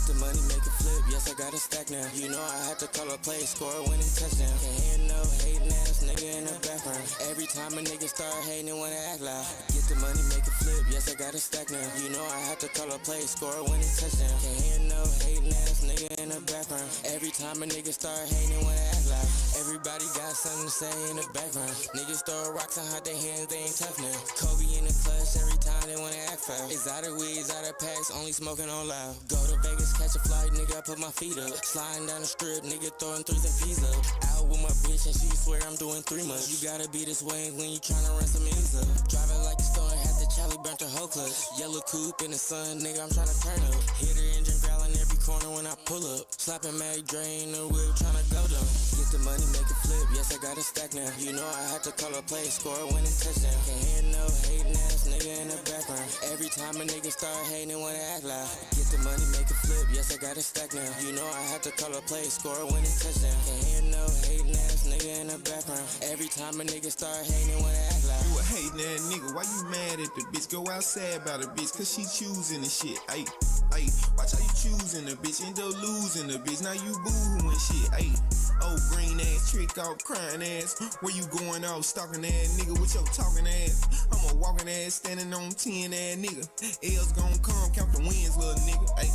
Get the money, make it flip, yes I got a stack now. You know I had to call a play, score a winning touchdown. Can't hear no hating ass nigga in the background. Every time a nigga start hating, they wanna act loud. Get the money, make it flip, yes I got a stack now. You know I had to call a play, score a winning touchdown. Can't hear no hating ass nigga in the background. Every time a nigga start hating, they wanna act loud. Everybody got something to say in the background. Niggas throw rocks and hide their hands, they ain't tough now. Kobe in the clutch, every time they wanna act foul. Exotic weeds, out of packs, only smoking on loud. Go to Vegas, catch a flight, nigga, I put my feet up. Sliding down the strip, nigga, throwing threes and peas up. Out with my bitch and she swear I'm doing 3 months. You gotta be this way when you tryna run some ends up. Driving like the store, had the Charlie burnt her whole clutch. Yellow coupe in the sun, nigga, I'm tryna turn up. Hit her engine growling every corner when I pull up. Slapping Mag drain the whip, tryna go down. Get the money, make it flip, yes I got a stack now. You know I had to call a play, score a winning touchdown. Can't hear no hating ass nigga in the background. Every time a nigga start hating, they wanna act loud. Get the money, make it flip, yes I got a stack now. You know I had to call a play, score a winning touchdown. Can't hear no hating ass nigga in the background. Every time a nigga start hating, they wanna act loud. You a hating ass nigga, why you mad at the bitch? Go outside about the bitch, cause she choosing the shit. Ayy, ayy, watch how you choosing the bitch, end up losing the bitch. Now you boo-hooing shit, ayy. Oh, green ass, trick off, crying ass. Where you going off, stalking ass nigga with your talking ass? I'm a walking ass, standing on 10 ass nigga. L's gon' come, count the wins, little nigga. Ayy,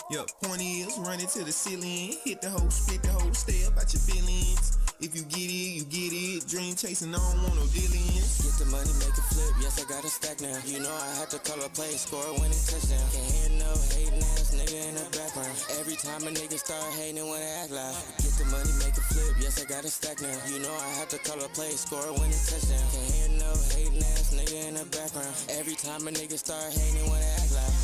yeah, point is, run it to the ceiling. Hit the hoe, split the hoe, stay up at your feelings. If you get it, you get it. Dream chasing, I don't want no dealings. Get the money, make it flip, yes I got a stack now. You know I had to call a play, score a winning touchdown. Can't hear no hating ass nigga in the background. Every time a nigga start hating, they wanna act loud. Get the money, make it flip, yes I got a stack now. You know I had to call a play, score a winning touchdown. Can't hear no hating ass nigga in the background. Every time a nigga start hating, they wanna act loud.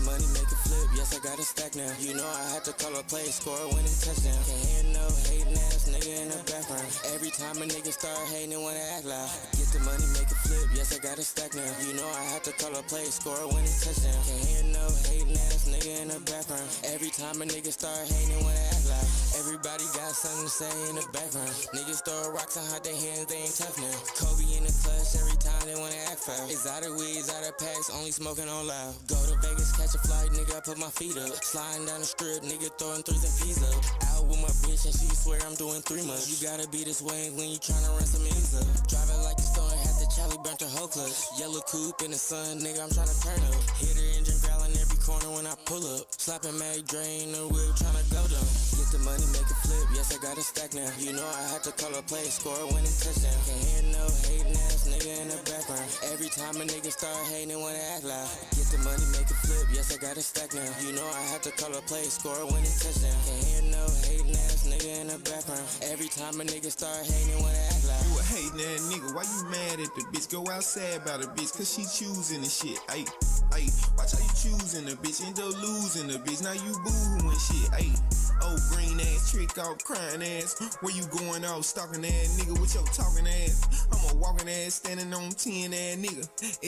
Money, make it flip, yes I got a stack now. You know I had to call a play, score a winning touchdown. Can't hear no hating ass nigga in the background. Every time a nigga start hating, they wanna act loud. Get the money, make it flip, yes I got a stack now. You know I had to call a play, score a winning touchdown. Can't hear no hating ass nigga in the background. Every time a nigga start hating, they wanna act loud. Everybody got something to say in the background. Niggas throw rocks and hide their hands, they ain't tough now. Kobe in the clutch, every time they wanna act foul. Exotic weeds, out of packs, only smoking on loud. Go to Vegas, catch a flight, nigga, I put my feet up. Sliding down the strip, nigga, throwing threes and peas up. Out with my bitch and she swear I'm doing 3 months. You gotta be this way when you tryna run some ends up. Driving like the store, had the Charlie burnt her whole clutch. Yellow coupe in the sun, nigga, I'm tryna turn up. Hit her engine growling every corner when I pull up. Slapping Mag drain the whip, tryna go down. Get the money, make it flip, yes I got a stack now. You know I had to call a play, score a winning touchdown. Can't hear no hating ass nigga in the background. Every time a nigga start hating, they wanna act loud. Get the money, make it flip, yes I got a stack now. You know I had to call a play, score a winning touchdown. Can't hear no hating ass nigga in the background. Every time a nigga start hating, they wanna act loud. You a hating ass nigga, why you mad at the bitch? Go outside about the bitch, cause she choosing the shit. Ayy, ayy, watch how you choosing the bitch, end up losing the bitch. Now you boo-hooing shit, ayy. Oh, green ass, trick off, crying ass. Where you going off, stalking ass nigga with your talking ass? I'm a walking ass, standing on 10 ass nigga.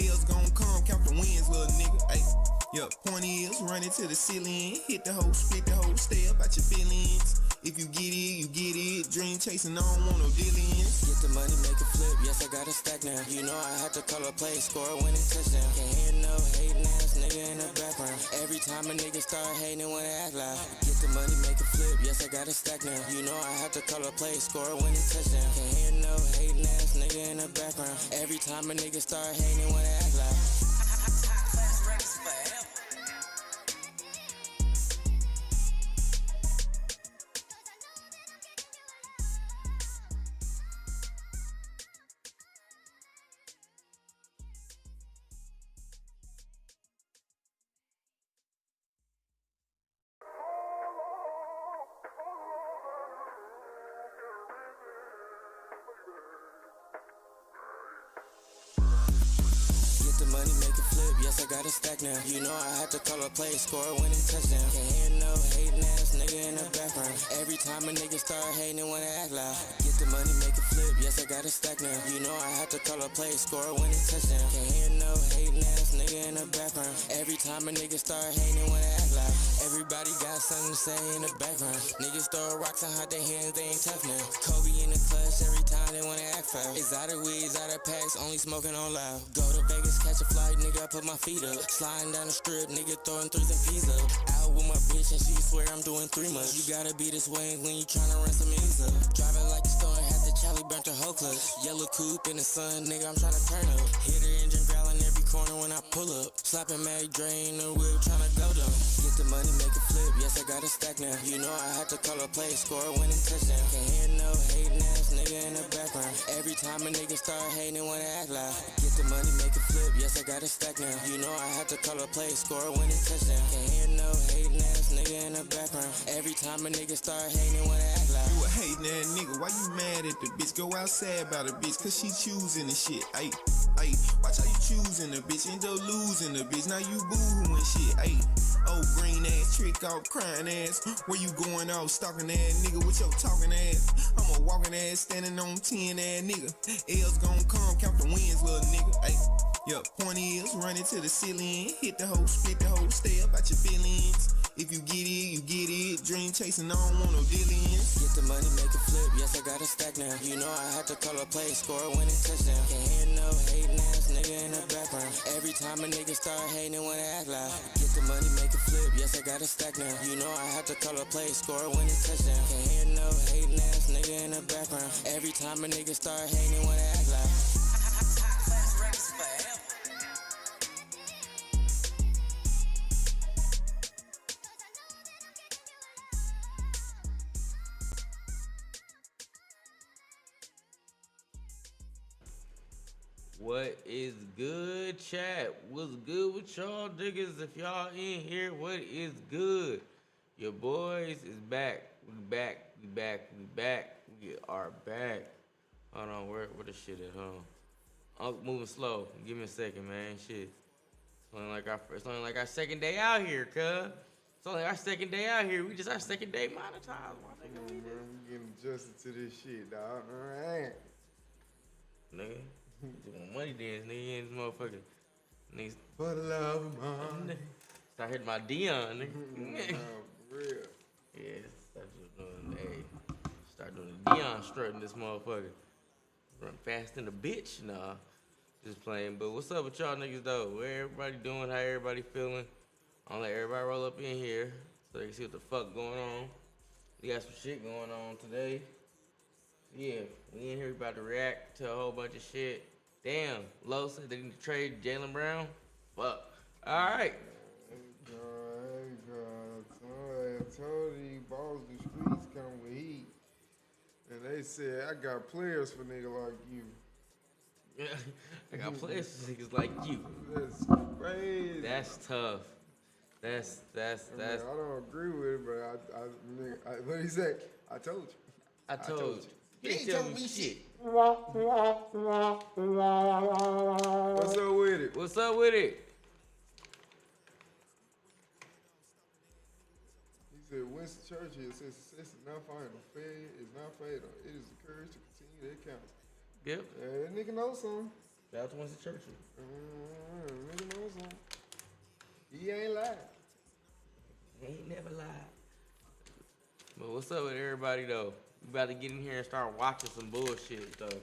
L's gon' come, count the wins, little nigga. Ayy, yeah, point is, run it to the ceiling. Hit the hoe, split the hoe, stay up at your feelings. If you get it, you get it. Dream chasing, I don't want no dealings. Get the money, make it flip, yes I got a stack now. You know I had to call a play, score a winning touchdown. Can't hear no hating ass nigga in the background. Every time a nigga start hating, they wanna act loud. Get the money, make it flip, yes I got a stack now. You know I had to call a play, score a winning touchdown. Can't hear no hating ass nigga in the background. Every time a nigga start hating, they wanna act loud. money, make it flip, yes, I got a stack now. You know I had to call a play, score a winning touchdown. Can't hear no hating ass nigga in the background. Every time a nigga start hating, they wanna act loud. Get the money, make it flip, yes, I got a stack now. You know I had to call a play, score a winning touchdown. Can't hear no hating ass nigga in the background. Every time a nigga start hating, they wanna act loud. Everybody got something to say in the background. Niggas throw rocks and hide their hands, they ain't tough now. Kobe in the clutch, every time they wanna act foul. Exotic weeds, out of packs, only smoking on loud. Go to Vegas, catch a flight, nigga, I put my feet up. Sliding down the strip, nigga, throwing threes and peas up. Out with my bitch and she swear I'm doing 3 months. You gotta be this way when you tryna run some ends up. Driving like a storm, had the Charlie burnt her whole clutch. Yellow coupe in the sun, nigga, I'm tryna turn up. Hit her engine growling every corner when I pull up. Slapping Mag drain the whip, tryna go down. Get the money, make it flip, yes, I got a stack now. You know I had to call a play, score a winning touchdown. Can't hear no hating ass nigga in the background. Every time a nigga start hating, they wanna act loud. Get the money, make it flip, yes, I got a stack now. You know I had to call a play, score a winning touchdown. Can't hear no hating ass nigga in the background. Every time a nigga start hating, they wanna act loud. You a hating ass nigga, why you mad at the bitch? Go outside about the bitch, cause she choosing the shit. Ayy, ayy, watch how you choosing the bitch, end up losing the bitch. Now you boo-hooing shit, ayy. Oh, green ass, trick off, crying ass. Where you going off, stalking ass nigga with your talking ass? I'm a walking ass, standing on 10 ass nigga. L's gon' come, count the wins, little nigga. Ayy, yeah, point is, run it to the ceiling. Hit the hoe, split the hoe, stay up at your feelings. If you get it, you get it. Dream chasing, I don't want no dealings. Get the money, make it flip, yes, I got a stack now. You know I had to call a play, score a winning touchdown. Can't hear no hating ass nigga in the background. Every time a nigga start hating, they wanna act loud. Get the money, make it flip, yes, I got a stack now. You know I had to call a play, score a winning touchdown. Can't hear no hating ass nigga in the background. Every time a nigga start hating, they wanna act loud. What is good, chat? What's good with y'all niggas? If y'all in here, what is good? Your boys is back. We back. We are back. Hold on, where the shit at? Hold on. I'm moving slow. Give me a second, man. Shit. It's only like our second day out here, cuz. It's only our second day out here. We just our second day monetized, my nigga. Man, we getting adjusted to this shit, dog. Alright. Nigga. Doing money dance, nigga, in this motherfucker. Niggas. For the love of mine. Start hitting my Dion, nigga. For real. Yeah, start doing the Dion strut in this motherfucker. Run fast in the bitch? Nah, just playing. But what's up with y'all niggas though? Where everybody doing? How everybody feeling? I'll let everybody roll up in here so they can see what the fuck going on. We got some shit going on today. Yeah, we in here about to react to a whole bunch of shit. Damn, Lowe said they need to trade Jaylen Brown. Fuck. All right. I told you, balls the streets come with heat. And they said, I got players for nigga like you. I got players for niggas like you. That's crazy. That's tough. That's. I mean, I don't agree with it, but what did he say? I told you. I told you. You ain't tell me shit. What's up with it? What's up with it? He said, Winston Churchill says success is not final. Failure is not fatal. It is the courage to continue that counts. Yep. That nigga knows something. That was Winston Churchill. Nigga knows something. He ain't lied. He ain't never lied. But what's up with everybody though? We about to get in here and start watching some bullshit though.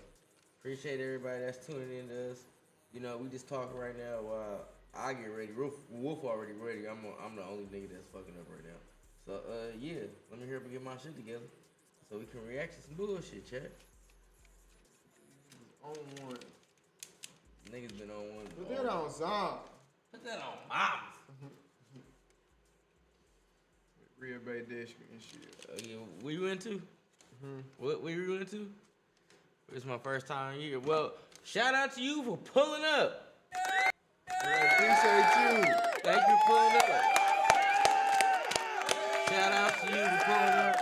Appreciate everybody that's tuning in to us. You know, we just talking right now while I get ready. Wolf already ready. I'm the only nigga that's fucking up right now. So yeah, let me hurry up and get my shit together so we can react to some bullshit, chat. On one. Niggas been on one. Put that on Zom. Put that on mom. Real Badash and shit. Yeah, what you into? What you into? It's my first time here. Well, shout out to you for pulling up. I appreciate you. Thank you for pulling up. Shout out to you for pulling up.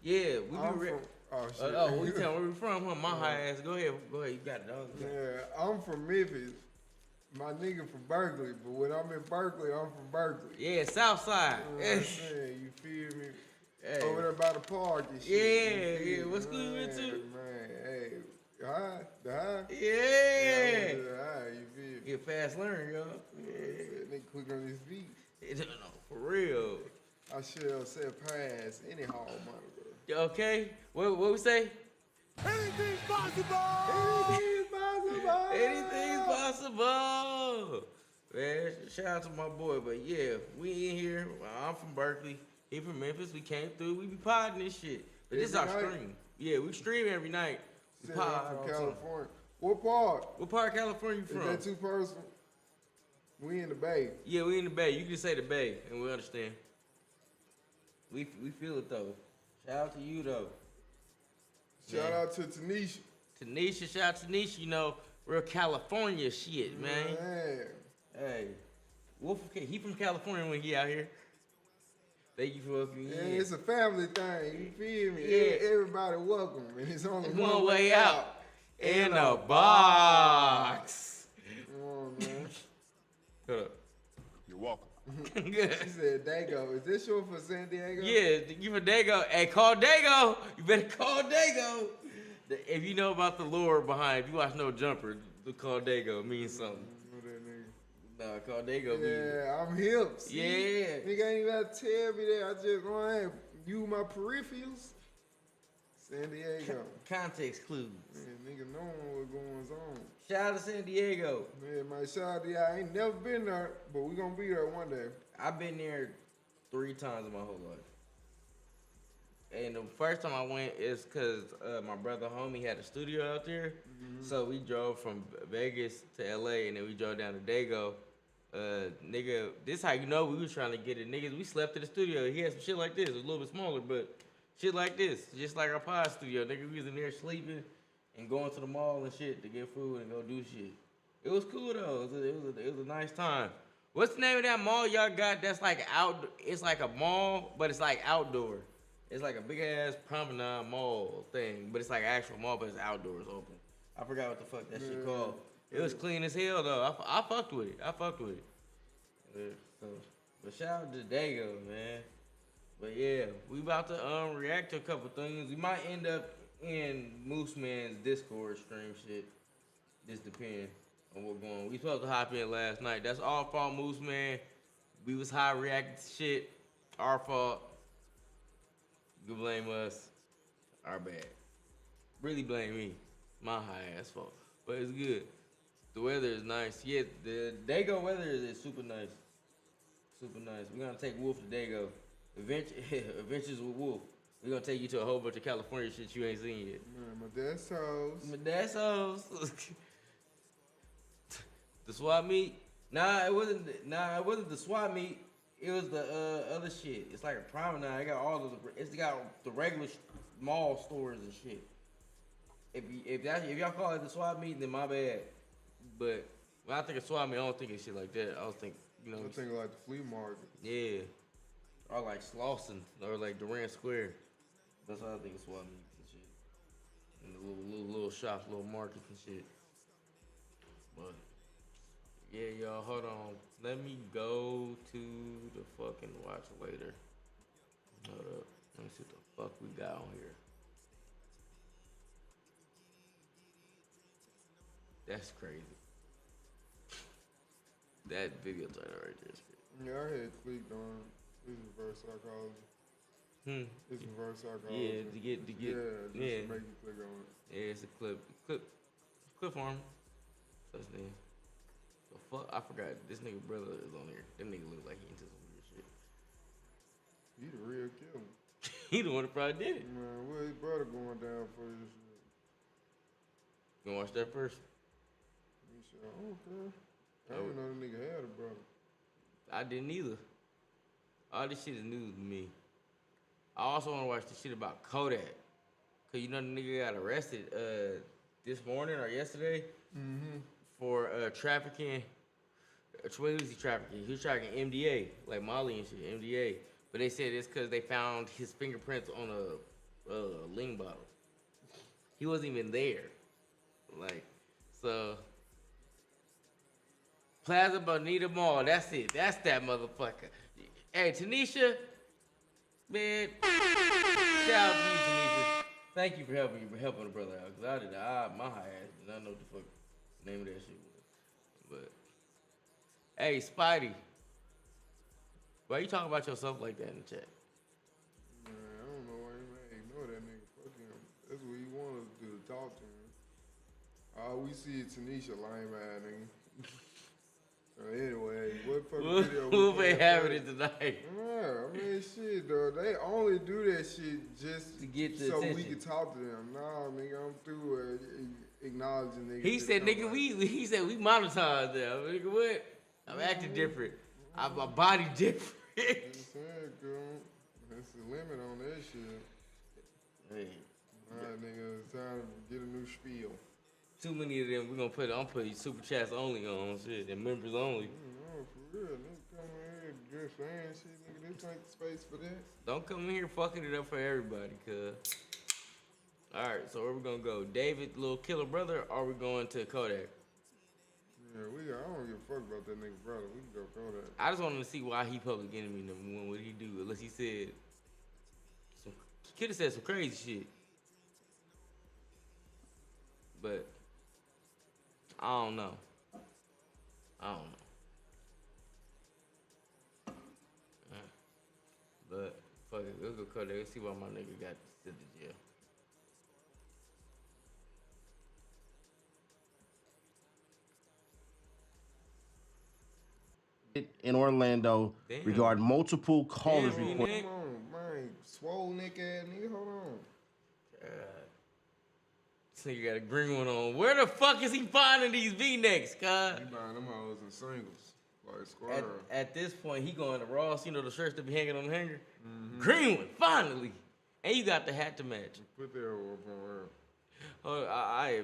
Yeah, we be Oh shit. we tell where we from, huh? My high ass. Go ahead, you got it, dog. Yeah, I'm from Memphis. My nigga from Berkeley, but when I'm in Berkeley, I'm from Berkeley. Yeah, South Side. You know what I'm saying? You feel me? Hey. Over there by the park and shit. Yeah. What's good with you? Man, hey. The high? Yeah. Yeah, the high, you feel me? Get fast learning, yo. Yeah. Nigga click on this beat. No, for real. I shall say pass any hall monitor. Okay. What we say? Anything's possible! Anything's possible! Anything's possible. Man, shout out to my boy. But yeah, we in here. I'm from Berkeley. He from Memphis. We came through. We be podding this shit. But this is our stream. Yeah, we stream every night. We Said I'm pod from all the time. California. What part? What part of California you from? Is that too personal? We in the Bay. Yeah, we in the Bay. You can say the Bay, and we understand. We feel it though. Shout out to you though. Shout out to Tanisha. Tanisha, shout out to Tanisha. You know, real California shit, man. Hey, Wolf, he from California when he out here. Thank you for welcoming Yeah, in. it's a family thing. You feel me? Yeah. Everybody welcome, and it's only One way out in a box. Come on, man. Hold up. You're welcome. She said, Dago. Is this short for San Diego? Yeah, you from Dago. Hey, call Dago. You better call Dago. If you know about the lore behind, if you watch No Jumper, the call Dago means something. Know that nigga. No, call Dago means. Yeah, I'm hip. See? Yeah. Nigga ain't even got to tell me that. I just want to use my peripherals. San Diego. Context clues. Man, nigga knowing what going on. Shout out to San Diego. Man, my shout out to y'all. I ain't never been there, but we gonna be there one day. I've been there 3 times in my whole life. And the first time I went is because my brother homie had a studio out there. So we drove from Vegas to LA and then we drove down to Dago. Nigga, this how you know we was trying to get it. Niggas, we slept in the studio. He had some shit like this. It was a little bit smaller, but shit like this. Just like our pod studio. Nigga, we was in there sleeping and going to the mall and shit to get food and go do shit. It was cool though. It was a nice time. What's the name of that mall y'all got that's like out? It's like a mall, but it's like outdoor. It's like a big ass promenade mall thing, but it's like an actual mall, but it's outdoors open. I forgot what the fuck that shit called. It was clean as hell though. I fucked with it. Yeah, so, but shout out to Dago, man. But yeah, we about to react to a couple things. We might end up in Moose Man's Discord stream shit. Just depends on what's going on. We supposed to hop in last night. That's our fault, Moose Man. We was high reacting to shit. Our fault. You blame us. Our bad. Really blame me. My high ass fault. But it's good. The weather is nice. Yeah, the Dago weather is super nice. Super nice. We're gonna take Wolf to Dago. Adventures with Wolf. We're gonna take you to a whole bunch of California shit you ain't seen yet. Man, my dad's house. My dad's house. The swap meet. Nah, it wasn't the swap meet. It was the other shit. It's like a promenade. It got all of it's got the regular mall stores and shit. If y'all call it the swap meet, then my bad. But when I think of swap meet, I don't think of shit like that. I was thinking, you know. I think like the flea market. Yeah. Or like Slauson or like Durant Square. That's how I think of swap meets and shit. And the little shops, little markets and shit. But yeah, y'all, hold on. Let me go to the fucking watch later. Hold up. Let me see what the fuck we got on here. That's crazy. That video title right there is crazy. Yeah, I had clicked on it. It's reverse psychology. It's reverse psychology. Yeah, to get to make you click on it. Yeah, it's a clip form. Such thing. The fuck, I forgot. This nigga brother is on here. Them nigga look like he into some weird shit. He the real killer. He the one that probably did it. Man, what his brother going down for this shit? You gonna watch that first? He said, okay. I didn't know the nigga had a brother. I didn't either. All this shit is news to me. I also want to watch the shit about Kodak. Cause you know the nigga got arrested this morning or yesterday for trafficking. What was he trafficking? He was trafficking MDA, like Molly and shit, MDA. But they said it's cause they found his fingerprints on a Ling bottle. He wasn't even there. Like, so Plaza Bonita Mall. That's it. That's that motherfucker. Hey, Tanisha, man, shout out to you, Tanisha. Thank you for helping the brother out. Cause my high ass did not know what the fuck the name of that shit was. But hey, Spidey, why you talking about yourself like that in the chat? Man, I don't know why you man ignore that nigga. Fuck him. That's what he want us to do, to talk to him. All we see is Tanisha lame ass nigga. Anyway, what fucking video Who ain't having it tonight? Yeah, I mean, shit, though. They only do that shit just To get the so attention. we can talk to them. Nah, nigga, I'm through acknowledging niggas. He said, nigga, he said we monetize them. Nigga, what? I'm acting different. My body different. I'm saying, girl, that's the limit on that shit. Hey, All right, nigga, it's time to get a new spiel. too many of them. I'm putting super chats only on shit and members only. No, for real, nigga, come in here just saying shit, nigga. This ain't the space for that. Don't come in here fucking it up for everybody, cuz. Alright, so where we gonna go? David, little killer brother, or are we going to Kodak? Yeah, I don't give a fuck about that nigga brother. We can go Kodak. I just wanted to see why he public enemy number one. What did he do? Unless he said he could have said some crazy shit. But I don't know. But fuck it, let's go Kodak. Let's see why my nigga got sent to jail. In Orlando Damn. regarding multiple callers Damn, reported. Nick. Hold on, man. Swole neck ass nigga, hold on. This nigga got a green one on. Where the fuck is he finding these V-necks, cuz? He buying them hoes in singles. Like square. At this point, he going to Ross, you know the shirts that be hanging on the hanger? Green one, finally. And you got the hat to match. Put that up on her. Oh,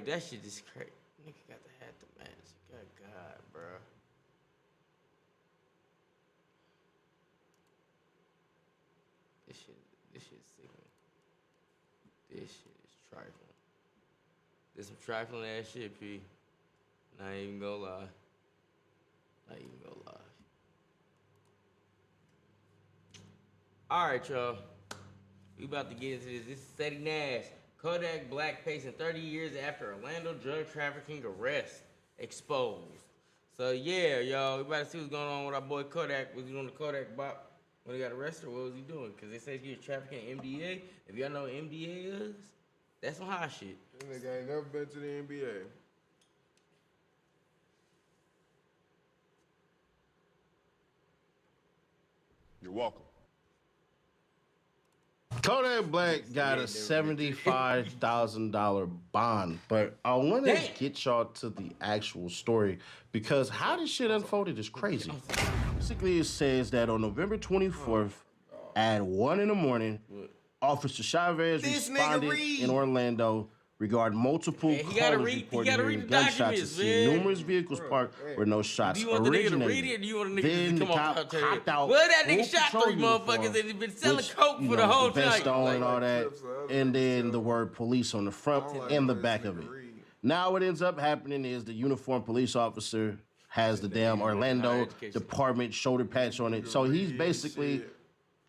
that shit is crazy. Nigga got the hat to match. Good God, bro. This shit is sickening. This shit is trifling. This some trifling ass shit, P. Not even gonna lie. All right, y'all. We about to get into this. This is Seti Nash. Kodak black facing 30 years after Orlando drug trafficking arrest exposed. So yeah, y'all, we about to see what's going on with our boy Kodak. Was he on the Kodak bop when he got arrested, or what was he doing? Because they say he was trafficking MDA. If y'all know what MDA is, that's some hot shit. That nigga ain't never been to the NBA. You're welcome. Kodak Black got a $75,000 bond, but I want to Damn. get y'all to the actual story because how this shit unfolded is crazy. Basically, it says that on November 24th at 1 in the morning, Officer Chavez This nigga responded read. in Orlando regarding multiple Man, he gotta callers read- he reporting gotta hearing read the gunshots and documents, seeing man. numerous vehicles parked where no shots Do you want the nigga to originated. read it, or do you want the nigga Then to the come cop off hopped out. Well, that nigga full shot patrol 3 uniform, motherfuckers and he been selling which, coke you for know, the whole vest night. on and all that, clips of other and then niggas the word police on the front I don't like and the when back this of nigga it. read. Now what ends up happening is the uniformed police officer has the damn higher Orlando education. Department shoulder patch on it. So he's Read basically shit.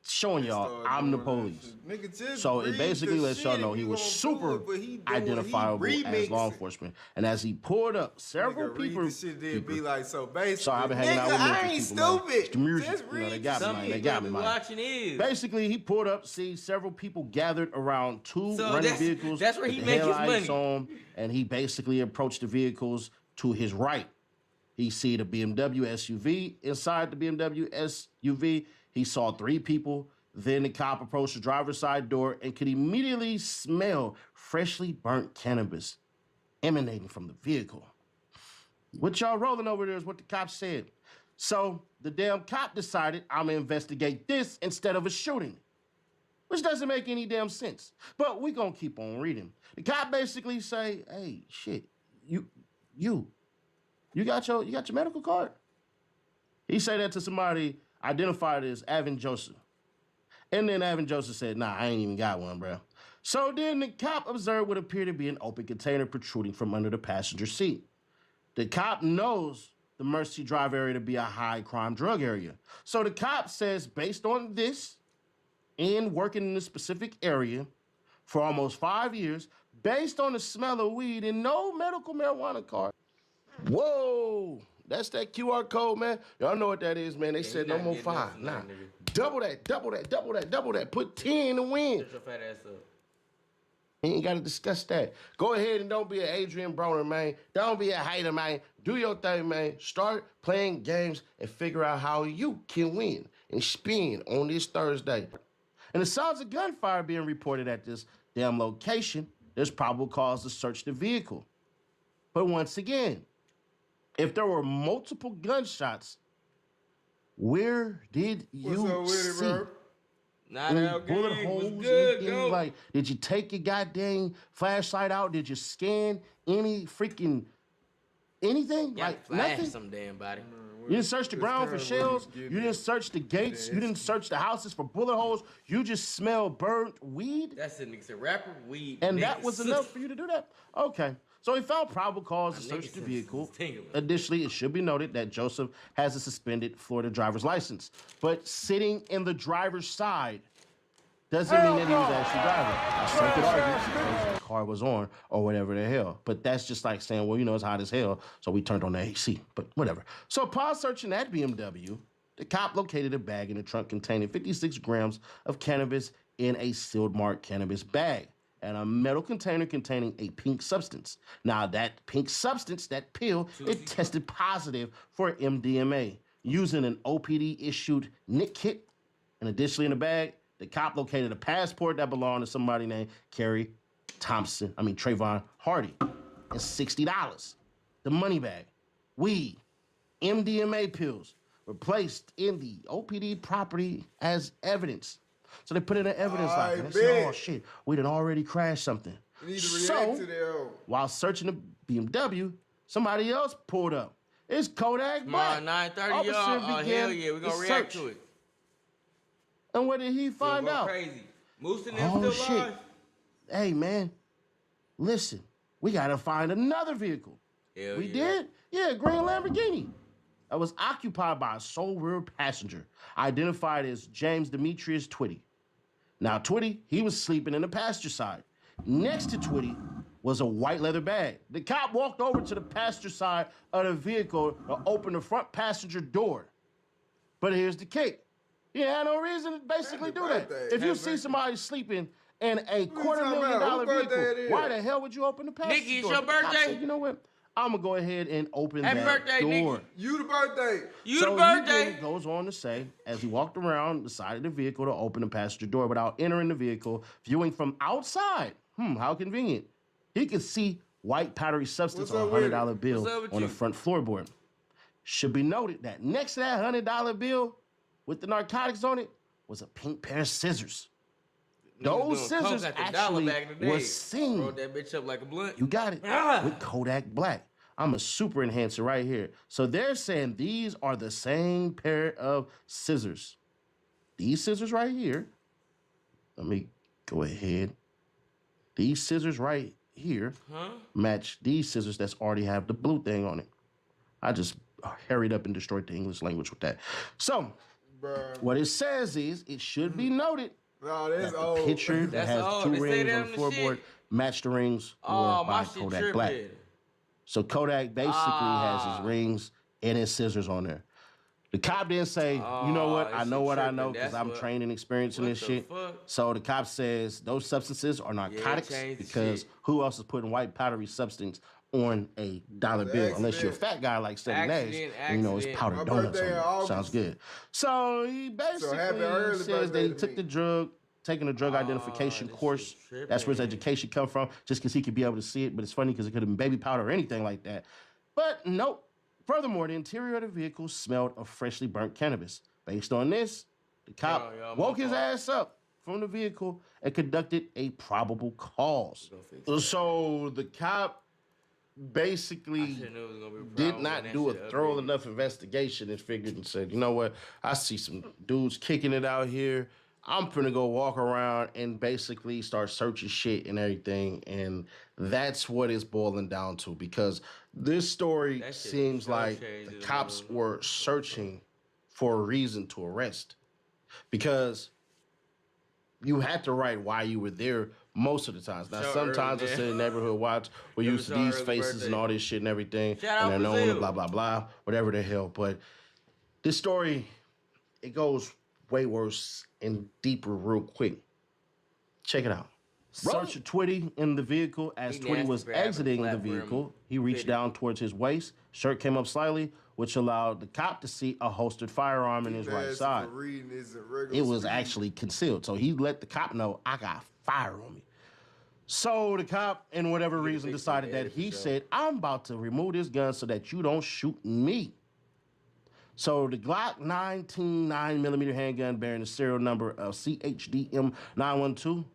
showing y'all, Start I'm the doing that police. shit. Nigga, just So it read basically the lets y'all shit know if he you was gonna super do it, but he doing- identifiable he as law remixing. enforcement. And as he pulled up several Nigga, read people, the shit then be like, so basically, so I've been hanging out with nigga, I Memphis ain't people, man. stupid. It's the music, Just you know, they read got the me, Some man. shit. They people got me, be man. watching is. Basically, he pulled up, see several people gathered around two So running that's- vehicles. that's where with he the make his headlights money. on, and he basically approached the vehicles to his right. He see the BMW SUV. Inside the BMW SUV, he saw 3 people. Then the cop approached the driver's side door and could immediately smell freshly burnt cannabis emanating from the vehicle. What y'all rolling over there is what the cop said. So the damn cop decided, I'm gonna investigate this instead of a shooting, which doesn't make any damn sense. But we gonna keep on reading. The cop basically say, hey, shit, you got your medical card? He said that to somebody identified as Avin Joseph. And then Avin Joseph said, nah, I ain't even got one, bro. So then the cop observed what appeared to be an open container protruding from under the passenger seat. The cop knows the Mercy Drive area to be a high crime drug area. So the cop says, based on this, and working in this specific area for almost 5 years, based on the smell of weed and no medical marijuana card. Whoa, that's that QR code, man. Y'all know what that is, man. They said no more 5. Nah, double that, double that, double that, double that. Put 10 to win. Shut your fat ass up. Ain't got to discuss that. Go ahead and don't be an Adrian Broner, man. Don't be a hater, man. Do your thing, man. Start playing games and figure out how you can win and spin on this Thursday. And the sounds of gunfire being reported at this damn location, there's probable cause to search the vehicle. But once again, if there were multiple gunshots, where did you What's up with it, see? bro? Not out Bullet game. holes, What's good, anything? go. Like, did you take your goddamn flashlight out? Did you scan any freaking anything? Yeah, Like flash nothing. some damn body. You didn't search the It's ground for kinda what shells. he's You getting didn't at. search the gates. You didn't search the houses for bullet holes. You just smelled burnt weed, That's it, nigga. Said rapper, weed, and nigga, that was enough for you to do that. Okay. So he found probable cause to My search nigga the said vehicle. it's tingling. Additionally, it should be noted that Joseph has a suspended Florida driver's license, but sitting in the driver's side doesn't mean that he was actually driving. Some could argue because the car was on or whatever the hell. But that's just like saying, well, you know, it's hot as hell, so we turned on the AC. But whatever. So upon searching that BMW, the cop located a bag in the trunk containing 56 grams of cannabis in a sealed marked cannabis bag and a metal container containing a pink substance. Now, that pink substance, that pill, it tested positive for MDMA using an OPD-issued NIC kit. And additionally in the bag, the cop located a passport that belonged to somebody named Trayvon Hardy, and $60. The money bag, weed, MDMA pills were placed in the OPD property as evidence. So they put it in evidence locker. They said, oh shit, we done already crashed something. You need to react to that. While searching the BMW, somebody else pulled up. It's Kodak Black. Come on, 9:30, Officer y'all. Oh, began hell yeah, we're the gonna react search. to it. And what did he find Go out? crazy. Moose and Oh, them still shit. alive? Hey, man, listen, we gotta find another vehicle. Hell We yeah. did? Yeah, green Lamborghini. That was occupied by a sole rear passenger, identified as James Demetrius Twitty. Now, Twitty, he was sleeping in the passenger side. Next to Twitty was a white leather bag. The cop walked over to the passenger side of the vehicle to open the front passenger door. But here's the kick. He had no reason to basically Happy do that. birthday. If you Happy see birthday. somebody sleeping in a $250,000 talking about? Whose birthday it vehicle, is? why the hell would you open the passenger Nikki, it's door? your The cop birthday? said, you know what? I'm gonna go ahead and open Happy that birthday, door. Nikki. You the birthday. You So the birthday. he goes on to say, as he walked around the side of the vehicle to open the passenger door without entering the vehicle, viewing from outside. How convenient. He could see white powdery substance What's on a up with $100 it? bill What's up with on you? the front floorboard. Should be noted that next to that $100 bill with the narcotics on it was a pink pair of scissors. Those Niggas doing coke scissors at the dollar actually back in the day. was seen. Rolled that bitch up like a blunt. You got it. Ah. With Kodak Black. I'm a super enhancer right here. So they're saying these are the same pair of scissors. These scissors right here. Let me go ahead. These scissors right here match these scissors that's already have the blue thing on it. I just hurried up and destroyed the English language with that. So Bruh. what it says is it should be noted No, that's that the old. picture that That's has old. two They say rings that on on the the floorboard shit. match the rings Oh, worn my by shit Kodak Black. tripping. So Kodak basically has his rings and his scissors on there. The cop didn't say, you know what, Oh, I this know shit what I tripping. know because That's I'm what- trained and experienced in what this the shit. fuck? So the cop says those substances are narcotics changed the because shit. who else is putting white powdery substance on a dollar bill? Unless you're a fat guy like Seven Days, and you know it's Accident. powdered My donuts birthday in on it. August. Sounds good. So he basically happy early says that birthday he to took me. the drug, taking a drug identification this course. shit That's where his tripping. education come from, just because he could be able to see it. But it's funny because it could have been baby powder or anything like that. But nope. Furthermore, the interior of the vehicle smelled of freshly burnt cannabis. Based on this, the cop Yo, woke my his fault. ass up from the vehicle and conducted a probable cause. So the cop basically should've knew it was gonna be a did problem not when do a that shit thorough updated. enough investigation and figured and said, you know what, I see some dudes kicking it out here. I'm finna go walk around and basically start searching shit and everything. And that's what it's boiling down to because this story That shit seems sure like the changed the cops mood. were searching for a reason to arrest because you had to write why you were there most of the times. Now, Shout early, sometimes I man. say neighborhood watch, we're It used was to our these early faces and birthday. all this shit and everything, Shout and out they're known and Brazil. blah, blah, blah, whatever the hell. But this story, it goes way worse and deeper real quick. Check it out. Search Twitty in the vehicle. As He Twitty nasty was for having exiting the flat brim vehicle, he reached fitted. down towards his waist. Shirt came up slightly, which allowed the cop to see a holstered firearm in his right Nasty side. for reading isn't regular It was speed. actually concealed. So he let the cop know, I got fire on me. So the cop, in whatever Get a reason, picture decided of the that edit he for sure. said, I'm about to remove this gun so that you don't shoot me. So the Glock 19 9mm handgun bearing the serial number of CHDM 912,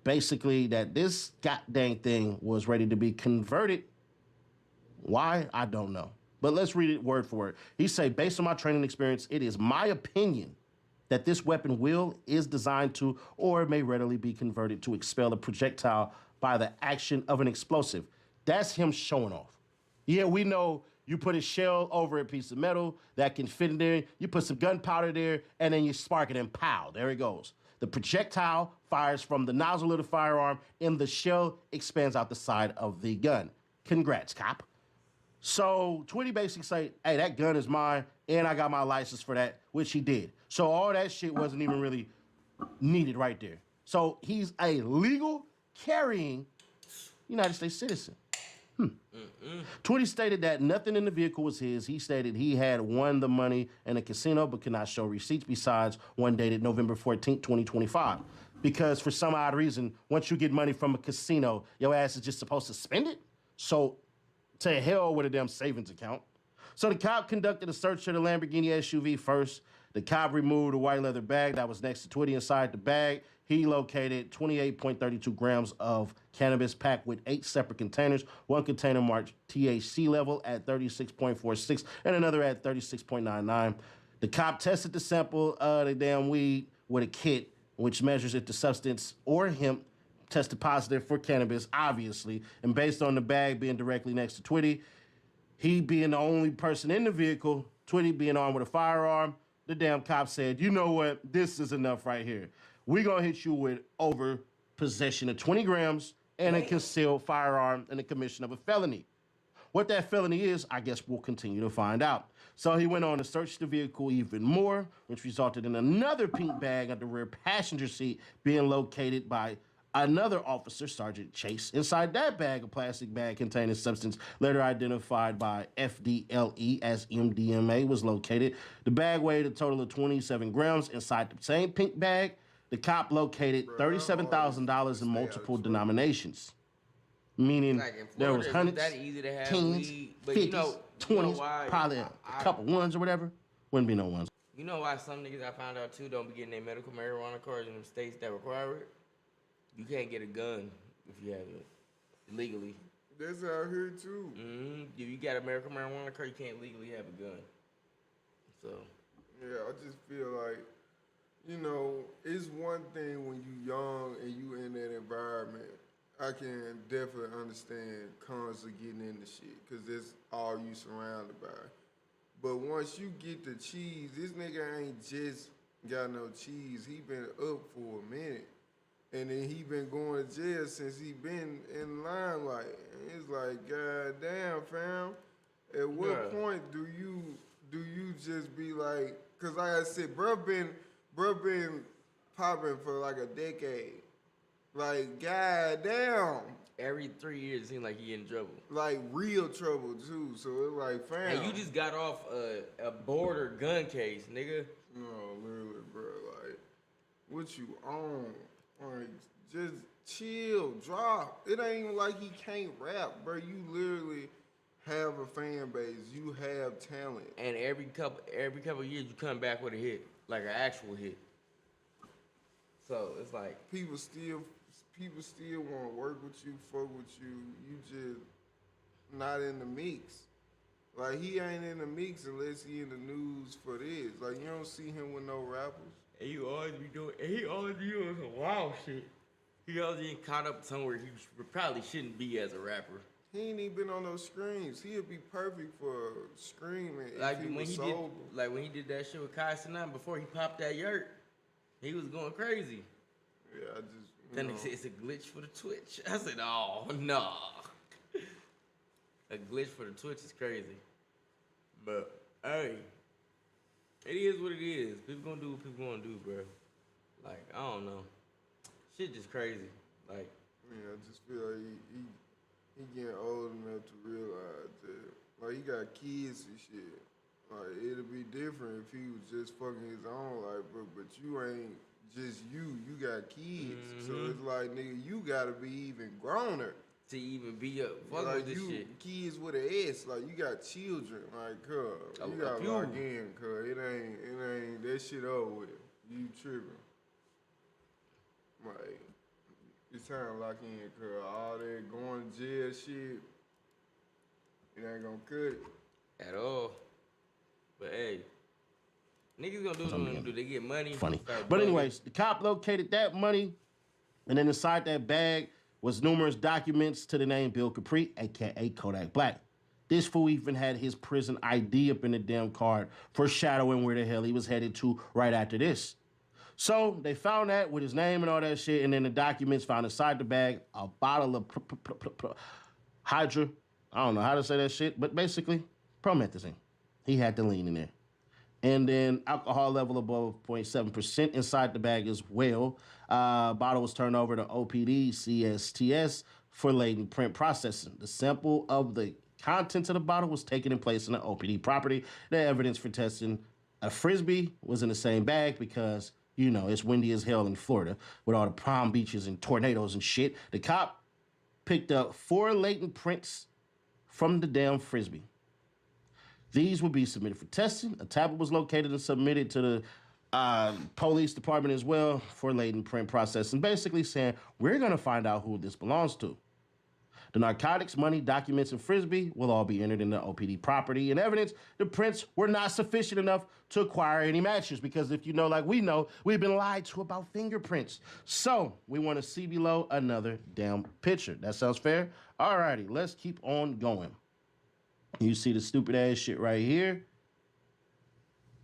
basically that this goddamn thing was ready to be converted. Why? I don't know. But let's read it word for word. He said, based on my training experience, it is my opinion that this weapon is designed to or may readily be converted to expel a projectile by the action of an explosive. That's him showing off. Yeah, we know you put a shell over a piece of metal that can fit in there, you put some gunpowder there, and then you spark it and pow, there it goes. The projectile fires from the nozzle of the firearm and the shell expands out the side of the gun. Congrats, cop. So Twitty basically say, hey, that gun is mine, and I got my license for that, which he did. So all that shit wasn't even really needed right there. So he's a legal carrying United States citizen. Twitty stated that nothing in the vehicle was his. He stated he had won the money in a casino but could not show receipts besides one dated November 14th, 2025. Because for some odd reason, once you get money from a casino, your ass is just supposed to spend it. So to hell with a damn savings account. So the cop conducted a search of the Lamborghini SUV first. The cop removed a white leather bag that was next to Twitty. Inside the bag, he located 28.32 grams of cannabis packed with 8 separate containers. One container marked THC level at 36.46 and another at 36.99. The cop tested the sample of the damn weed with a kit, which measures if the substance or hemp tested positive for cannabis, obviously. And based on the bag being directly next to Twitty, he being the only person in the vehicle, Twitty being armed with a firearm, the damn cop said, you know what, this is enough right here. We're going to hit you with over possession of 20 grams and a concealed firearm and the commission of a felony. What that felony is, I guess we'll continue to find out. So he went on to search the vehicle even more, which resulted in another pink bag at the rear passenger seat being located by another officer, Sergeant Chase. Inside that bag, a plastic bag containing substance later identified by FDLE as MDMA was located. The bag weighed a total of 27 grams. Inside the same pink bag, the cop located $37,000 in multiple denominations. Meaning Like in there Florida, was it hundreds, that easy to have tens, weed, but 50s, you know 20s, why? probably a couple ones or whatever. Wouldn't be no ones. You know why some niggas I found out too don't be getting their medical marijuana cards in the states that require it? You can't get a gun if you have it legally. That's out here too. If you got a medical marijuana card, you can't legally have a gun. So Yeah, I just feel like, you know, it's one thing when you young and you in that environment. I can definitely understand cons of getting into shit, because that's all you surrounded by. But once you get the cheese, this nigga ain't just got no cheese. He been up for a minute. And then he been going to jail since he been in limelight. And it's like, God damn, fam. At what point do you just be like, cause like I said, bruh been popping for like a decade. Like, god damn. every 3 years it seems like he in trouble. Like real trouble too. So it's like, fam. And you just got off a border gun case, nigga. No, literally, bro. Like, what you on? Like, just chill, drop. It ain't even like he can't rap, bro. You literally have a fan base. You have talent. And every couple of years you come back with a hit, like an actual hit. So it's like People still want to work with you, fuck with you. You just not in the mix. Like, he ain't in the mix unless he in the news for this. Like, you don't see him with no rappers. And he always be doing some wild shit. He always getting caught up somewhere he probably shouldn't be as a rapper. He ain't even been on those screens. He'd be perfect for screaming Like if he when was he sober. when he did that shit with Kai Sanam before he popped that yurt, he was going crazy. Yeah, I just. Then they said it's a glitch for the Twitch. I said, oh no. A glitch for the Twitch is crazy. But hey, it is what it is. People gonna do what people gonna do, bro. Like, I don't know. Shit just crazy. Like, I just feel like he getting old enough to realize that, like, he got kids and shit. Like, it'll be different if he was just fucking his own life, but you ain't just you got kids. So it's like, nigga, you gotta be even growner. to even be up fuck Like, with this you shit. kids with an S, like, you got children, like, cuz. A You gotta few. lock in, cuz. It ain't, that shit over with. You tripping. Like, it's time to lock in, cuz all that going to jail shit, it ain't gonna cut it. At all. But hey, niggas gonna do what they gonna do. They get money. Funny. start But bugging. anyways, the cop located that money, and then inside that bag was numerous documents to the name Bill Capri, aka Kodak Black. This fool even had his prison ID up in the damn card, foreshadowing where the hell he was headed to right after this. So they found that with his name and all that shit, and then the documents found inside the bag a bottle of Hydra. I don't know how to say that shit, but basically promethazine. He had the lean in there. And then alcohol level above 0.7% inside the bag as well. Bottle was turned over to OPD CSTS for latent print processing. The sample of the contents of the bottle was taken in place in the OPD property. The evidence for testing a Frisbee was in the same bag because, you know, it's windy as hell in Florida with all the palm beaches and tornadoes and shit. The cop picked up 4 latent prints from the damn Frisbee. These will be submitted for testing. A tablet was located and submitted to the police department as well for latent print processing, basically saying, we're going to find out who this belongs to. The narcotics, money, documents, and Frisbee will all be entered in the OPD property and evidence. The prints were not sufficient enough to acquire any matches because if you know, like we know, we've been lied to about fingerprints. So we want to see below another damn picture. That sounds fair? All righty, let's keep on going. You see the stupid ass shit right here.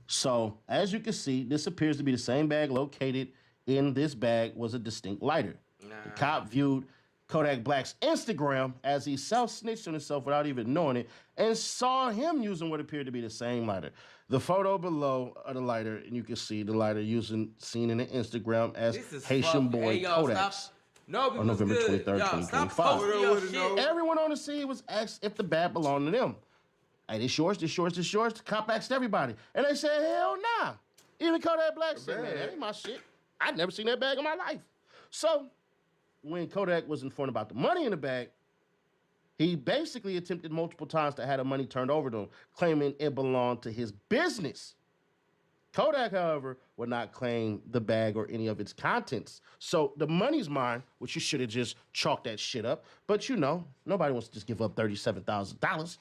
So, as you can see, this appears to be the same bag. Located in this bag was a distinct lighter. The cop viewed Kodak Black's Instagram as he self-snitched on himself without even knowing it and saw him using what appeared to be the same lighter. The photo below of the lighter, and you can see the lighter seen in the Instagram as Haitian Boy Kodak's. No, on November 23rd, 2025. Shit. Everyone on the scene was asked if the bag belonged to them. Hey, this yours, this yours, this yours. The cop asked everybody. And they said, hell nah. Even Kodak Black said, man, that ain't my shit. I'd never seen that bag in my life. So, when Kodak was informed about the money in the bag, he basically attempted multiple times to have the money turned over to him, claiming it belonged to his business. Kodak, however, would not claim the bag or any of its contents. So the money's mine, which you should have just chalked that shit up. But you know, nobody wants to just give up $37,000.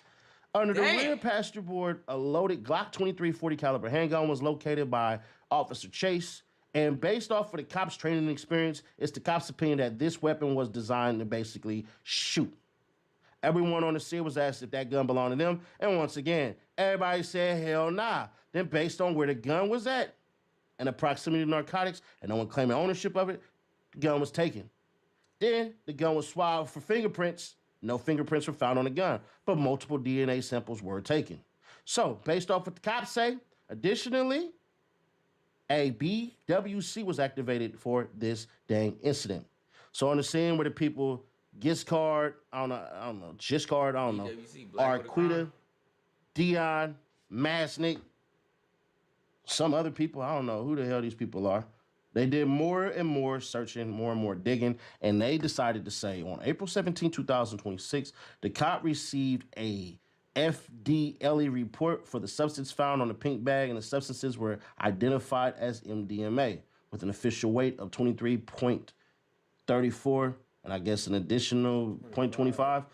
Under the rear passenger board, a loaded Glock 23 40 caliber handgun was located by Officer Chase. And based off of the cops' training and experience, it's the cops' opinion that this weapon was designed to basically shoot. Everyone on the scene was asked if that gun belonged to them. And once again, everybody said, hell nah. Then based on where the gun was at and the proximity to narcotics and no one claiming ownership of it, the gun was taken. Then the gun was swabbed for fingerprints. No fingerprints were found on the gun, but multiple DNA samples were taken. So based off what the cops say, additionally, a BWC was activated for this dang incident. So on the scene where the people Giscard, I don't know, Giscard, I don't know, Arquita, Dion, Masnick, some other people, I don't know who the hell these people are. They did more and more searching, more and more digging, and they decided to say on April 17, 2026, the cop received a FDLE report for the substance found on the pink bag, and the substances were identified as MDMA with an official weight of 23.34, and I guess an additional 0.25.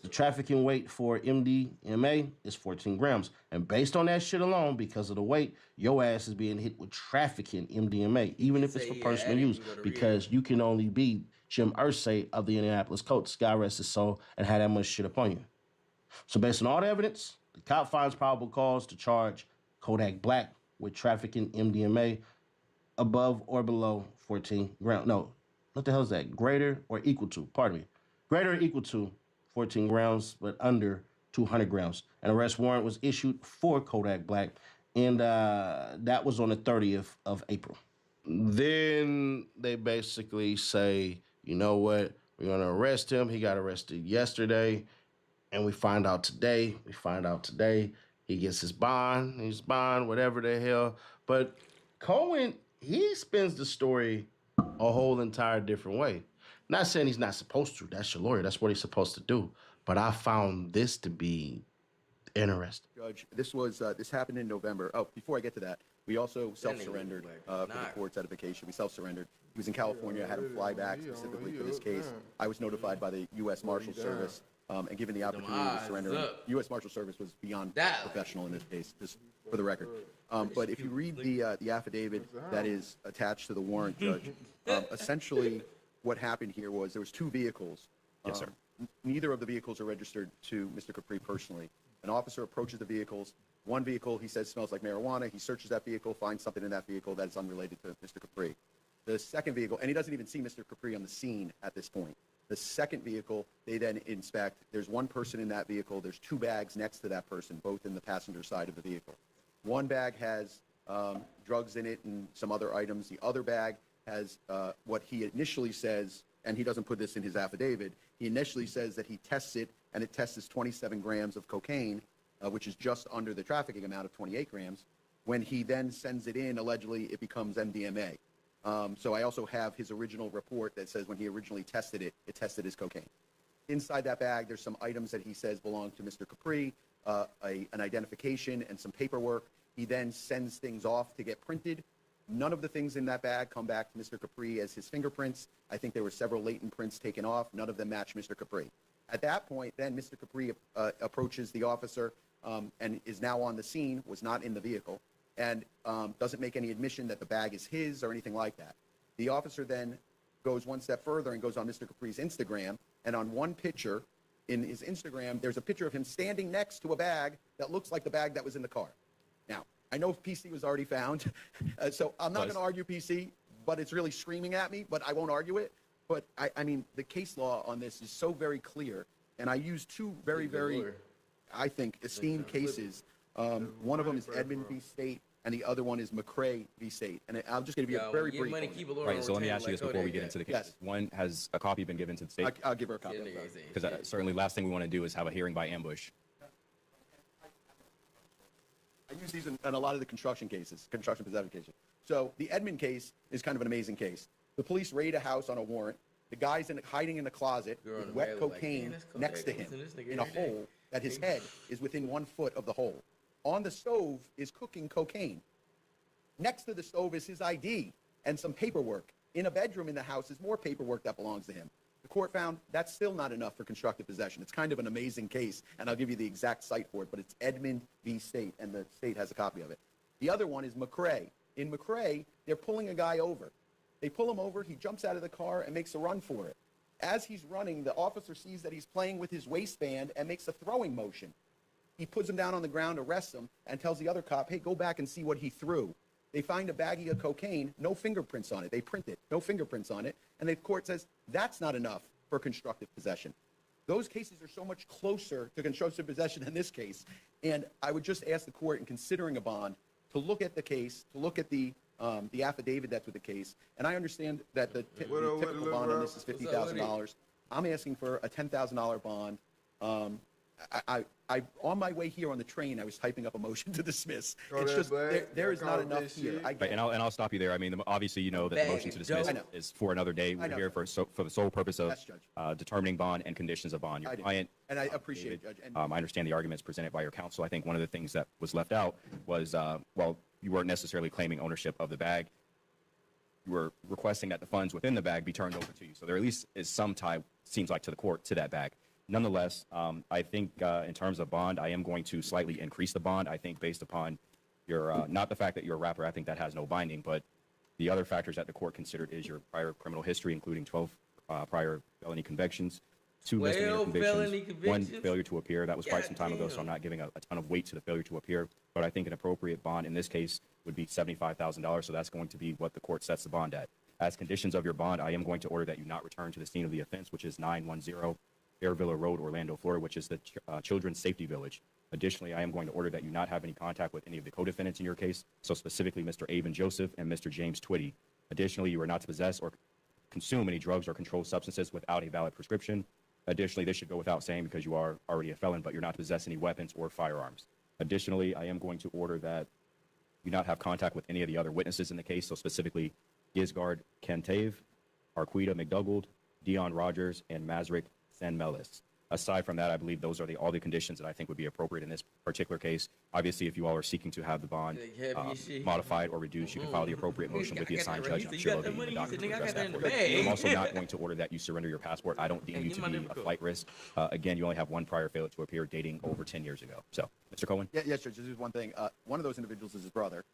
The trafficking weight for MDMA is 14 grams. And based on that shit alone, because of the weight, your ass is being hit with trafficking MDMA, even if it's for personal use, because you can only be Jim Irsay of the Indianapolis Colts, God rest his soul, and have that much shit upon you. So based on all the evidence, the cop finds probable cause to charge Kodak Black with trafficking MDMA above or below 14 grams. No, what the hell is that? Greater or equal to, pardon me. Greater or equal to 14 grams, but under 200 grams. An arrest warrant was issued for Kodak Black, and that was on the 30th of April. Then they basically say, you know what? We're going to arrest him. He got arrested yesterday, and we find out today. He gets his bond, whatever the hell. But Cohen, he spins the story a whole entire different way. Not saying he's not supposed to. That's your lawyer. That's what he's supposed to do. But I found this to be interesting. Judge, this happened in November. Oh, before I get to that, we also self-surrendered for the court's edification. We self-surrendered. He was in California. I had him fly back specifically for this case. I was notified by the U.S. Marshal Service and given the opportunity to surrender. U.S. Marshal Service was beyond professional in this case, just for the record. But if you read the affidavit that is attached to the warrant, Judge, essentially what happened here was there was two vehicles. Yes, sir. Neither of the vehicles are registered to Mr. Capri personally. An officer approaches the vehicles. One vehicle, he says, smells like marijuana. He searches that vehicle, finds something in that vehicle that is unrelated to Mr. Capri. The second vehicle, and he doesn't even see Mr. Capri on the scene at this point. The second vehicle, they then inspect. There's one person in that vehicle. There's two bags next to that person, both in the passenger side of the vehicle. One bag has drugs in it and some other items. The other bag has what he initially says, and he doesn't put this in his affidavit, he initially says that he tests it, and it tests as 27 grams of cocaine, which is just under the trafficking amount of 28 grams. When he then sends it in, allegedly, it becomes MDMA. So I also have his original report that says when he originally tested it, it tested as cocaine. Inside that bag, there's some items that he says belong to Mr. Capri, an identification and some paperwork. He then sends things off to get printed. None of the things in that bag come back to Mr. Capri as his fingerprints. I think there were several latent prints taken off. None of them match Mr. Capri. At that point, then Mr. Capri approaches the officer and is now on the scene, was not in the vehicle, and doesn't make any admission that the bag is his or anything like that. The officer then goes one step further and goes on Mr. Capri's Instagram, and on one picture in his Instagram, there's a picture of him standing next to a bag that looks like the bag that was in the car. Now, I know PC was already found, so I'm not going to argue PC, but it's really screaming at me, but I won't argue it. But, I mean, the case law on this is so very clear, and I use two very, I think, esteemed cases. One of them is Edmond v. State, and the other one is McCrae v. State. And I'm just going to be a very brief one. Right, so let me ask you this before we get into the case. Yes. One, has a copy been given to the state? I'll give her a copy. Because certainly last thing we want to do is have a hearing by ambush. I use these in a lot of the construction cases, construction possession cases. So the Edmond case is kind of an amazing case. The police raid a house on a warrant. The guy's hiding in the closet with wet cocaine next to him in a hole that his head is within 1 foot of the hole. On the stove is cooking cocaine. Next to the stove is his ID and some paperwork. In a bedroom in the house is more paperwork that belongs to him. The court found that's still not enough for constructive possession. It's kind of an amazing case, and I'll give you the exact site for it, but it's Edmond v. State, and the state has a copy of it. The other one is McCrae. In McCrae, they're pulling a guy over. They pull him over, he jumps out of the car and makes a run for it. As he's running, the officer sees that he's playing with his waistband and makes a throwing motion. He puts him down on the ground, arrests him, and tells the other cop, hey, go back and see what he threw. They find a baggie of cocaine, no fingerprints on it. They print it, no fingerprints on it. And the court says that's not enough for constructive possession. Those cases are so much closer to constructive possession than this case. And I would just ask the court, in considering a bond, to look at the case, to look at the affidavit that's with the case. And I understand that the typical bond on this is $50,000. I'm asking for a $10,000 bond. I on my way here on the train, I was typing up a motion to dismiss. It's just there is not enough here. Right, and I'll stop you there. I mean, obviously, you know that the motion to dismiss is for another day. We're here for the sole purpose of determining bond and conditions of bond. Your client, and I appreciate it, Judge. And I understand the arguments presented by your counsel. I think one of the things that was left out was, well, you weren't necessarily claiming ownership of the bag. You were requesting that the funds within the bag be turned over to you. So there at least is some tie, seems like, to the court, to that bag. Nonetheless, I think in terms of bond, I am going to slightly increase the bond. I think based upon your, not the fact that you're a rapper, I think that has no binding, but the other factors that the court considered is your prior criminal history, including 12 prior felony convictions, 2 misdemeanor convictions, 1 failure to appear. That was quite some time ago, so I'm not giving a ton of weight to the failure to appear. But I think an appropriate bond in this case would be $75,000, so that's going to be what the court sets the bond at. As conditions of your bond, I am going to order that you not return to the scene of the offense, which is 910 Airvilla Road, Orlando, Florida, which is the Children's Safety Village. Additionally, I am going to order that you not have any contact with any of the co-defendants in your case, so specifically Mr. Avon Joseph and Mr. James Twitty. Additionally, you are not to possess or consume any drugs or controlled substances without a valid prescription. Additionally, this should go without saying because you are already a felon, but you're not to possess any weapons or firearms. Additionally, I am going to order that you not have contact with any of the other witnesses in the case, so specifically Gisgard Kentave, Arquita McDougald, Dion Rogers, and Mazrick Sanmelis. Aside from that, I believe those are all the conditions that I think would be appropriate in this particular case. Obviously, if you all are seeking to have the bond modified or reduced, you can file the appropriate motion with the assigned judge. I'm sure they'll be in the document to address that for you. I'm also not going to order that you surrender your passport. I don't deem you to be a flight risk. Again, you only have 1 prior failure to appear dating over 10 years ago. So, Mr. Cohen? Yes, Judge, this is one thing. One of those individuals is his brother.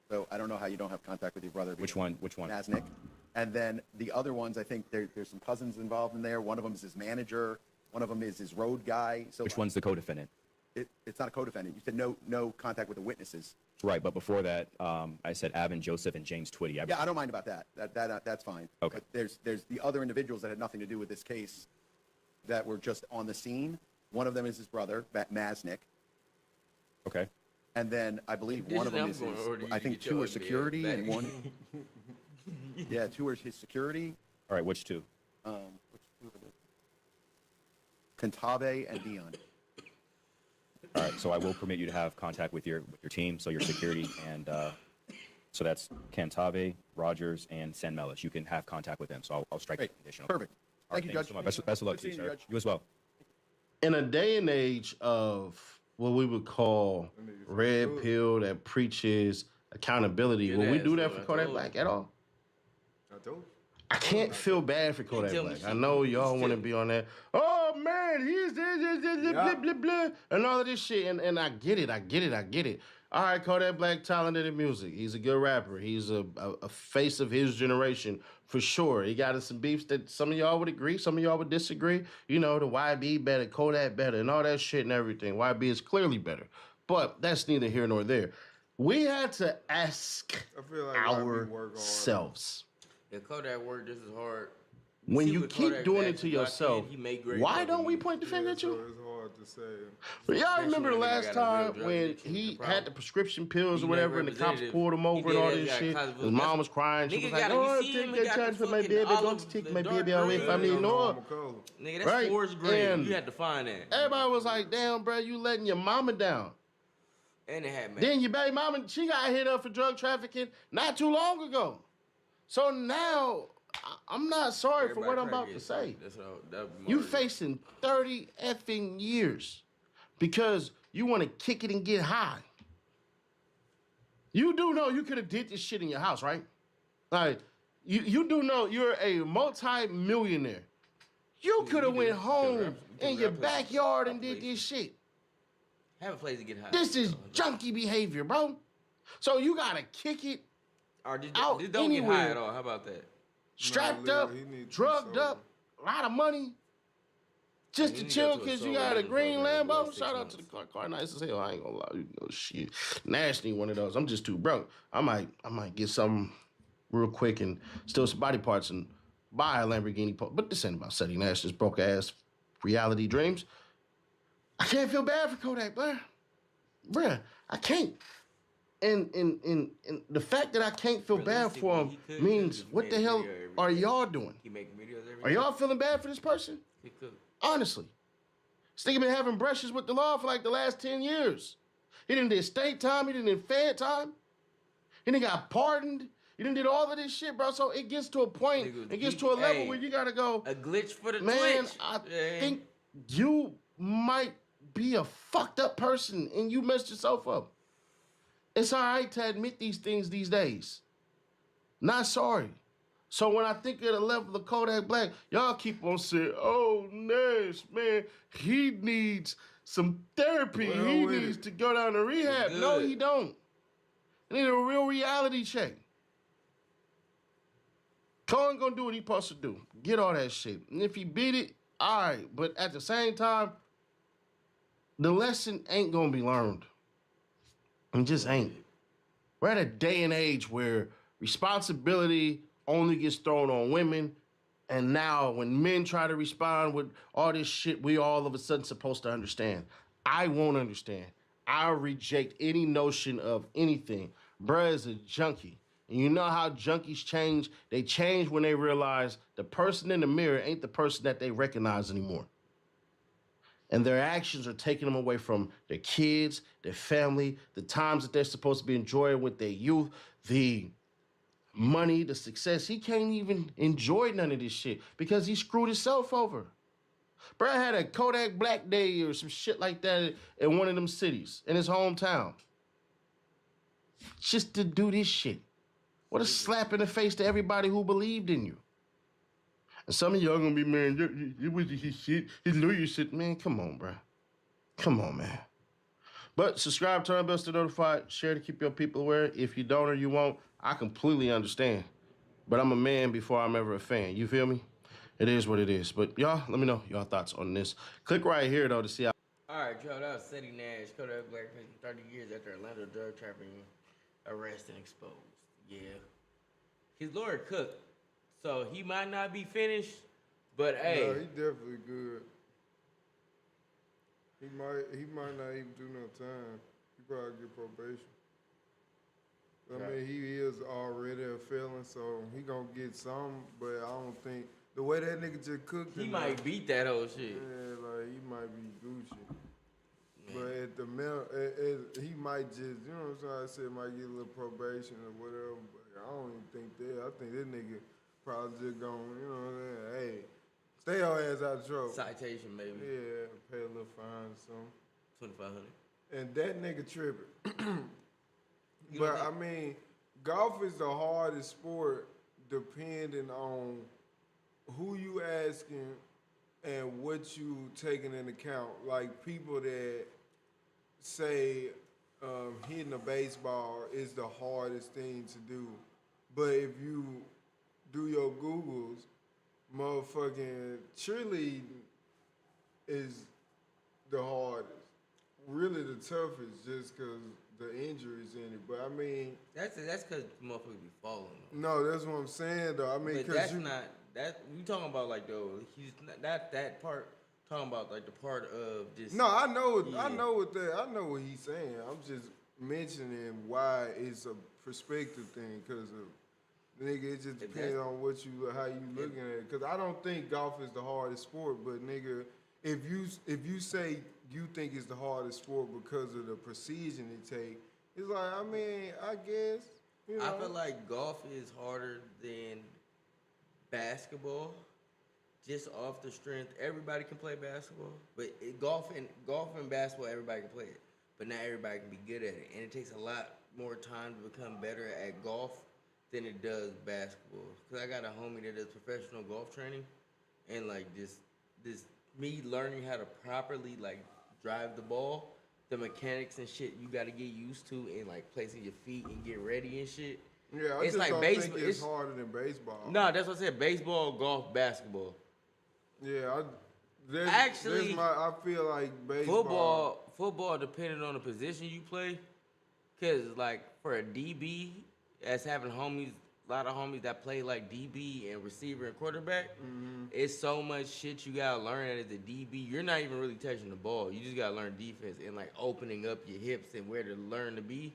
So I don't know how you don't have contact with your brother. Which one? Nasnik. And then the other ones, I think there's some cousins involved in there. One of them is his manager. One of them is his road guy. So Which one's the co-defendant? It's not a co-defendant. You said no contact with the witnesses. Right, but before that, I said Avon Joseph and James Twitty. Yeah, I don't mind about that. That's fine. Okay. But there's the other individuals that had nothing to do with this case that were just on the scene. One of them is his brother, Masnick. Okay. And then I believe one of them is I think 2 are security and 1. Yeah, 2 are his security. All right, which 2? Which 2 are those? Cantave and Dion. All right, so I will permit you to have contact with your team, so your security, and so that's Cantave, Rogers, and Sanmelis. You can have contact with them, so I'll strike the condition. Perfect. All right, Thank you, Judge. So much. Best of luck to you, sir. Judge. You as well. In a day and age of what we would call red pill that preaches accountability, will we do that for Kodak Black at all? I don't. I can't feel bad for Kodak Black. I know y'all want to be on that. Oh man, he's this, blah, blah, blah, and all of this shit. And I get it. All right, Kodak Black, talented in music. He's a good rapper. He's a face of his generation for sure. He got in some beefs that some of y'all would agree, some of y'all would disagree. You know, the YB better, Kodak better, and all that shit and everything. YB is clearly better, but that's neither here nor there. We had to ask ourselves. If Kodak worked just as hard. When you keep doing it to yourself, why don't we point the finger at you? So it's hard to say. But y'all remember the last time when he had the prescription pills or whatever, and the cops pulled him over and all this shit? His mom was crying. She was like, "Oh, take that chance for my baby. Don't take my baby away from me, no." Nigga, that's 4th grade. You had to find that. Everybody was like, "Damn, bro, you letting your mama down." And it had Then your baby mama, she got hit up for drug trafficking not too long ago. So now, I'm not sorry for what I'm about to say. You facing 30 effing years because you want to kick it and get high. You do know you could have did this shit in your house, right? Like, you do know you're a multi-millionaire. You could have went home in your backyard and did this shit. Have a place to get high. This is junkie behavior, bro. So you got to kick it out just don't anywhere. Get high at all. How about that? Strapped up, drugged up, a lot of money, just to chill because you got a green Lambo. Shout out to the car nice as hell. I ain't gonna lie, you know, shit. Nash need one of those. I'm just too broke. I might get something real quick and steal some body parts and buy a Lamborghini. But this ain't about setting Nash's broke ass reality dreams. I can't feel bad for Kodak, bruh. I can't. And the fact that I can't feel bad for him means what the hell are y'all doing? Are y'all feeling bad for this person? Honestly. This nigga been having brushes with the law for like the last 10 years. He done did state time. He done did fed time. He done got pardoned. He done did all of this shit, bro. So it gets to a point, it gets to a level where you gotta go, a glitch for the man, twitch. I think you might be a fucked up person and you messed yourself up. It's all right to admit these things these days. Not sorry. So when I think of the level of Kodak Black, y'all keep on saying, "Oh, Nash, man, he needs some therapy. Well he with needs it. to go down to rehab." No, good. he don't. I need a real reality check. Cohen gonna do what he supposed to do. Get all that shit. And if he beat it, all right. But at the same time, the lesson ain't gonna be learned. It just ain't. We're at a day and age where responsibility only gets thrown on women. And now when men try to respond with all this shit, we all of a sudden supposed to understand. I won't understand. I'll reject any notion of anything. Bruh is a junkie. And you know how junkies change? They change when they realize the person in the mirror ain't the person that they recognize anymore. And their actions are taking them away from their kids, their family, the times that they're supposed to be enjoying with their youth, the money, the success. He can't even enjoy none of this shit because he screwed himself over. Brad had a Kodak Black Day or some shit like that in one of them cities in his hometown. Just to do this shit. What a slap in the face to everybody who believed in you. And some of y'all gonna be, man, it was his shit, his lawyer shit. Man, come on, bro. Come on, man. But subscribe, turn bells to notified, share to keep your people aware. If you don't or you won't, I completely understand. But I'm a man before I'm ever a fan. You feel me? It is what it is. But y'all, let me know your thoughts on this. Click right here, though, to see how. All right, Joe, that was Ceddy Nash, Kodak Black, 30 years after Atlanta drug trafficking arrest and exposed. Yeah. His lawyer cooked, so he might not be finished, but hey. No, he definitely good. He might not even do no time. He probably get probation. I mean, he is already a felon, so he gonna get some, but I don't think the way that nigga just cooked He him, might beat that whole shit. Yeah, like he might be Gucci. Man. But at the he might just, you know what I'm saying? I said might get a little probation or whatever, but I don't even think that. I think this nigga probably just gonna, you know what I'm saying? Hey, stay your ass out of trouble. Citation, maybe. Yeah, pay a little fine or something. $2,500. And that nigga tripping. You But don't I mean, golf is the hardest sport depending on who you asking and what you taking into account. Like people that say hitting a baseball is the hardest thing to do. But if you do your Googles, motherfucking cheerleading is the hardest. Really the toughest just because the injuries in it. But I mean... That's because motherfuckers be falling. No, that's what I'm saying, though. I mean, But because that's not... We talking about, like, though, he's not... That part... Talking about, like, the part of just... No, I know Yeah. I know what he's saying. I'm just mentioning why it's a perspective thing, because nigga, it just depends on how you looking at it. Because I don't think golf is the hardest sport, but nigga, if you say you think it's the hardest sport because of the precision it take, it's like, I mean, I guess, you know. I feel like golf is harder than basketball, just off the strength. Everybody can play basketball, but golf and basketball, everybody can play it. But not everybody can be good at it, and it takes a lot more time to become better at golf than it does basketball. Cause I got a homie that does professional golf training, and like this me learning how to properly like drive the ball, the mechanics and shit you got to get used to, and like placing your feet and get ready and shit. Yeah, I It's just like don't baseball. think it's harder than baseball. No, that's what I said. Baseball, golf, basketball. Yeah, I feel like baseball. Football, depending on the position you play, cause like for a DB, as having homies, a lot of homies that play like DB and receiver and quarterback, it's so much shit you gotta learn as a DB. You're not even really touching the ball. You just gotta learn defense and like opening up your hips and where to learn to be.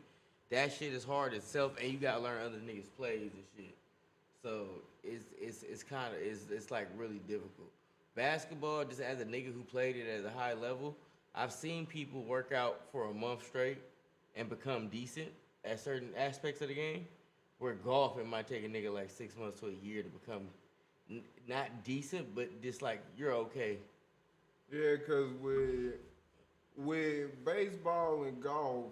That shit is hard itself, and you gotta learn other niggas' plays and shit. So it's like really difficult. Basketball, just as a nigga who played it at a high level, I've seen people work out for a month straight and become decent at certain aspects of the game. Where golf, it might take a nigga like 6 months to a year to become not decent, but just like you're okay. Yeah, because with baseball and golf,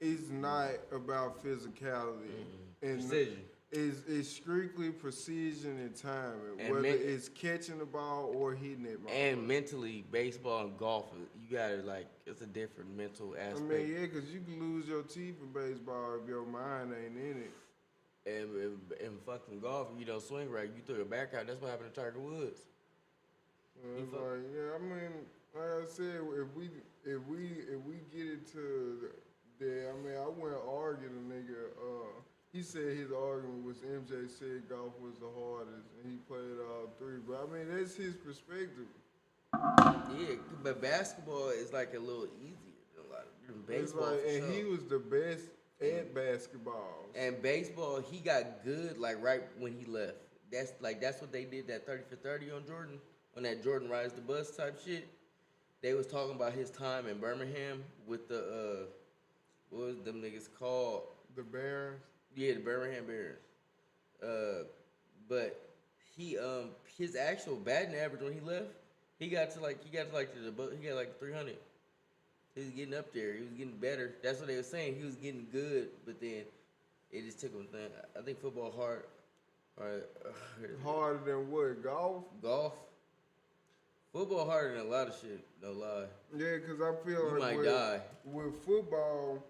it's not about physicality. And Precision. It's strictly precision and timing, And whether it's catching the ball or hitting it. And mentally, baseball and golf, you gotta like, it's a different mental aspect. I mean, yeah, because you can lose your teeth in baseball if your mind ain't in it. And fucking golf, if you don't swing right, you throw your back out. That's what happened to Tiger Woods. It's like, yeah, I mean, like I said, if we get it to there, I mean, I went arguing a nigga. He said his argument was MJ said golf was the hardest, and he played all three. But I mean, that's his perspective. Yeah, but basketball is like a little easier than a lot of baseball. Like, and sure. he was the best at basketball. And baseball, he got good like right when he left. That's what they did, that 30 for 30 on Jordan, on that Jordan rides the bus type shit. They was talking about his time in Birmingham with the what was them niggas called? The Barons. Yeah, the Birmingham Barons. But he his actual batting average when he left, he got like 300. He was getting up there. He was getting better. That's what they were saying. He was getting good, but then it just took him. I think football hard. Harder than what? Golf? Golf. Football harder than a lot of shit. No lie. Yeah, because I feel You like might die. with football,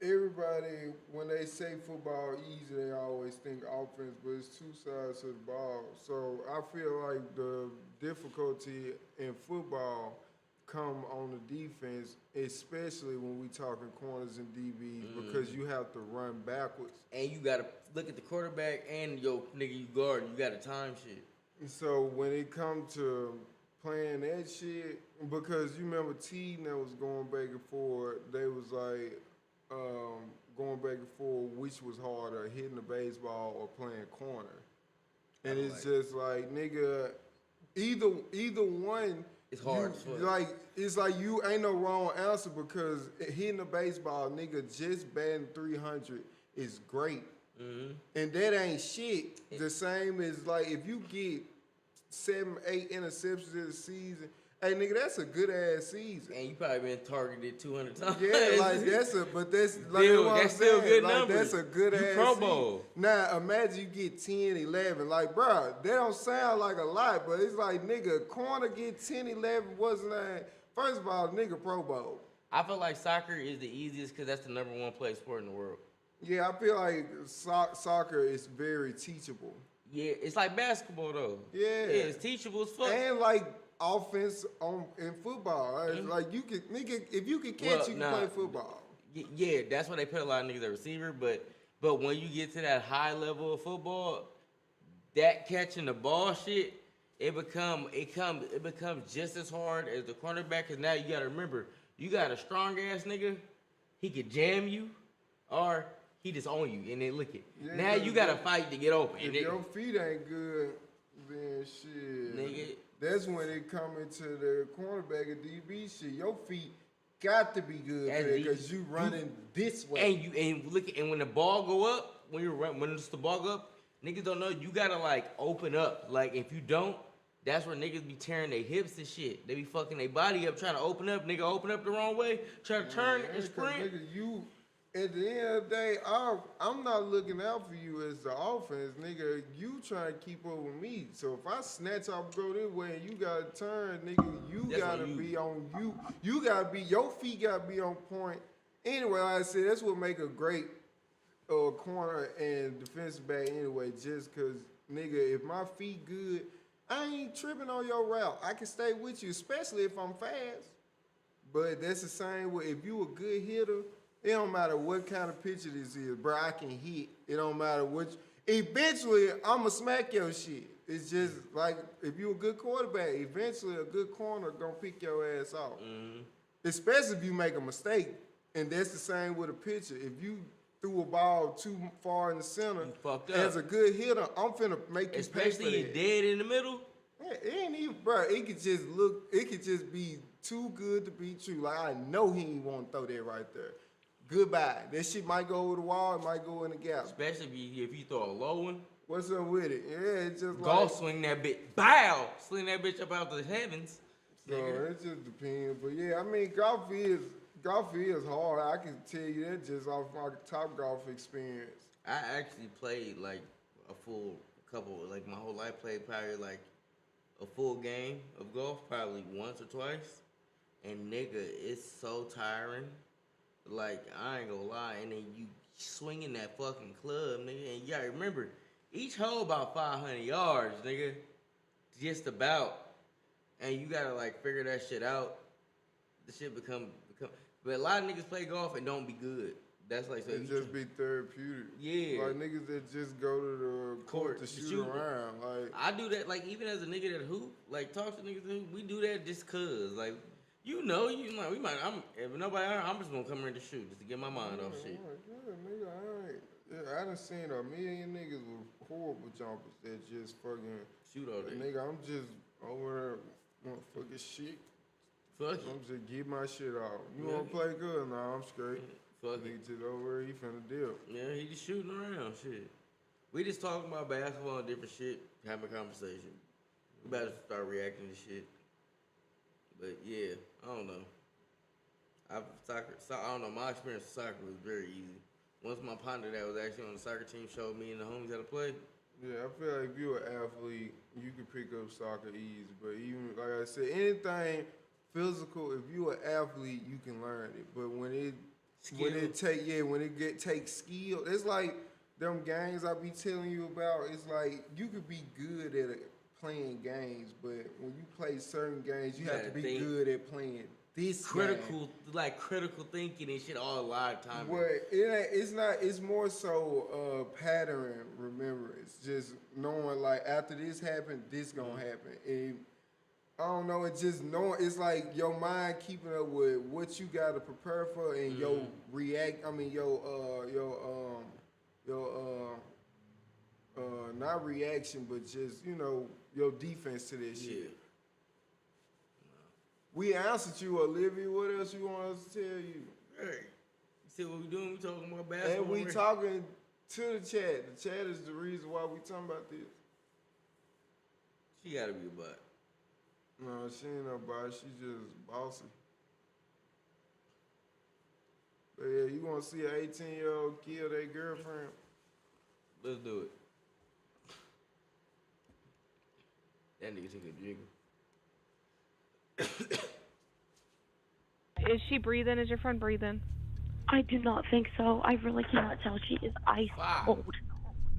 everybody, when they say football easy, they always think offense, but it's two sides to the ball. So I feel like the difficulty in football come on the defense, especially when we talking corners and DBs, because you have to run backwards. And you gotta look at the quarterback and yo nigga you guard. You gotta time shit. So when it come to playing that shit, because you remember team that was going back and forth, they was like going back and forth which was harder, hitting the baseball or playing corner. And it's just like, nigga, either one. It's hard. It's like you ain't no wrong answer, because hitting the baseball, nigga, just batting 300 is great. Mm-hmm. And that ain't shit. The same as like if you get 7-8 interceptions in a season, hey nigga, that's a good ass season. And you probably been targeted 200 times. Yeah, like that's like that's still good like, numbers. That's a good ass Pro Bowl. season. Now imagine you get 10, 11. Like, bro, that don't sound like a lot, but it's like, nigga, corner get 10, 11 wasn't that. First of all, nigga, Pro Bowl. I feel like soccer is the easiest because that's the #1 play sport in the world. Yeah, I feel like soccer is very teachable. Yeah, it's like basketball though. Yeah, it's teachable as fuck. And like offense in football, it's like you can, nigga, if you can catch, you can play football. Yeah, that's why they put a lot of niggas at receiver. But when you get to that high level of football, that catching the ball shit, it becomes just as hard as the cornerback. Cause now you gotta remember, you got a strong ass nigga, he could jam you, or he just on you and then lick it. Yeah, now you gotta fight to get open. If your feet ain't good, then shit. Nigga. That's when it come into the cornerback and DB shit. Your feet got to be good because you running this way. And when the ball go up, when the ball go up, niggas don't know you gotta like open up. Like if you don't, that's where niggas be tearing their hips and shit. They be fucking their body up trying to open up. Nigga open up the wrong way, try to turn and sprint. Nigga, you at the end of the day, I'm not looking out for you as the offense, nigga. You trying to keep up with me. So if I snatch off, go this way, and you gotta turn, nigga, that's gotta be on you. You gotta be, your feet gotta be on point. Anyway, like I said, that's what make a great corner and defensive back anyway. Just cause, nigga, if my feet good, I ain't tripping on your route. I can stay with you, especially if I'm fast. But that's the same way. If you a good hitter, it don't matter what kind of pitcher this is, bro. I can hit. It don't matter which. Eventually, I'ma smack your shit. It's just like if you a good quarterback, eventually a good corner gonna pick your ass off. Mm-hmm. Especially if you make a mistake. And that's the same with a pitcher. If you threw a ball too far in the center, you fucked up. As a good hitter, I'm finna make you pay for that. Especially dead in the middle. Yeah, it ain't even, bro. It could just be too good to be true. Like I know he ain't want to throw that right there. Goodbye. That shit might go over the wall. It might go in the gap. Especially if you throw a low one. What's up with it? Yeah, it's just golf swing that bitch. Bow! Sling that bitch up out the heavens. So it just depends. But yeah, I mean, golf is hard. I can tell you that just off my top golf experience. I actually played like a full couple, like my whole life played probably like a full game of golf, probably once or twice. And nigga, it's so tiring. Like, I ain't gonna lie. And then you swinging that fucking club, nigga. And you gotta remember, each hole about 500 yards, nigga. Just about. And you gotta like figure that shit out. The shit become. But a lot of niggas play golf and don't be good. That's like so. It just be therapeutic. Yeah. Like niggas that just go to the court to shoot around. Like I do that. Like even as a nigga that hoop, like talk to niggas that hoop, we do that just cause. Like you know, you like we might. If nobody, I'm just gonna come here to shoot just to get my mind off shit. Yeah, nigga, I done seen a million niggas with horrible jumpers that just fucking Shoot all day. Nigga, I'm just over there motherfucking shit. Fuck I'm it. just get my shit off. You Yeah. wanna play good? Nah, I'm straight. Fuck Nigga it. just over there, he finna dip. Yeah, he just shooting around shit. We just talking about basketball and different shit, having a conversation. We better start reacting to shit. But yeah, I don't know. I don't know. My experience with soccer was very easy. Once my partner that was actually on the soccer team showed me and the homies how to play. Yeah, I feel like if you're an athlete, you can pick up soccer easy. But even like I said, anything physical, if you're an athlete, you can learn it. But when it takes skill, it's like them games I be telling you about. It's like you could be good at playing games, but when you play certain games, you have to be good at playing this critical game. Like critical thinking and shit all a lot of time. But it's not. It's more so pattern remembrance. Just knowing like after this happened, this gonna happen. And I don't know. It's just knowing. It's like your mind keeping up with what you got to prepare for and your react. I mean your not reaction, but just your defense to this shit. Yeah. We answered you, Olivia. What else you want us to tell you? Hey, you see what we doing? We talking about basketball. And we talking to the chat. The chat is the reason why we talking about this. She gotta be a butt. No, she ain't nobody. She just bossy. But yeah, you want to see an 18-year-old kill their girlfriend? Let's do it. That nigga took a jiggle. Is she breathing? Is your friend breathing? I do not think so. I really cannot tell. She is ice cold.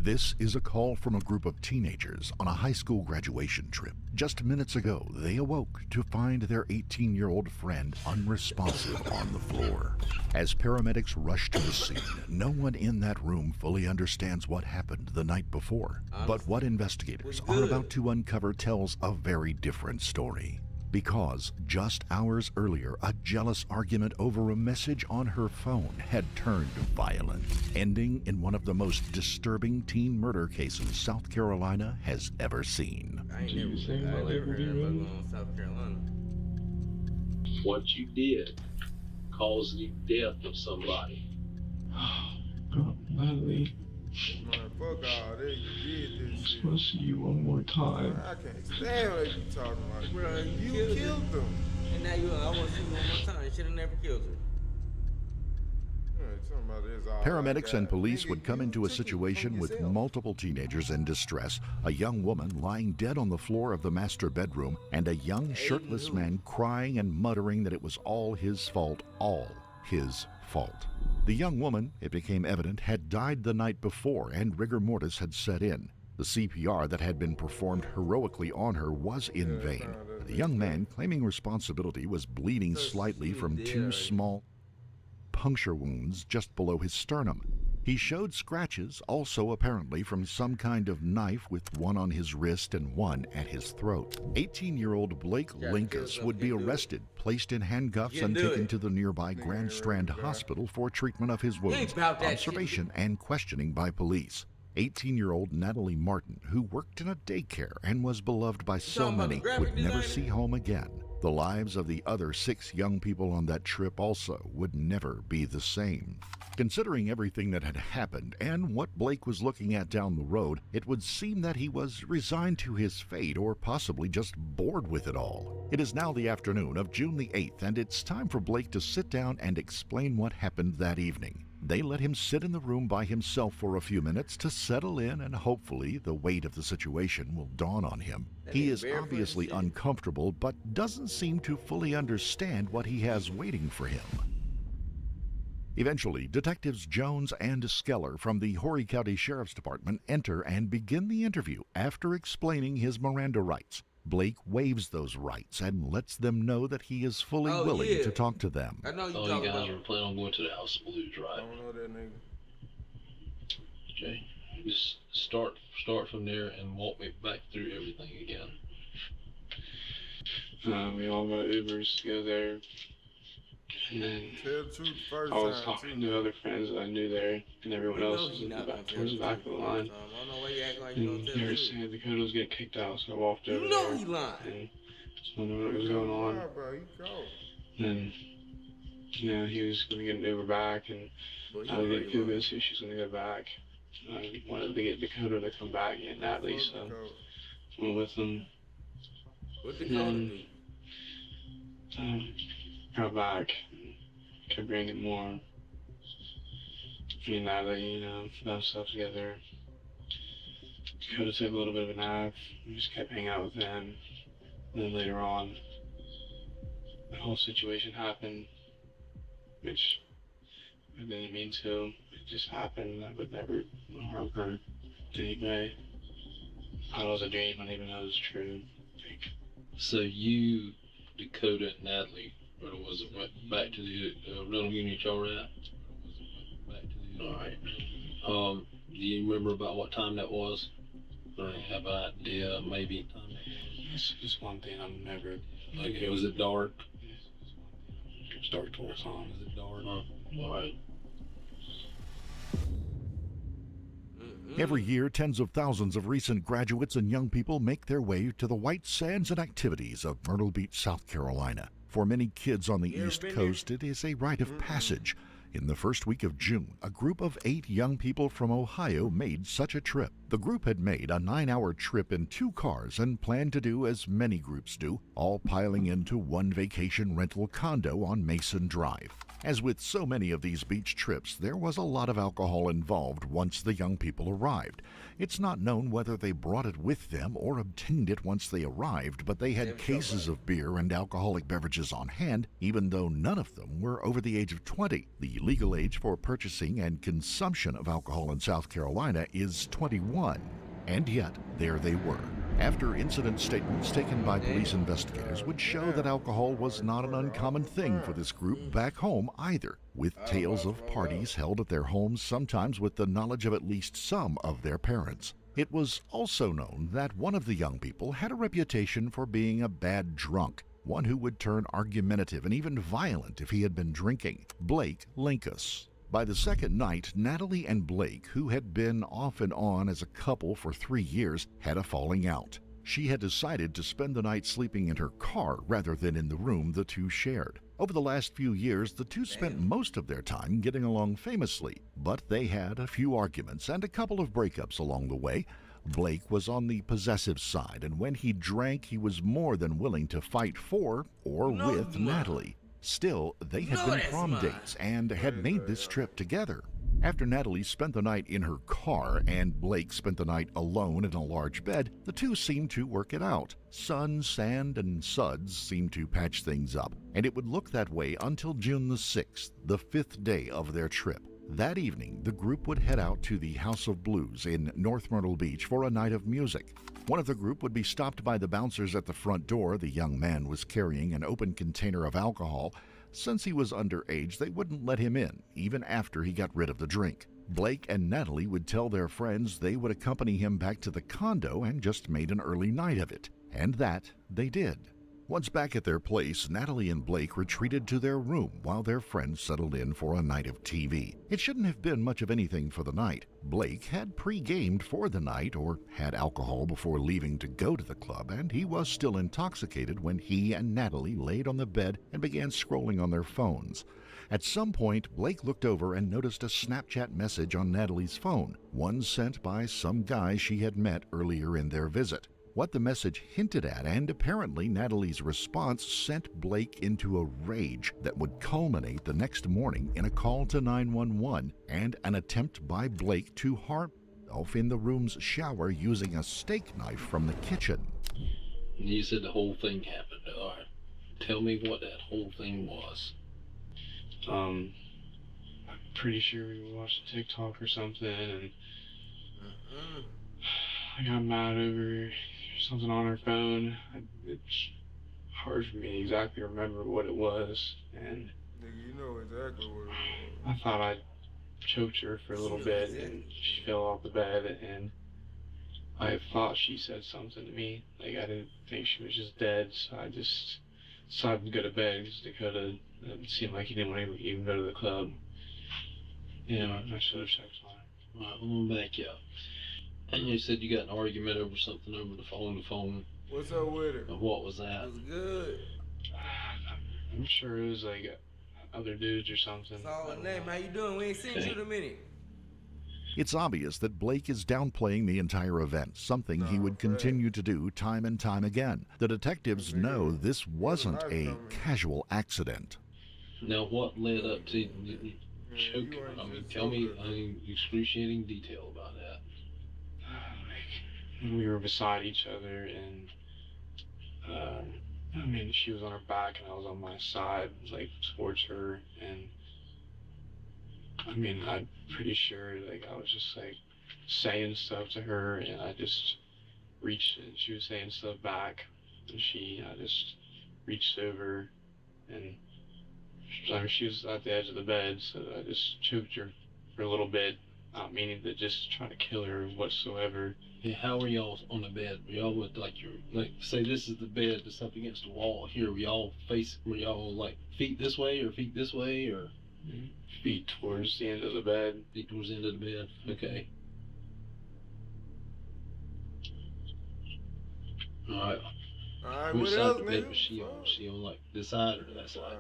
This is a call from a group of teenagers on a high school graduation trip. Just minutes ago, they awoke to find their 18-year-old friend unresponsive on the floor. As paramedics rush to the scene, no one in that room fully understands what happened the night before. But what investigators are about to uncover tells a very different story. Because just hours earlier, a jealous argument over a message on her phone had turned violent, ending in one of the most disturbing teen murder cases South Carolina has ever seen. I ain't never heard of South Carolina. What you did caused the death of somebody. Man, fuck all that. You did this shit. I'm supposed to see you one more time. I can't stand what you talking like. Bro, You killed them. And now I want to see you one more time. You should have never killed her. Paramedics and police would come into a situation with multiple teenagers in distress, a young woman lying dead on the floor of the master bedroom, and a young shirtless man crying and muttering that it was all his fault, all his fault. The young woman, it became evident, had died the night before and rigor mortis had set in. The CPR that had been performed heroically on her was in vain. The young man claiming responsibility was bleeding slightly from two small puncture wounds just below his sternum. He showed scratches, also apparently from some kind of knife, with one on his wrist and one at his throat. 18-year-old Blake Linkus would be arrested, placed in handcuffs, and taken to the nearby Grand Strand Hospital for treatment of his wounds, observation, and questioning by police. 18-year-old Natalie Martin, who worked in a daycare and was beloved by so many, would never see home again. The lives of the other 6 young people on that trip also would never be the same. Considering everything that had happened and what Blake was looking at down the road, it would seem that he was resigned to his fate or possibly just bored with it all. It is now the afternoon of June the 8th, and it's time for Blake to sit down and explain what happened that evening. They let him sit in the room by himself for a few minutes to settle in, and hopefully the weight of the situation will dawn on him. He is obviously uncomfortable, but doesn't seem to fully understand what he has waiting for him. Eventually, Detectives Jones and Skeller from the Horry County Sheriff's Department enter and begin the interview after explaining his Miranda rights. Blake waives those rights and lets them know that he is fully willing to talk to them. I know you guys were planning on going to the House of Blues, right? I don't know that nigga. Okay. Just start from there and walk me back through everything again. We all got Ubers to go there. And then Tell the truth first I was time, talking to other friends that I knew there, and everyone else was in the back, towards the back of the line. And they were saying Dakota was getting kicked out, so I walked over there. He lying. And just wondering what was going on. And he was going to get an Uber back, and I didn't feel good, so she's going to go back. I wanted to get Dakota to come back and Natalie, so I went with them. What Dakota do? Got back. Kept bringing more. Me and Natalie, found stuff together. Dakota took a little bit of a nap. We just kept hanging out with them. And then later on, the whole situation happened, which I didn't mean to. It just happened. I would never harm her anyway. I thought it was a dream. I didn't even know it was true. So you, Dakota, and Natalie, or was it went back to the rental unit y'all were at? Alright. Do you remember about what time that was? Or have an idea, maybe? It's just one thing I'm never. Okay, was it dark? It's dark the whole time. Was it dark? Alright. Every year, tens of thousands of recent graduates and young people make their way to the white sands and activities of Myrtle Beach, South Carolina. For many kids on the East Coast, it is a rite of passage. In the first week of June, a group of 8 young people from Ohio made such a trip. The group had made a 9-hour trip in 2 cars and planned to do as many groups do, all piling into one vacation rental condo on Mason Drive. As with so many of these beach trips, there was a lot of alcohol involved once the young people arrived. It's not known whether they brought it with them or obtained it once they arrived, but they had cases of beer and alcoholic beverages on hand, even though none of them were over the age of 20. The legal age for purchasing and consumption of alcohol in South Carolina is 21. And yet, there they were. After incident statements taken by police investigators would show that alcohol was not an uncommon thing for this group back home either, with tales of parties held at their homes, sometimes with the knowledge of at least some of their parents. It was also known that one of the young people had a reputation for being a bad drunk, one who would turn argumentative and even violent if he had been drinking, Blake Linkus. By the second night, Natalie and Blake, who had been off and on as a couple for 3 years, had a falling out. She had decided to spend the night sleeping in her car rather than in the room the two shared. Over the last few years, the two spent most of their time getting along famously, but they had a few arguments and a couple of breakups along the way. Blake was on the possessive side, and when he drank, he was more than willing to fight for or with Natalie. Still, they had been prom dates and had made this trip together. After Natalie spent the night in her car and Blake spent the night alone in a large bed, the two seemed to work it out. Sun, sand, and suds seemed to patch things up, and it would look that way until June the 6th, the 5th day of their trip. That evening, the group would head out to the House of Blues in North Myrtle Beach for a night of music. One of the group would be stopped by the bouncers at the front door. The young man was carrying an open container of alcohol. Since he was underage, they wouldn't let him in, even after he got rid of the drink. Blake and Natalie would tell their friends they would accompany him back to the condo and just made an early night of it. And that they did. Once back at their place, Natalie and Blake retreated to their room while their friends settled in for a night of TV. It shouldn't have been much of anything for the night. Blake had pre-gamed for the night or had alcohol before leaving to go to the club, and he was still intoxicated when he and Natalie laid on the bed and began scrolling on their phones. At some point, Blake looked over and noticed a Snapchat message on Natalie's phone, one sent by some guy she had met earlier in their visit. What the message hinted at, and apparently Natalie's response, sent Blake into a rage that would culminate the next morning in a call to 911 and an attempt by Blake to harm himself in the room's shower using a steak knife from the kitchen. You said the whole thing happened. All right. Tell me what that whole thing was. I'm pretty sure we watched TikTok or something, and I got mad over something on her phone. It's hard for me to exactly remember what it was, and Nigga, you know exactly what it was. I thought I choked her for a little bit, and she fell off the bed, and I thought she said something to me. Like, I didn't think she was just dead, so I just decided to go to bed because Dakota, it seemed like he didn't want to even go to the club. Yeah, I should have checked on her. All right, I'm gonna back you up. And you said you got an argument over something over the phone. What's up with her? What was that? It was good. I'm sure it was like other dudes or something. Solid name. How you doing? We ain't seen you in a minute. It's obvious that Blake is downplaying the entire event, something he would continue to do time and time again. The detectives know this wasn't a casual accident. Now, what led up to choking? I mean, tell me excruciating detail about that. We were beside each other, and I mean, she was on her back and I was on my side, like towards her, and I mean, I'm pretty sure like I was just like saying stuff to her, and I just reached and she was saying stuff back, and I just reached over, and I mean, she was at the edge of the bed, so I just choked her for a little bit, not meaning to just try to kill her whatsoever. Yeah, how were y'all on the bed? Were y'all with like say this is the bed that's up against the wall here? Were y'all like feet this way or feet this way or? Feet towards the end of the bed. Feet towards the end of the bed. Okay. All right. Alright, Which what side else, of the bed nigga? was she on? Was she on like this side or that side?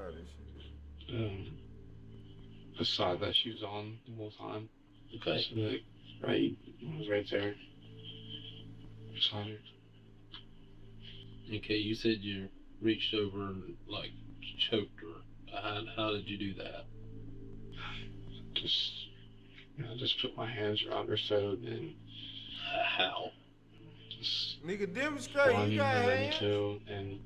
The side that she was on the whole time. Okay. So, like, it was right there. Beside her. Okay, you said you reached over and like choked her. How did you do that? Just put my hands around her throat and how? Nigga, demonstrate. You got hands. Too, and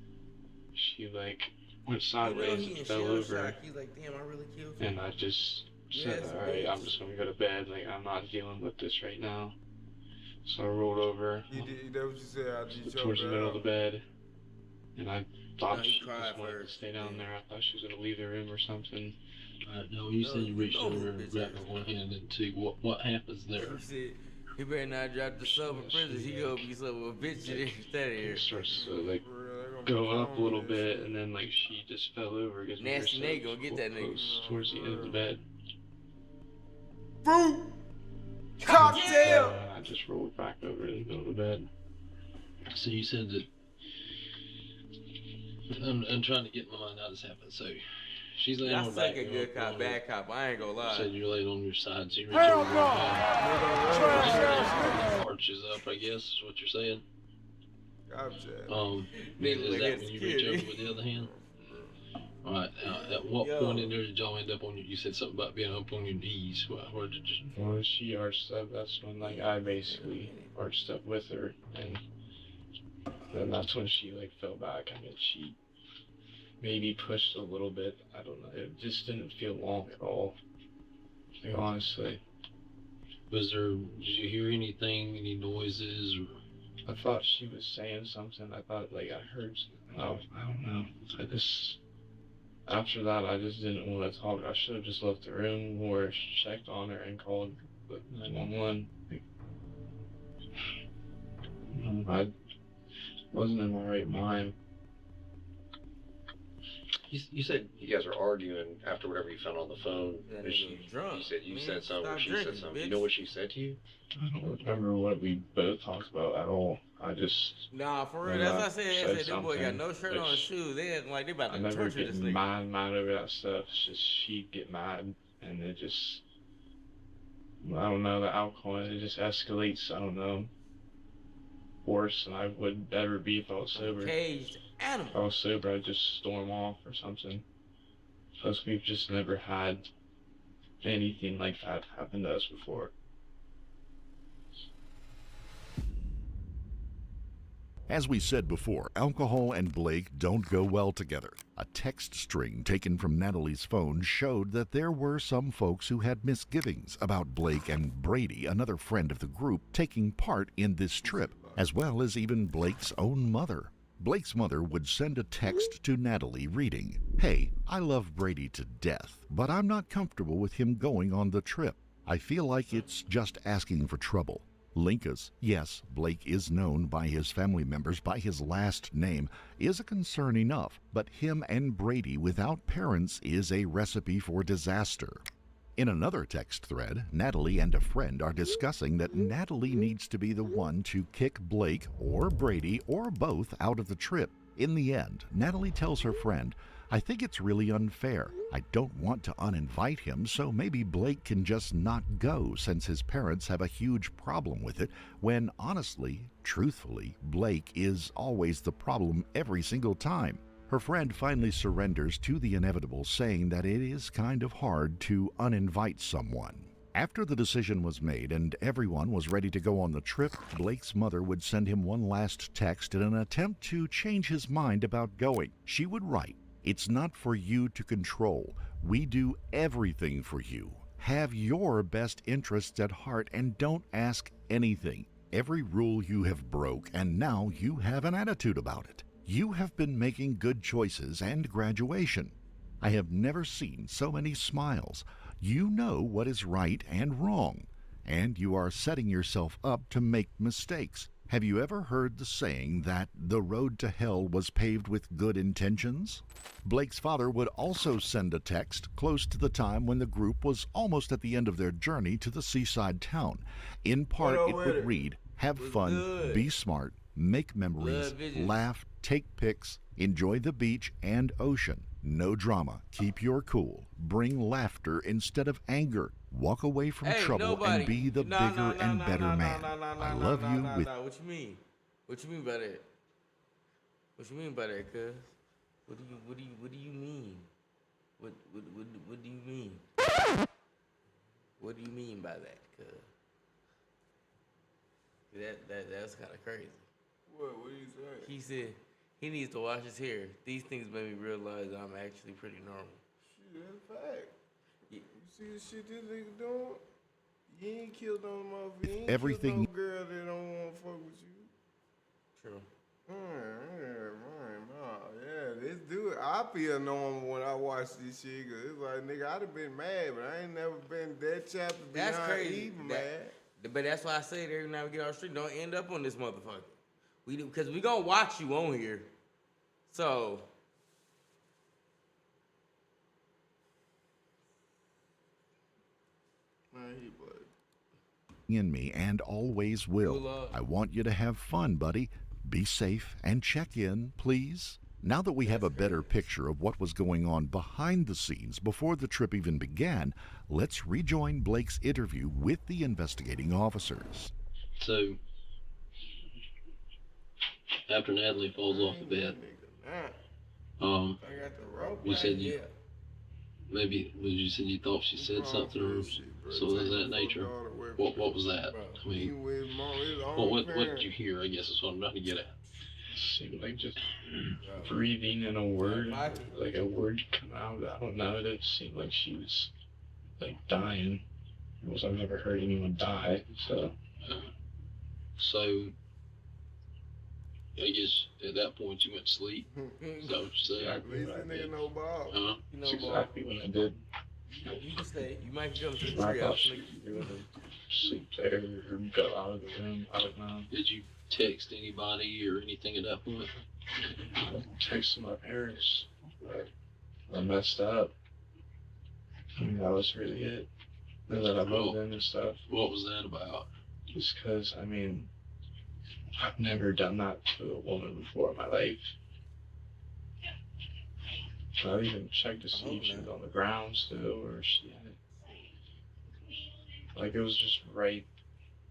she like went sideways and fell over. He's like, damn, I really killed you. And I just said, all right, I'm just gonna go to bed. Like, I'm not dealing with this right now. So I rolled over. That what you said after you choked towards the middle of the bed, and I thought she just wanted to stay down there. I thought she was gonna leave the room or something. No, you said you reached over and grabbed her one hand and two. What happens there? He said, he better not drop the sub in prison. He gonna be some of a bitch instead of here. Starts to like go up a little bit, and then like she just fell over because Nasty nigga gonna get that nigga towards the end of the bed. Fruit cocktail. And I just rolled back over in the middle of the bed. So you said that. I'm trying to get my mind how this happened. So she's laying on her back. That's like a good cop, bad cop. I ain't gonna lie. You said you're laying on your side, so you reach over and arches up, I guess is what you're saying. Is that when you reach over with the other hand? Alright, at what point in there did y'all end up on you said something about being up on your knees? Where did you... When she arched up, that's when like I basically arched up with her, and then that's when she like fell back. I mean, she maybe pushed a little bit. I don't know. It just didn't feel long at all. Like, honestly. Did you hear anything, any noises? Or? I thought she was saying something. I thought like I heard something. I don't know. After that, I just didn't want to talk. I should have just left the room or checked on her and called 911. I wasn't in my right mind. You said you guys are arguing after whatever you found on the phone. Drunk. You said you said something or she said something. Do you know what she said to you? I don't remember what we both talked about at all. I just... Nah, for real, that's what I said. That boy got no shirt on his shoes. They acting like they about to torture this nigga. I never get mad over that stuff. It's just she'd get mad, and it just... I don't know, the alcohol, it just escalates. I don't know. worse than I would ever be if I was sober. Caged animal. If I was sober, I'd just storm off or something. Plus, we've just never had anything like that happen to us before. As we said before, alcohol and Blake don't go well together. A text string taken from Natalie's phone showed that there were some folks who had misgivings about Blake and Brady, another friend of the group, taking part in this trip, as well as even Blake's own mother. Blake's mother would send a text to Natalie reading, "Hey, I love Brady to death, but I'm not comfortable with him going on the trip. I feel like it's just asking for trouble." Linkus, yes, Blake is known by his family members by his last name, is a concern enough, but him and Brady without parents is a recipe for disaster. In another text thread, Natalie and a friend are discussing that Natalie needs to be the one to kick Blake or Brady or both out of the trip. In the end, Natalie tells her friend, "I think it's really unfair. I don't want to uninvite him, so maybe Blake can just not go since his parents have a huge problem with it," when honestly, truthfully, Blake is always the problem every single time. Her friend finally surrenders to the inevitable, saying that it is kind of hard to uninvite someone. After the decision was made and everyone was ready to go on the trip, Blake's mother would send him one last text in an attempt to change his mind about going. She would write, "It's not for you to control. We do everything for you. Have your best interests at heart and don't ask anything. Every rule you have broke and now you have an attitude about it. You have been making good choices and graduation. I have never seen so many smiles. You know what is right and wrong, and you are setting yourself up to make mistakes. Have you ever heard the saying that the road to hell was paved with good intentions?" Blake's father would also send a text close to the time when the group was almost at the end of their journey to the seaside town. In part, it would read, "Have fun, be smart, make memories, laugh, take pics, enjoy the beach and ocean. No drama, keep your cool, bring laughter instead of anger, walk away from trouble and be the bigger and better man. I love you with..." What you mean? What you mean by that? What you mean by that, cuz? What do you mean? What do you mean? What do you mean by that, cuz? That's kind of crazy. What do you say? He said he needs to wash his hair. These things made me realize I'm actually pretty normal. Shit, that's a fact. You see the shit this nigga doing? You ain't killed no motherfucker. You ain't Everything- killed no girl that don't want to fuck with you. True. Yeah, this dude, I feel normal when I watch this shit, cause it's like, nigga, I'd have been mad, but I ain't never been that chapter That's beyond crazy. even mad. But that's why I say it every time we get off the street, don't end up on this motherfucker. We do, because we gonna watch you on here. So Man, he blood. in me and always will. I want you to have fun, buddy. Be safe and check in, please. Now that we have a better picture of what was going on behind the scenes before the trip even began, let's rejoin Blake's interview with the investigating officers. So, after Natalie falls off the bed, you said you you said you thought she said something or so of that nature. What was that? I mean, what did you hear? I guess is what I'm trying to get at. Seemed like just breathing in a word, like a word come out. I don't know. It seemed like she was like dying. Because I've never heard anyone die. So I guess at that point you went to sleep. Is that what you said? At least that nigga know Bob. That's exactly what I did. you can stay. You might come to the I tree thought house. she would sleep there or go out of the room. I don't know. Did you text anybody or anything at that point? I texted my parents. But I messed up. I mean, that was really it. And then I moved in and stuff. What was that about? Just because, I mean, I've never done that to a woman before in my life. I even checked to see if she was on the ground still or she had it. Like, it was just right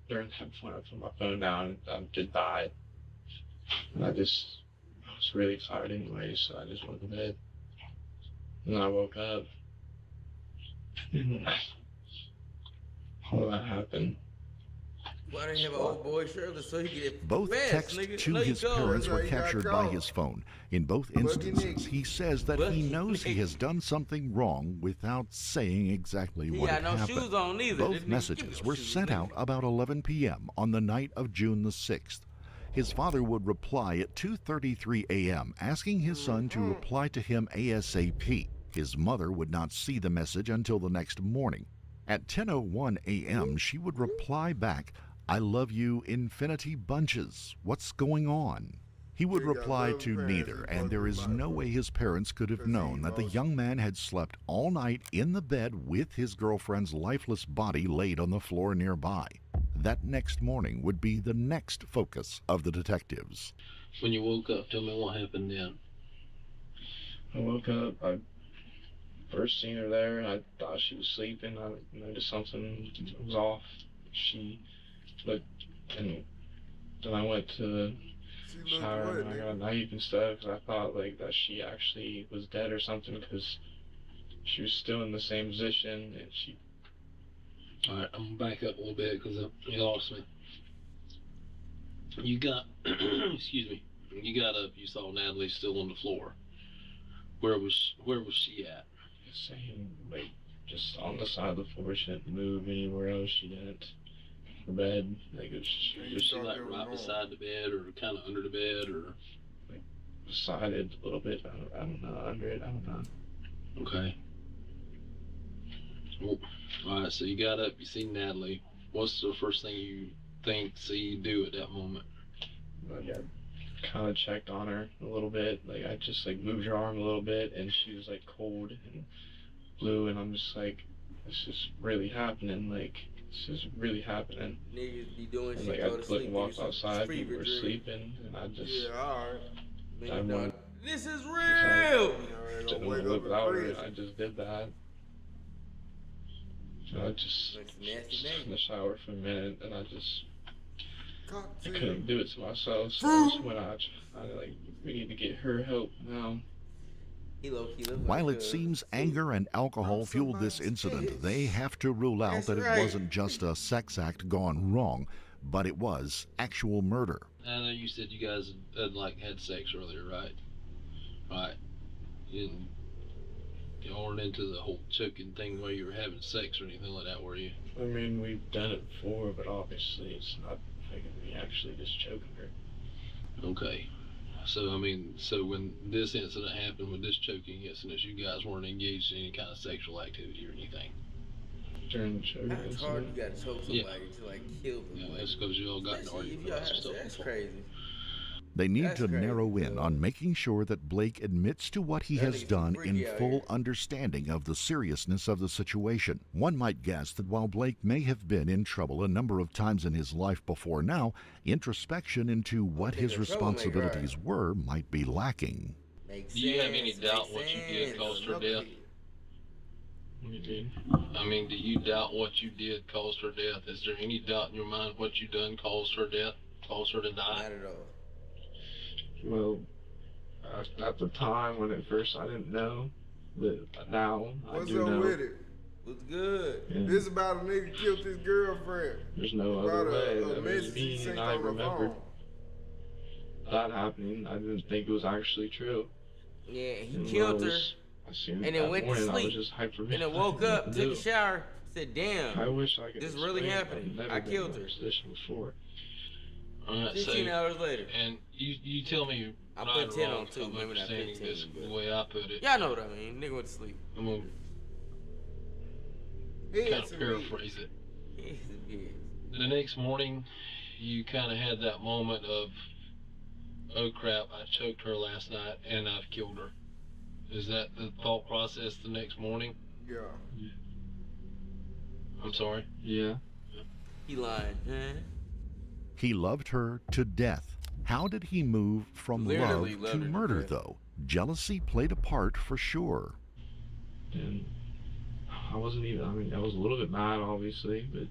during that point I put my phone down and I just died. And I was really tired anyway, so I just went to bed. And I woke up, and all that happened. Why didn't have an old boy shirtless so he could get Both fast, texts nigga? to No, you his go. parents were That's why he got captured by caught. his phone. In both instances, he says that he Lucky knows he nigga. has done something wrong without saying exactly He what got had no happened. shoes on either. This Both nigga give messages no were shoes, sent nigga. out about 11 p.m. on the night of June the 6th. His father would reply at 2:33 a.m., asking his son to reply to him ASAP. His mother would not see the message until the next morning. At 10:01 a.m., she would reply back, "I love you, infinity bunches. What's going on?" He would reply to neither, and there is no way his parents could have known that the young man had slept all night in the bed with his girlfriend's lifeless body laid on the floor nearby. That next morning would be the next focus of the detectives. When you woke up, tell me what happened then. I woke up, I first seen her there, and I thought she was sleeping. I noticed something was off. She looked, and then I went to the shower and I got a knife and stuff, because I thought like that she actually was dead or something, because she was still in the same position, and she... Alright, I'm gonna back up a little bit because you lost me. You got, excuse me, you got up, you saw Natalie still on the floor. Where was she at? Same, like, just on the side of the floor. She didn't move anywhere else. She didn't. Her bed, like, was she like right beside the bed, or kind of under the bed, or like beside it a little bit? I don't know. Under it, I don't know. Okay. Well, all right. So you got up, you see Natalie. What's the first thing you see, do at that moment? Like, I kind of checked on her a little bit. Like, I just like moved her arm a little bit, and she was like cold and blue, and I'm just like, this is really happening. Like, this is really happening. Niggas be doing And shit, like, go I to looked sleep. and walked niggas, outside, fever people were dream. sleeping, and I just... Yeah, alright. I went, This is real! didn't want to live without her, and I just did that. And I just sat in the shower for a minute, and I couldn't do it to myself, so I just went out. Like, we need to get her help now. While it seems anger and alcohol fueled this incident, they have to rule out that it wasn't just a sex act gone wrong, but it was actual murder. I know you said you guys had sex earlier, right? Right. You weren't into the whole choking thing while you were having sex or anything like that, were you? I mean, we've done it before, but obviously it's not like me actually just choking her. Okay. So, I mean, so when this incident happened, with this choking incident, you guys weren't engaged in any kind of sexual activity or anything? During the choking It's hard incident? you gotta choke somebody to like kill them. Yeah, that's because you all got in an argument about some stuff. That's crazy. They need to narrow in on making sure that Blake admits to what he has done in full understanding of the seriousness of the situation. One might guess that while Blake may have been in trouble a number of times in his life before now, introspection into what his responsibilities were might be lacking. Do you have any doubt what you did caused her death? What do you mean? I mean, do you doubt what you did caused her death? Is there any doubt in your mind what you done caused her death? Caused her to die? Not at all. Well, at the time when at first I didn't know, but now I What's do up know. with it? What's good? Yeah. This about a nigga killed his girlfriend. There's no About other way. a That was message he me, sent and I on the remembered phone. that happening. I didn't think it was actually true. Yeah, he And killed when her, I seen it and that then went to morning, I was sleep, just hyped for and then woke up, took a do. shower, said, "Damn, I wish I could this really explain. happened. I've never I been killed in her." this position before. Alright, 15 hours later. And you tell me I right put or 10 wrong on if two, I'm maybe not understanding 15, this but- the way I put it. Y'all know what I mean. Nigga went to sleep. I'm gonna kind of paraphrase it. The next morning, you kind of had that moment of, oh crap, I choked her last night and I've killed her. Is that the thought process the next morning? Yeah. I'm sorry? Yeah. He lied, huh? He loved her to death. How did he move from Literally love loved to her to murder, death. though? Jealousy played a part for sure. And I wasn't even, I mean, I was a little bit mad, obviously, but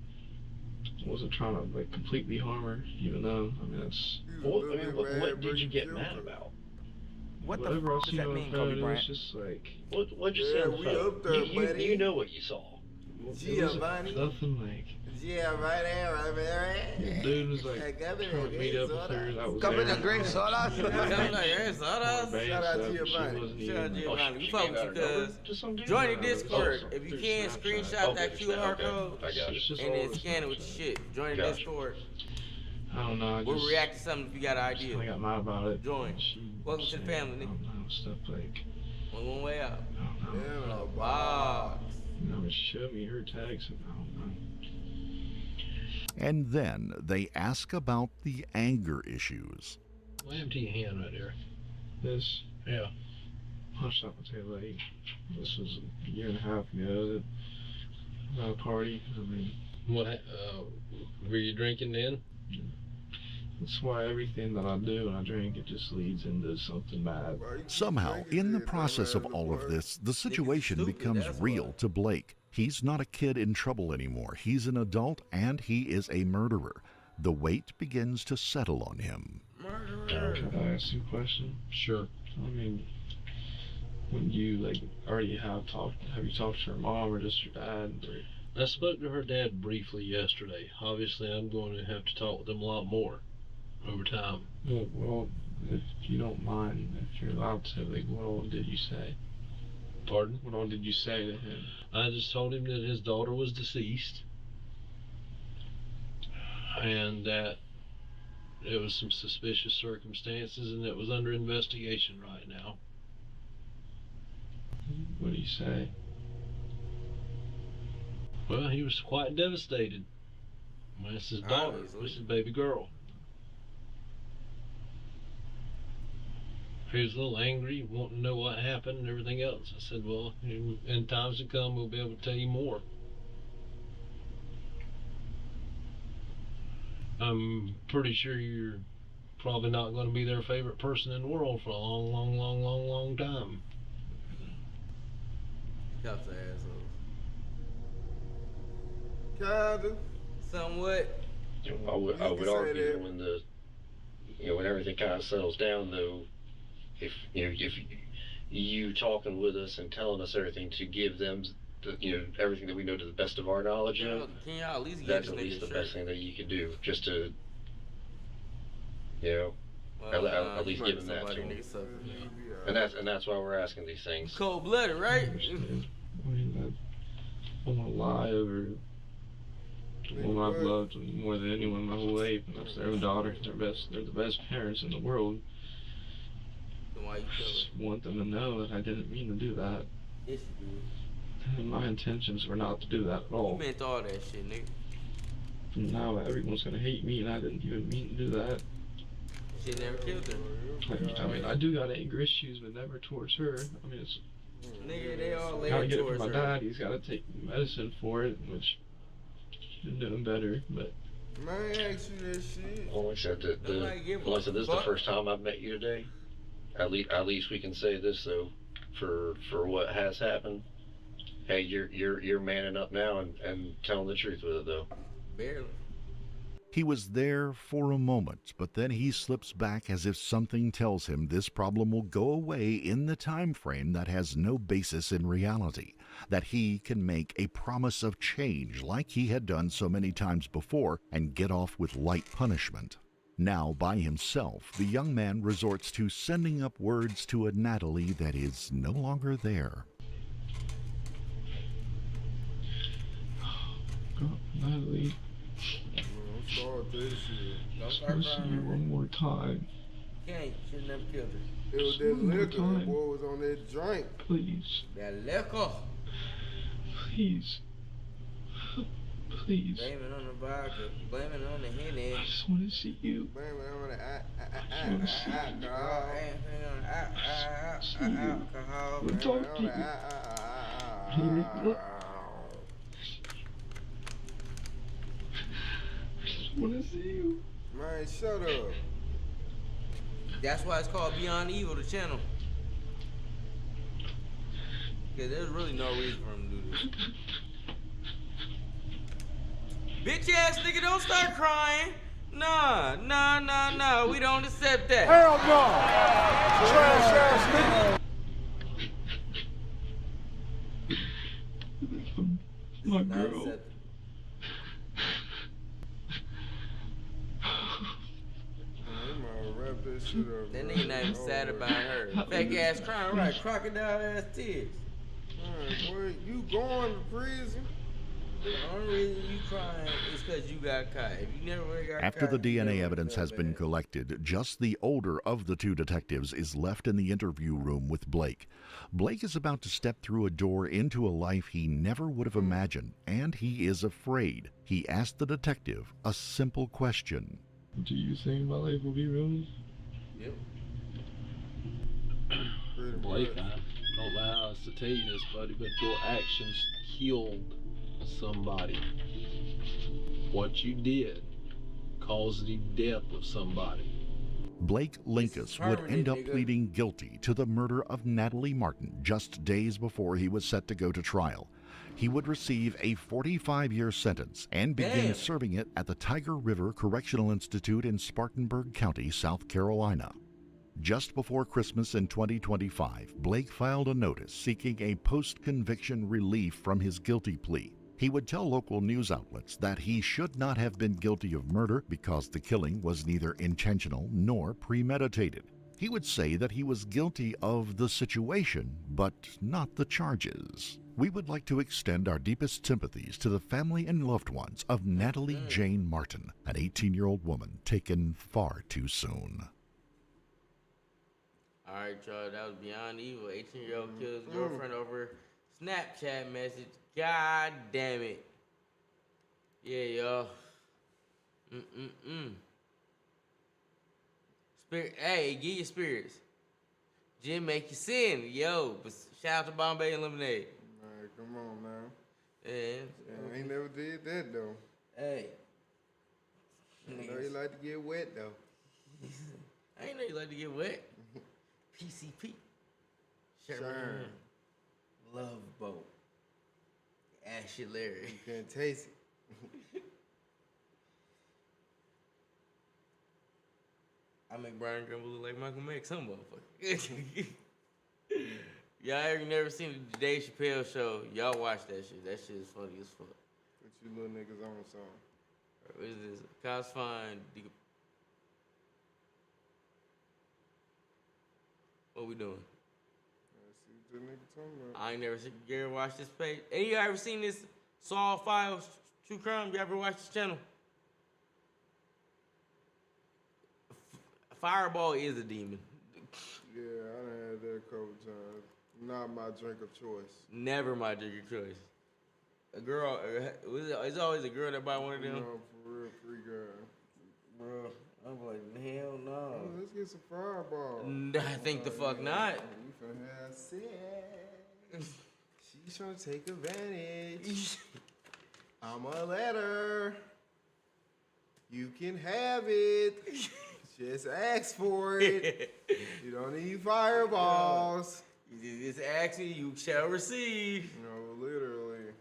wasn't trying to like completely harm her, even though I mean that's. What did you get mad about? What Whatever the I f does seen that on mean, the Kobe phone, it Bryant? was just like. What'd you see on the we phone? up there, buddy. You know what you saw. Giovanni. Nothing like. Giovanni. Dude was like trying to meet up with her. I was Come in there. the grape soda. Shout out Giovanni. Shout out Giovanni. We fuck with you because join the Discord. If you can, screenshot that QR code and then scan it with your shit. Join the Discord. I don't know. We'll react to something if you got an idea. I got mad about it. Join. Welcome to the family, nigga. Stuff like. One way out. Yeah, Wow. You know, she showed me her tags and I don't know. And then they ask about the anger issues. What happened to your hand right there? This? Yeah. Punched up a tail leg. This was a year and a half ago at a party. I mean, what? Were you drinking then? That's why everything that I do when I drink, it just leads into something bad. Somehow, in the process of all of this, the situation becomes real to Blake. He's not a kid in trouble anymore. He's an adult and he is a murderer. The weight begins to settle on him. Can I ask you a question? Sure. I mean, when you like already have you talked to her mom or just your dad? I spoke to her dad briefly yesterday. Obviously, I'm going to have to talk with them a lot more over time. Well, if you don't mind, if you're allowed to, like, what all did you say? Pardon? What all did you say to him? I just told him that his daughter was deceased and that it was some suspicious circumstances and it was under investigation right now. What did he say? Well, he was quite devastated. Well, it's his daughter. It's his baby girl. He was a little angry, wanting to know what happened and everything else. I said, well, in times to come, we'll be able to tell you more. I'm pretty sure you're probably not going to be their favorite person in the world for a long, long, long, long, long time. Cops are assholes. Kinda. Somewhat. I would argue when everything kind of settles down, though, if you talking with us and telling us everything to give them everything that we know to the best of our knowledge of, Can y'all at least that's at least the best thing that you can do, just to at least give them that to them. And that's why we're asking these things. Cold-blooded, right? I mean, I don't want to lie over the woman I've loved more than anyone my whole life. And that's their own daughter. They're the best parents in the world. Then why you I just want them to know that I didn't mean to do that. Yes, you did. And my intentions were not to do that at all. You meant all that shit, nigga. And now everyone's gonna hate me, and I didn't even mean to do that. Shit never killed her. I mean, I do got anger issues, but never towards her. I mean, it's. Nigga, they all Gotta laid get it from towards my her. dad. He's gotta take medicine for it, which he's doing better, but. Man, ask you that shit. Well, like I said, this is the first time I've met you today. At least we can say this though, for what has happened. Hey, you're manning up now and telling the truth with it though. Barely. He was there for a moment, but then he slips back as if something tells him this problem will go away in the time frame that has no basis in reality, that he can make a promise of change like he had done so many times before and get off with light punishment. Now, by himself, the young man resorts to sending up words to a Natalie that is no longer there. God, Natalie. Start this shit. Just want to see you one more time. Can't. Should never killed her. It was that liquor. That boy was on that drink. Please. That liquor. Please. Please. Blame it on the vodka. Blame it on the Henny. I just want to see you. Blame it on I want to see you. alcohol. I want to talk to you. I want to see you. Man, shut up. That's why it's called Beyond Evil, the channel. Because there's really no reason for him to do this. Bitch ass nigga, don't start crying. Nah. We don't accept that. Hell no. Trash ass nigga. My girl. That nigga not even sad about her. Fake ass crying, right? Crocodile ass tears. Man, boy, you going to prison? The only reason you crying is because you got caught. If you never got caught. After the DNA evidence has been collected, just the older of the two detectives is left in the interview room with Blake. Blake is about to step through a door into a life he never would have imagined, and he is afraid. He asked the detective a simple question. Do you think my life will be ruined? Yep. Blake, I don't know how else to tell you this, buddy, but your actions killed somebody. What you did caused the death of somebody. Blake Linkus would end up pleading guilty to the murder of Natalie Martin just days before he was set to go to trial. He would receive a 45-year sentence and begin serving it at the Tiger River Correctional Institute in Spartanburg County, South Carolina. Just before Christmas in 2025, Blake filed a notice seeking a post-conviction relief from his guilty plea. He would tell local news outlets that he should not have been guilty of murder because the killing was neither intentional nor premeditated. He would say that he was guilty of the situation, but not the charges. We would like to extend our deepest sympathies to the family and loved ones of Natalie Jane Martin, an 18-year-old woman taken far too soon. All right, y'all, that was Beyond Evil. 18-year-old kills girlfriend over Snapchat message. God damn it. Yeah, y'all. Spirit, hey, get your spirits. Jim make you sin. Yo, but shout out to Bombay and Lemonade. Man, come on, man. Yeah. I ain't never did that, though. Hey. I know you like to get wet, though. I ain't know you like to get wet. PCP. Sherman. Love Boat. Ashy Larry. You can't taste it. I make Brian Grimble look like Michael Mack, some motherfucker. Y'all ever never seen the Dave Chappelle show? Y'all watch that shit. That shit is funny as fuck. Put you little niggas on song. What is this? Cops find. What we doing? See what that nigga talking about. I ain't never seen Gary watch this page. Any of y'all ever seen this Saw Files True Crime? You ever watch this channel? Fireball is a demon. Yeah, I done had that a couple times. Not my drink of choice. Never my drink of choice. A girl, it's always a girl that buy one of them. No, for real, free girl. Bro, I'm like, hell no. Oh, let's get some Fireball. I think the fuck not. You finna have sex. She's trying to take advantage. I'ma let her. You can have it. Just ask for it. You don't need fireballs. You just ask me, you shall receive. No, literally.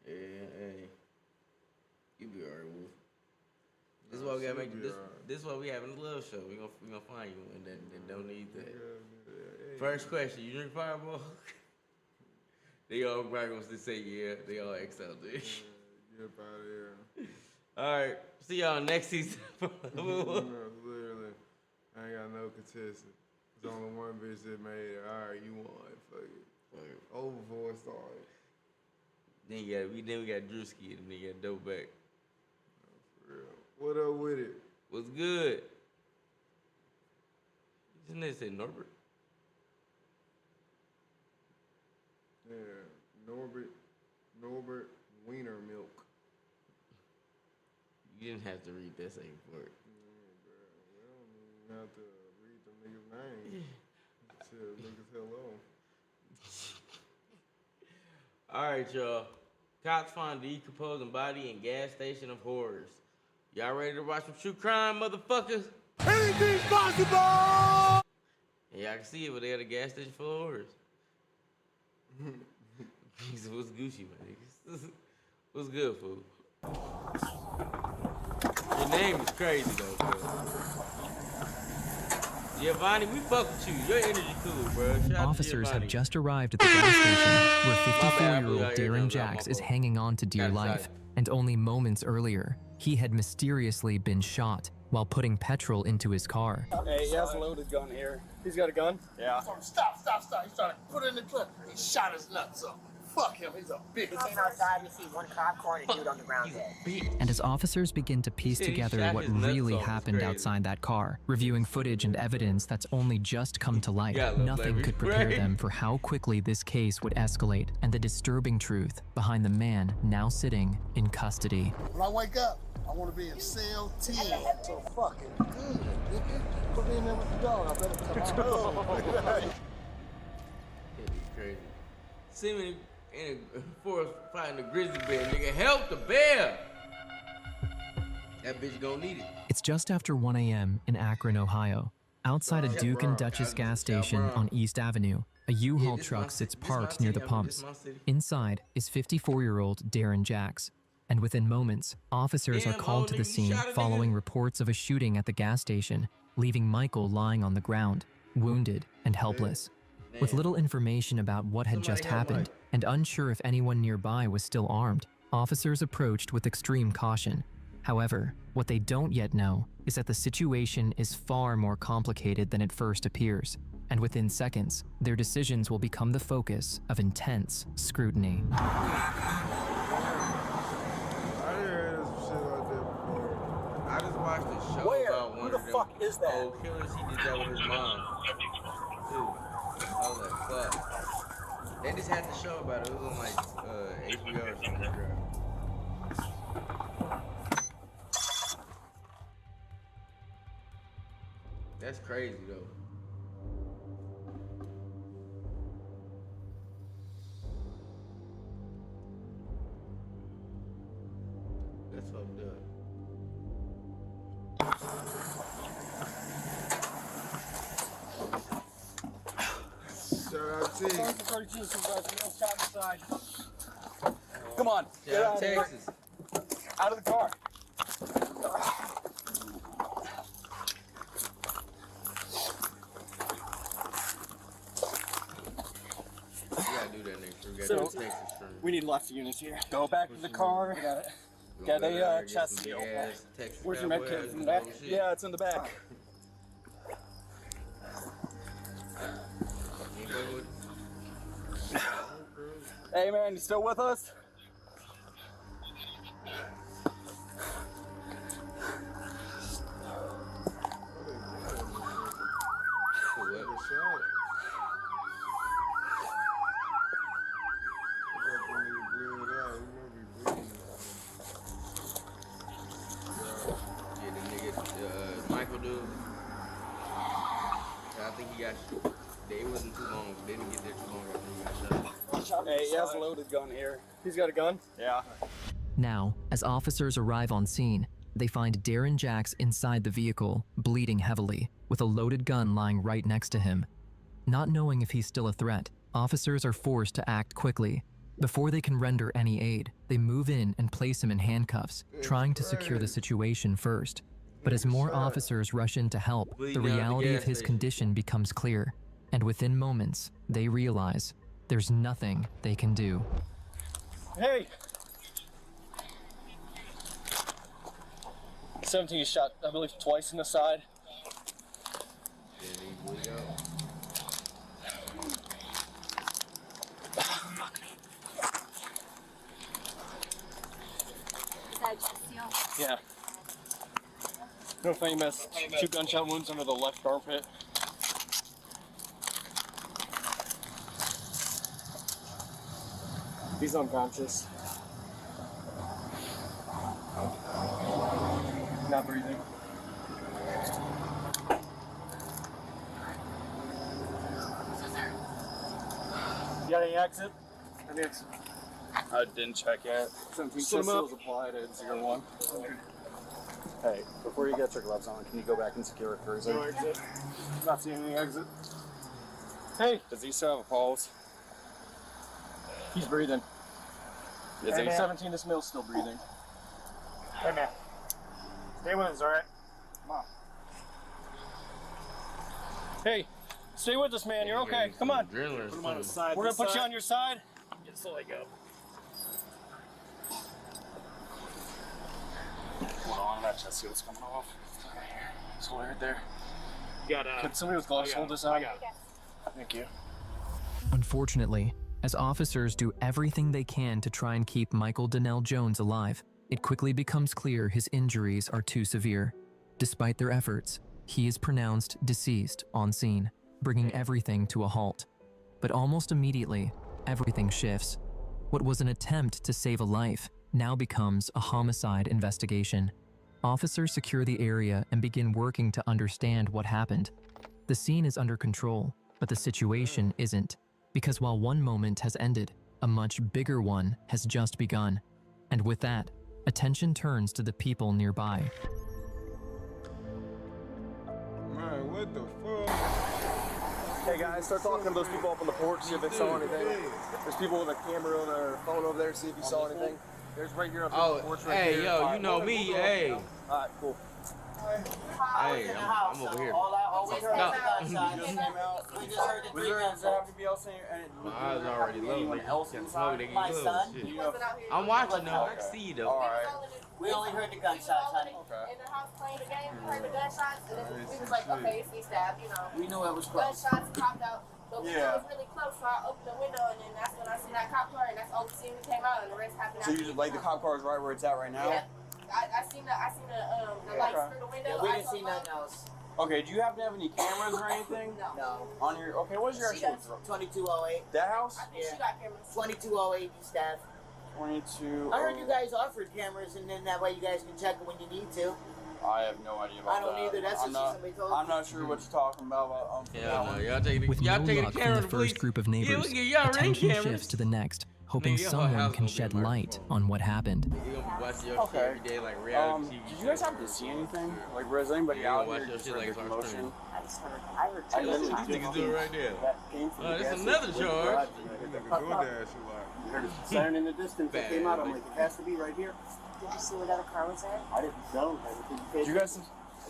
Yeah, hey. You be alright, Wolf. This is why we gotta make this. This is why we having a love show. We gonna find you one that don't need that. Yeah. First question: you drink Fireball? They all probably gonna say yeah. They all X out there. Get up out of here. All right. See y'all next season. No, literally, I ain't got no contestant. There's only one bitch that made it. All right, you won. Fuck it. Over before it started. Then we got Drewski and then you got Dope Back. For real. What up with it? What's good? Didn't they say Norbert? Yeah, Norbert Wiener Milk. You didn't have to read that same part. We don't even have to read the nigga's name. To look as hello. All right, y'all. Cops find decomposing body in gas station of horrors. Y'all ready to watch some true crime, motherfuckers? Anything's possible! And y'all can see it, but they had a gas station full of horrors. What's Gucci, man? What's good, fool? Your name is crazy though, bro. Giovanni, we fuck with you. Your energy cool, bro. Shout out to Officers Giovanni. have just arrived at the gas station where My bad, I blew 54-year-old out Darren eardrums out, Jacks my is fault. hanging on to dear Got life, excited. and only moments earlier, he had mysteriously been shot while putting petrol into his car. Hey, he has a loaded gun here. He's got a gun? Yeah. Stop. He's trying to put it in the clip. He shot his nuts up. Fuck him. He's a bitch. We came outside, we see one cop car and a dude on the ground dead. And as officers begin to piece He said he together shot what his nuts really off. It's happened crazy. outside that car, reviewing footage and evidence that's only just come to light, Yeah, little nothing baby. could prepare Right. them for how quickly this case would escalate and the disturbing truth behind the man now sitting in custody. When I wake up, I want to be in cell 10. So fucking good, nigga. Put me in there with the dog. I better come home. That'd be crazy. See me in a forest fighting a grizzly bear, nigga. Help the bear! That bitch gonna need it. It's just after 1 a.m. in Akron, Ohio. Outside a Duke and Duchess gas station on East Avenue, a U-Haul truck sits parked near the pumps. Inside is 54-year-old Darren Jacks. And within moments, officers are called to the scene following reports of a shooting at the gas station, leaving Michael lying on the ground, wounded and helpless. With little information about what had just happened, and unsure if anyone nearby was still armed, officers approached with extreme caution. However, what they don't yet know is that the situation is far more complicated than it first appears, and within seconds, their decisions will become the focus of intense scrutiny. I didn't hear some shit like that before. I just watched a show Where? about one Who of the them fuck is that? old killers. He did that with his mom. Dude, I was like, fuck. They just had the show about it. It was on like HBO or something. That girl. That's crazy though. That's fucked up. Shout out to Come on, get Shout out out of here. Texas. Out of the car. You gotta do that next year. We So- gotta do Texas stream. We need lots of units here. Go back to the car. Got a chest seal. Where's your med kit? In the back? Yeah, it's in the back. Hey man, you still with us? Yeah, the nigga, Michael dude. I think he got. It wasn't too long. They didn't get there too long after he got shot. Hey, he has a loaded gun here. He's got a gun? Yeah. Now, as officers arrive on scene, they find Darren Jacks inside the vehicle, bleeding heavily, with a loaded gun lying right next to him. Not knowing if he's still a threat, officers are forced to act quickly. Before they can render any aid, they move in and place him in handcuffs, trying to secure the situation first. But as more officers rush in to help, the reality of his condition becomes clear. And within moments, they realize there's nothing they can do. Hey! 17 is shot, I believe, twice in the side. Yeah. No famous. 2 gunshot wounds under the left armpit. He's unconscious. Not breathing. You got any exit? Any exit? I didn't check yet. 17 seals applied at 01. Hey, before you get your gloves on, can you go back and secure a cruiser? No exit. Not seeing any exit. Hey! Does he still have a pulse? He's breathing. Is he? 17 this mill's still breathing. Hey, man. Stay with us, all right? Come on. Hey, stay with us, man. You're okay. Come on. Put him on his side. We're going to put you on your side. Just let go. Hold on, that chest seal's coming off. Okay, here. Just hold it right there. You got, Can somebody with gloves hold this out? I got it. Thank you. Unfortunately, as officers do everything they can to try and keep Michael Donnell Jones alive, it quickly becomes clear his injuries are too severe. Despite their efforts, he is pronounced deceased on scene, bringing everything to a halt. But almost immediately, everything shifts. What was an attempt to save a life now becomes a homicide investigation. Officers secure the area and begin working to understand what happened. The scene is under control, but the situation isn't, because while one moment has ended, a much bigger one has just begun. And with that, attention turns to the people nearby. Man, what the fuck? Hey guys, start talking to those people up on the porch, see if they saw anything. There's people with a camera on their phone over there, see if you saw anything. There's right here up on the porch right hey, here. yo, you know me, hey. Alright, cool. Hey, I'm over here. We just heard the three guns. Everybody else My eyes already low. Anyone else inside? They get close. I'm watching though. I can see you though. Alright. We only heard the gunshots, honey. Okay. In the house playing the game, we heard the gunshots, and then we was like, okay, it's stabbed, you know. We knew it was close. Gunshots popped out, but we knew it was really close, so I opened the window, and then that's when I seen that cop car, and that's all the scene that came out, and the rest happened. So you just like the cop car is right where it's at right now? Yeah. I seen the lights through the window. Yeah, we didn't see nothing else. Okay, do you happen to have any cameras or anything? No. On your, okay, what's your She actual? got 2208. That house? I think she got cameras. 2208, you staff. 22. I heard you guys offered cameras, and then that way you guys can check it when you need to. I have no idea about that. I don't either. That's what somebody told me. I'm not sure what you're talking about. Yeah, no, y'all take With no luck from the first group of neighbors, attention shifts to the next, hoping someone can shed light on what happened. Okay. Did you guys happen to see anything? Like, was anybody out here just heard the commotion? I heard two These niggas do it right there. That's another charge. You heard a siren in the distance that came out. I'm like, it has to be right here. Did you see what other car was there? I didn't know. Did you guys?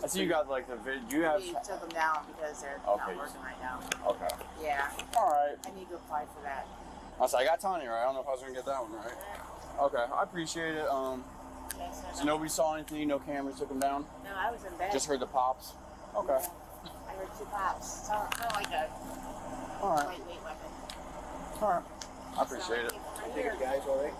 I see you got like the video. Do you have? We took them down because they're not working right now. Okay. Yeah. All right. I need to apply for that. I got Tanya right. I don't know if I was gonna get that one right. Okay, I appreciate it. So nobody saw anything. No cameras took them down. No, I was in bed. Just heard the pops. Okay. I heard two pops. So kind of like a lightweight weapon. All right. I appreciate it. You guys all right?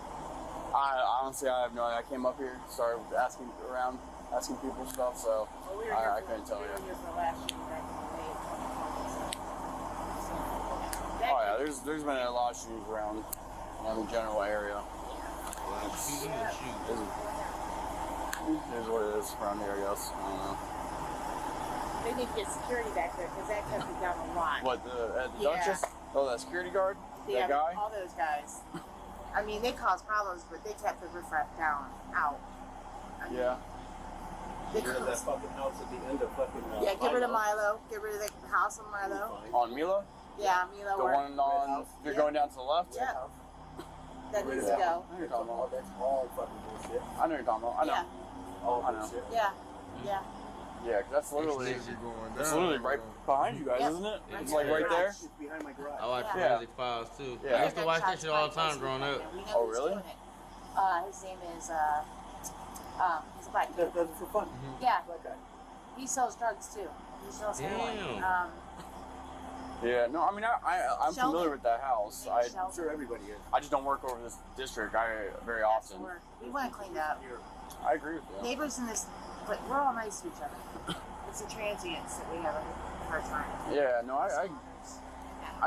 I honestly, I have no idea. I came up here, started asking around, asking people stuff, so I couldn't tell you. We were here for the last shooting back in the day. Oh yeah, there's been a lot of shootings around the general area. Here's what it is around here, I guess. I don't know. They need to get security back there because that kept me down a lot. What, at the Duchess? Oh, that security guard? Yeah, that guy? all those guys. I mean, they caused problems, but they kept the riffraff down, out. I mean, yeah. Get rid of that fucking house at the end of fucking. Yeah, get rid of Milo. Get rid of the house on Milo. On Mila? Yeah, Milo. The one on. You're going down to the left? Yeah. That needs to go. I know you're talking about. That's all fucking bullshit. I know you're talking about. I know. Yeah. Oh, I know. Yeah. Yeah. Yeah, 'cause that's literally. It's literally right behind you guys, isn't it? It's like right there. It's behind my garage. I watch Forensic Files too. Yeah. I used to watch that shit all the time growing up. Oh, really? His name is he's a black kid. That's for fun. Yeah. He sells drugs too. He sells heroin. Yeah, no, I mean, I'm Sheldon. familiar with that house. I'm Sheldon. sure everybody is. I just don't work over this district very often. We want to clean up. I agree with you. Neighbors in this, but we're all nice to each other. It's the transients that we have a hard time. Yeah, no, I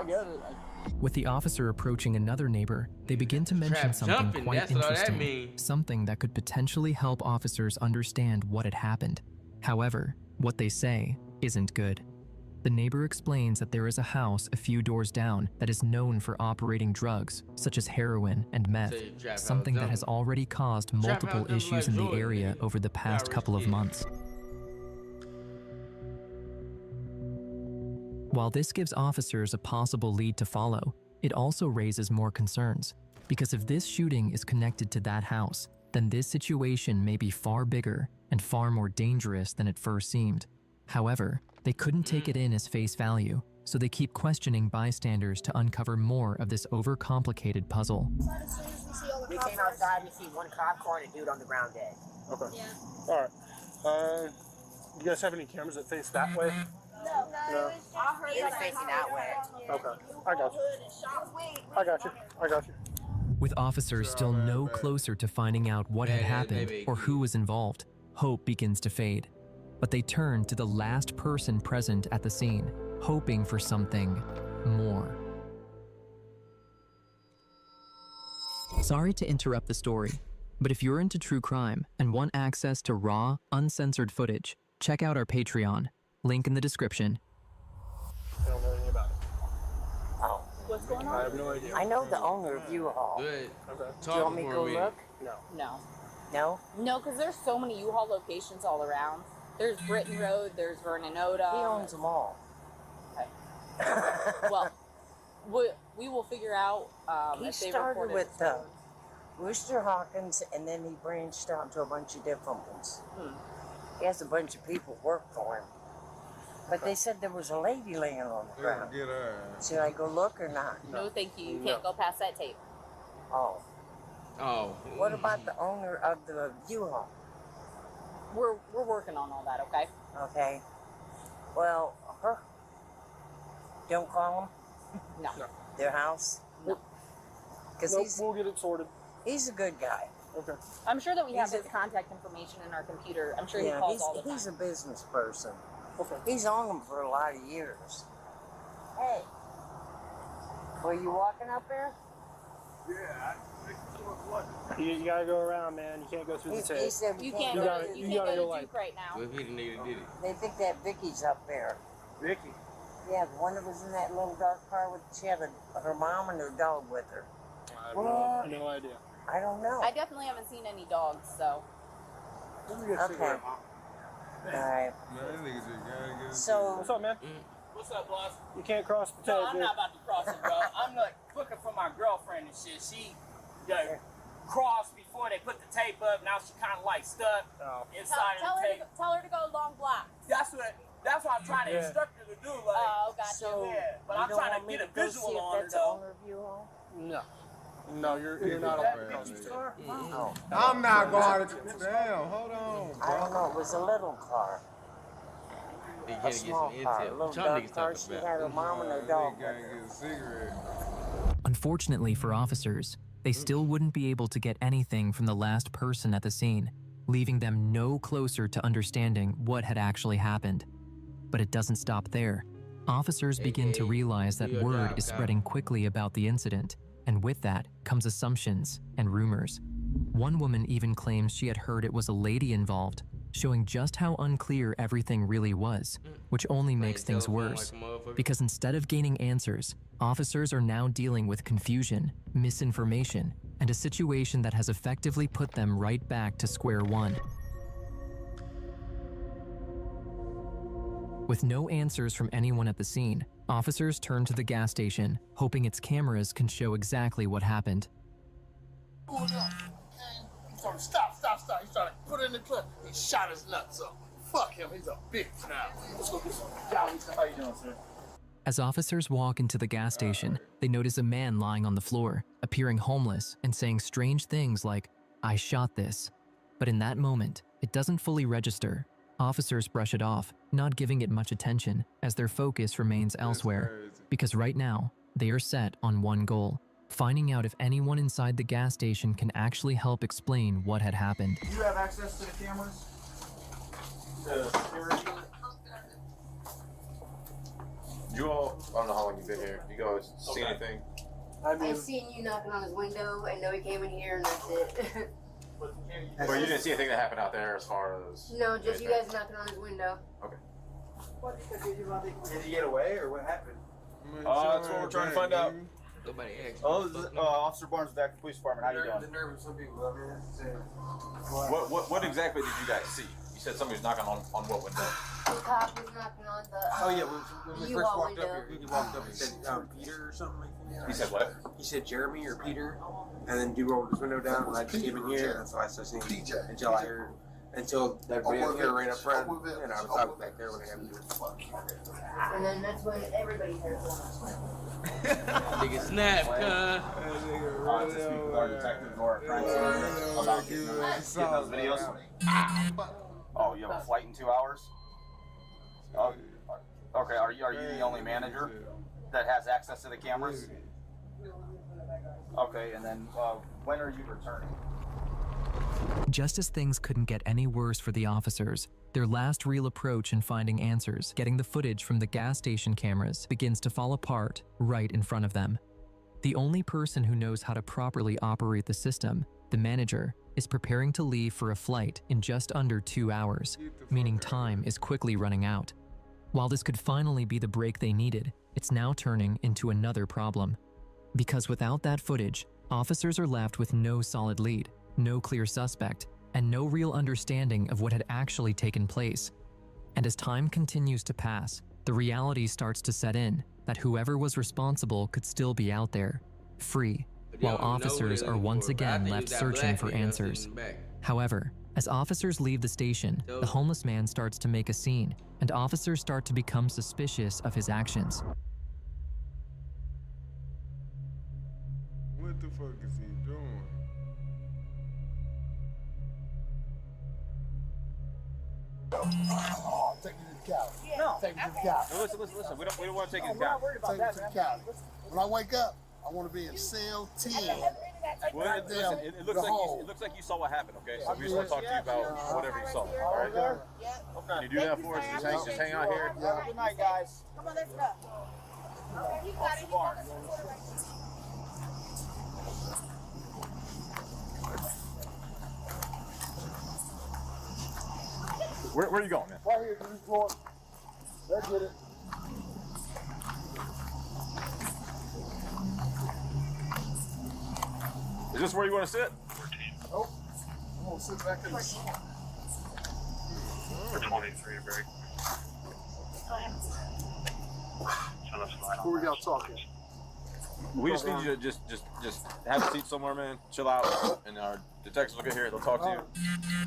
get it. With the officer approaching another neighbor, they begin to mention something quite interesting, something that could potentially help officers understand what had happened. However, what they say isn't good. The neighbor explains that there is a house a few doors down that is known for operating drugs, such as heroin and meth, something that has already caused multiple issues in the area over the past couple of months. While this gives officers a possible lead to follow, it also raises more concerns, because if this shooting is connected to that house, then this situation may be far bigger and far more dangerous than it first seemed. However, they couldn't take it in as face value, so they keep questioning bystanders to uncover more of this overcomplicated puzzle. We came outside, we see one cop car and a dude on the ground dead. Okay. Yeah. All right. You guys have any cameras that face that way? No. He was facing that way. Okay. I got you. With officers still no closer to finding out what had happened or who was involved, hope begins to fade. But they turn to the last person present at the scene, hoping for something more. Sorry to interrupt the story, but if you're into true crime and want access to raw, uncensored footage, check out our Patreon. Link in the description. I don't know anything about it. Oh. What's going on? I have no idea. I know the owner of U-Haul. Good. Okay. Do you want me to go look? No. No? No, because there's so many U-Haul locations all around. There's Britton Road, there's Vernon Oda. He owns them all. Okay. Well, we will figure out He if they started reported with Rooster Hawkins, and then he branched out to a bunch of different ones. He has a bunch of people work for him. But they said there was a lady laying on the ground. Get her. Should I go look or not? No, thank you. You can't go past that tape. Oh. Oh. What about the owner of the U-Haul? We're working on all that, okay? Okay. Well, don't call him. No. Their house. No. Because we'll get it sorted. He's a good guy. Okay. I'm sure that we have his contact information in our computer. I'm sure he Yeah, calls all the time. he's a business person. Okay. He's on them for a lot of years. Hey, were you walking up there? Yeah. You gotta go around, man. You can't go through the tape. He said You can't You go gotta- to you gotta go Duke like- right now. What if he didn't need to did it? They think that Vicky's up there. Vicky. Yeah, the one that was in that little dark car with she had her mom and her dog with her. I have What? no idea. I don't know. I definitely haven't seen any dogs, so. Let me get Okay. cigarette, Mom. All right. So What's up, man? What's up, boss? You can't cross the tape, No, I'm dude. not about to cross it, bro. I'm like looking for my girlfriend and shit. She crossed before they put the tape up. Now she kind of like stuck inside of the tape. Tell her to go long block. That's what I'm trying to Yeah. instruct her to do. Like, Oh, gotcha. So yeah, but you I'm don't trying want to me get a to go visual see if on her that's the though. owner of U-Haul? No. No, you're not That allowed. Vicky's car? Oh. I'm not going to. Damn, hold on. I don't know. It was a little car. They A gotta get small some car. A intel. little What y'all dark niggas car. talking She about? had her mom and her dog with Gotta her. get a cigarette. Unfortunately for officers, they still wouldn't be able to get anything from the last person at the scene, leaving them no closer to understanding what had actually happened. But it doesn't stop there. Officers begin to realize that word is spreading quickly about the incident, and with that comes assumptions and rumors. One woman even claims she had heard it was a lady involved, showing just how unclear everything really was, which only makes things worse. Because instead of gaining answers, officers are now dealing with confusion, misinformation, and a situation that has effectively put them right back to square one. With no answers from anyone at the scene, officers turn to the gas station, hoping its cameras can show exactly what happened. He told him, stop. He started putting in the clip. He shot his nuts up. Fuck him. He's a bitch now. Let's go get some jollies. How you doing, sir? As officers walk into the gas station, they notice a man lying on the floor, appearing homeless and saying strange things like, "I shot this." But in that moment, it doesn't fully register. Officers brush it off, not giving it much attention as their focus remains elsewhere. Because right now, they are set on one goal: finding out if anyone inside the gas station can actually help explain what had happened. Do you have access to the cameras? The security? You all, I don't know how long you've been here. You guys see anything? I seen you knocking on his window. I know he came in here, and that's it. Well, you didn't see anything that happened out there as far as. No, just you guys knocking on his window. Okay. Did he get away or what happened? That's what we're trying to find out. Nobody asked. Oh, this is Officer Barnes with the Acton Police Department. How you doing? The nerve of some people up here. What exactly did you guys see? You said somebody was knocking on what window? cop was knocking on the. Oh yeah, when we first walked up here, he walked up and said Peter or something like that. He said what? He said Jeremy or Peter, and then dude rolled his window down, and I just came in here, and that's why I started saying until I heard, until everybody up here ran up front, and I was back there when I got to do it. And then that's when everybody heard Nigga snap, cuz. To speak with our detective or crime scene about getting those videos. Oh, you have a flight in 2 hours? Oh, okay. Are you the only manager that has access to the cameras? Okay, and then when are you returning? Just as things couldn't get any worse for the officers, their last real approach in finding answers, getting the footage from the gas station cameras, begins to fall apart right in front of them. The only person who knows how to properly operate the system, the manager, is preparing to leave for a flight in just under 2 hours, meaning time is quickly running out. While this could finally be the break they needed, it's now turning into another problem. Because without that footage, officers are left with no solid lead, no clear suspect, and no real understanding of what had actually taken place. And as time continues to pass, the reality starts to set in that whoever was responsible could still be out there, free, while officers are once again left searching for answers. However, as officers leave the station, the homeless man starts to make a scene, and officers start to become suspicious of his actions. What the fuck is he doing? Oh, take me to the couch. No, take me to the couch. No, listen. We don't want to take you to the We're couch. not worried about that, man. Couch. When I wake up, I want to be in cell 10. Well, listen, it looks like you saw what happened, okay? So we just want to talk to you about whatever you saw, all right? Can you do that for us? Just hang out here. Good night, guys. Come on, let's go. Okay, you got it. Where are you going, man? Right here, this floor. Let's get it. Is this where you want to sit? Nope. I'm going to sit back in the seat. For 23, break. Who are y'all talking? We just need you to just have a seat somewhere, man. Chill out, and our detectives will get here. They'll talk to you.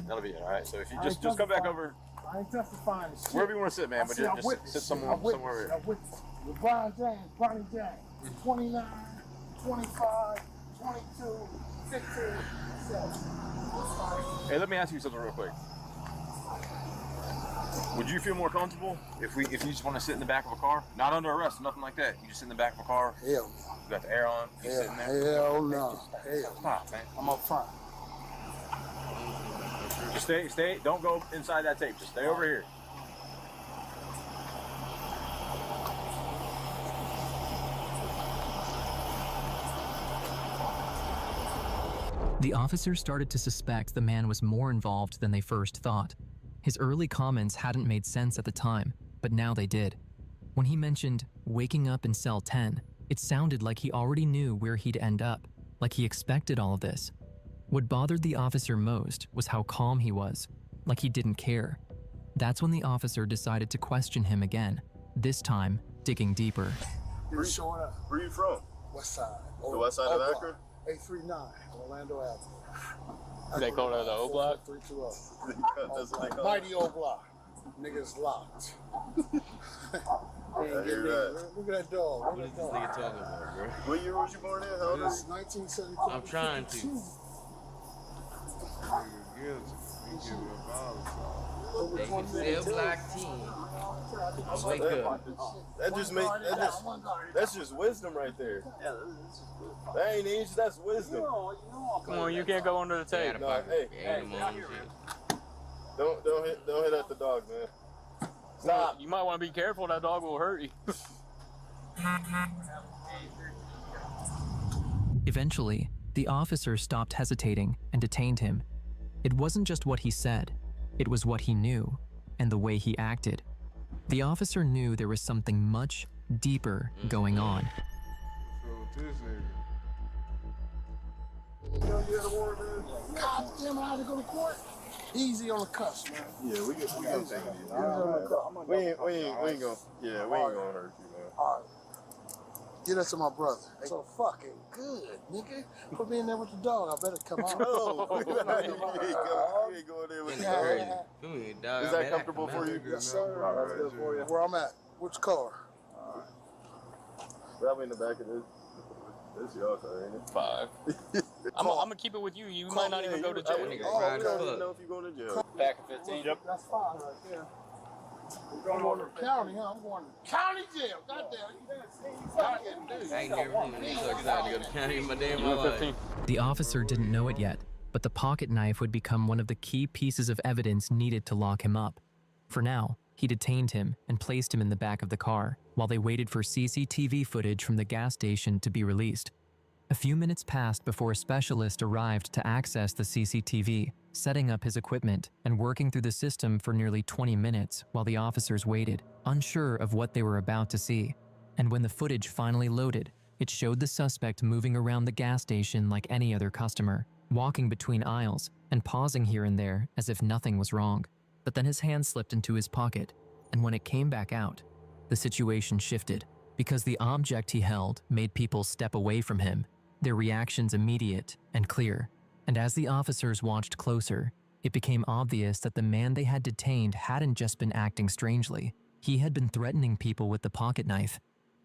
That'll be it, all right? So if you just come back over. I ain't testifying to shit. Wherever you want to sit, man, but just sit somewhere. With Brian James, 29, 25, 22, 15, 7. Hey, let me ask you something real quick. Would you feel more comfortable if you just want to sit in the back of a car? Not under arrest, nothing like that. You just sit in the back of a car. Hell no. You got the air on. You sitting there. Hell no. Stop, man. I'm up front. Just stay. Don't go inside that tape. Just stay over here. The officers started to suspect the man was more involved than they first thought. His early comments hadn't made sense at the time, but now they did. When he mentioned waking up in cell 10, it sounded like he already knew where he'd end up, like he expected all of this. What bothered the officer most was how calm he was, like he didn't care. That's when the officer decided to question him again, this time digging deeper. You're showing up. Where are you from? West side. The west side of Akron? 839, Orlando Avenue. They call it the O block? 320. That's what they call it. Mighty O block. Niggas locked. I hear that. Look at that dog. What is this nigga talking about, bro? What year was you born in? How old are you? 1972. I'm trying to. They can sell black tea. Wake up. That's just wisdom right there. That ain't age, that's wisdom. Come on, you can't go under the tape. No, hey. Don't hit at the dog, man. Stop. You might want to be careful. That dog will hurt you. Eventually, the officer stopped hesitating and detained him. It wasn't just what he said, it was what he knew and the way he acted. The officer knew there was something much deeper going on. So this nigga. You had a warrant, man? God damn, I had to go to court. Easy on the cuss, man. Yeah, we can take it easy. We ain't gonna hurt you, man. All right. Get that to my brother. So fucking good, nigga. Put me in there with the dog. I better come out. No, you ain't going there with the dog. Is that comfortable for you? Yes, sir. That's good for you. Where I'm at? Which color? Grab me in the back of this. This your car, ain't it? 5. I'm gonna keep it with you. You might not even go to jail. We don't even know if you go to jail. Back of 15. Yep. That's fine right there. I'm going to the county, huh? I'm going to county jail. Goddamn. I ain't never been so excited to go to county in my damn life. The officer didn't know it yet, but the pocket knife would become one of the key pieces of evidence needed to lock him up. For now, he detained him and placed him in the back of the car while they waited for CCTV footage from the gas station to be released. A few minutes passed before a specialist arrived to access the CCTV, setting up his equipment and working through the system for nearly 20 minutes while the officers waited, unsure of what they were about to see. And when the footage finally loaded, it showed the suspect moving around the gas station like any other customer, walking between aisles and pausing here and there as if nothing was wrong. But then his hand slipped into his pocket, and when it came back out, the situation shifted because the object he held made people step away from him, their reactions immediate and clear. And as the officers watched closer, it became obvious that the man they had detained hadn't just been acting strangely. He had been threatening people with the pocket knife.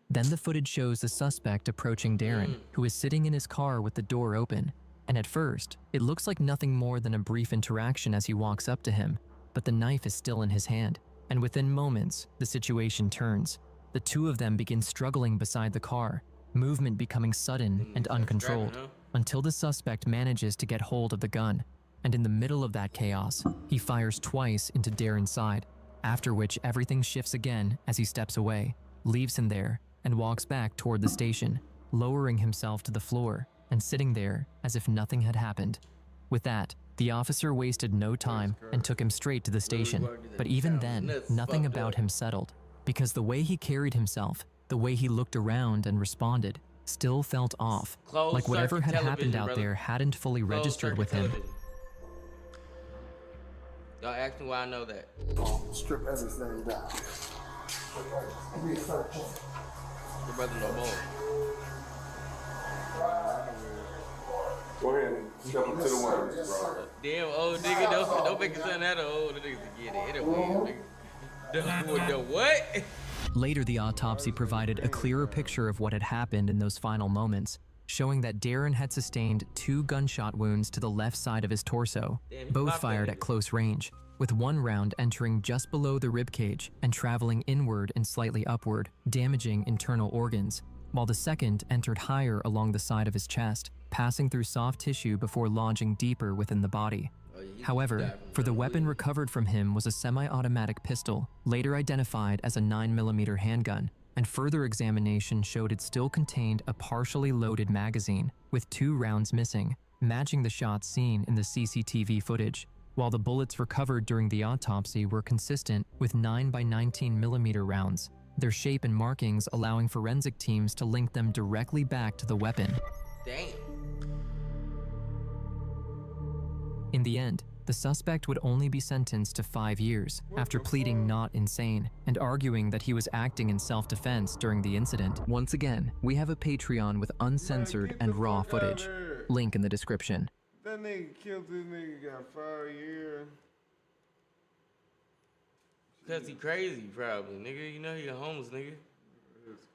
Then the footage shows the suspect approaching Darren, who is sitting in his car with the door open. And at first, it looks like nothing more than a brief interaction as he walks up to him, but the knife is still in his hand. And within moments, the situation turns. The two of them begin struggling beside the car, movement becoming sudden and uncontrolled, until the suspect manages to get hold of the gun. And in the middle of that chaos, he fires twice into Darren's side, after which everything shifts again as he steps away, leaves him there, and walks back toward the station, lowering himself to the floor and sitting there as if nothing had happened. With that, the officer wasted no time and took him straight to the station. But even then, nothing about him settled, because the way he carried himself, the way he looked around and responded, still felt off, like whatever had happened out there hadn't fully registered with him. Y'all ask me why I know that. Strip everything down. Your brother no more. Go ahead and step up to the windows, bro. Damn old nigga, don't make it sound that old niggas to get it. It will, nigga. The what? Later, the autopsy provided a clearer picture of what had happened in those final moments, showing that Darren had sustained 2 gunshot wounds to the left side of his torso, both fired at close range, with one round entering just below the ribcage and traveling inward and slightly upward, damaging internal organs, while the second entered higher along the side of his chest, passing through soft tissue before lodging deeper within the body. However, for the weapon recovered from him was a semi-automatic pistol, later identified as a 9mm handgun, and further examination showed it still contained a partially loaded magazine, with 2 rounds missing, matching the shots seen in the CCTV footage, while the bullets recovered during the autopsy were consistent with 9x19mm rounds, their shape and markings allowing forensic teams to link them directly back to the weapon. Damn. In the end, the suspect would only be sentenced to 5 years after pleading not insane and arguing that he was acting in self-defense during the incident. Once again, we have a Patreon with uncensored and raw footage. Link in the description. That nigga killed this nigga, got 5 years. Cause he crazy, probably, nigga. You know he a homeless nigga. That's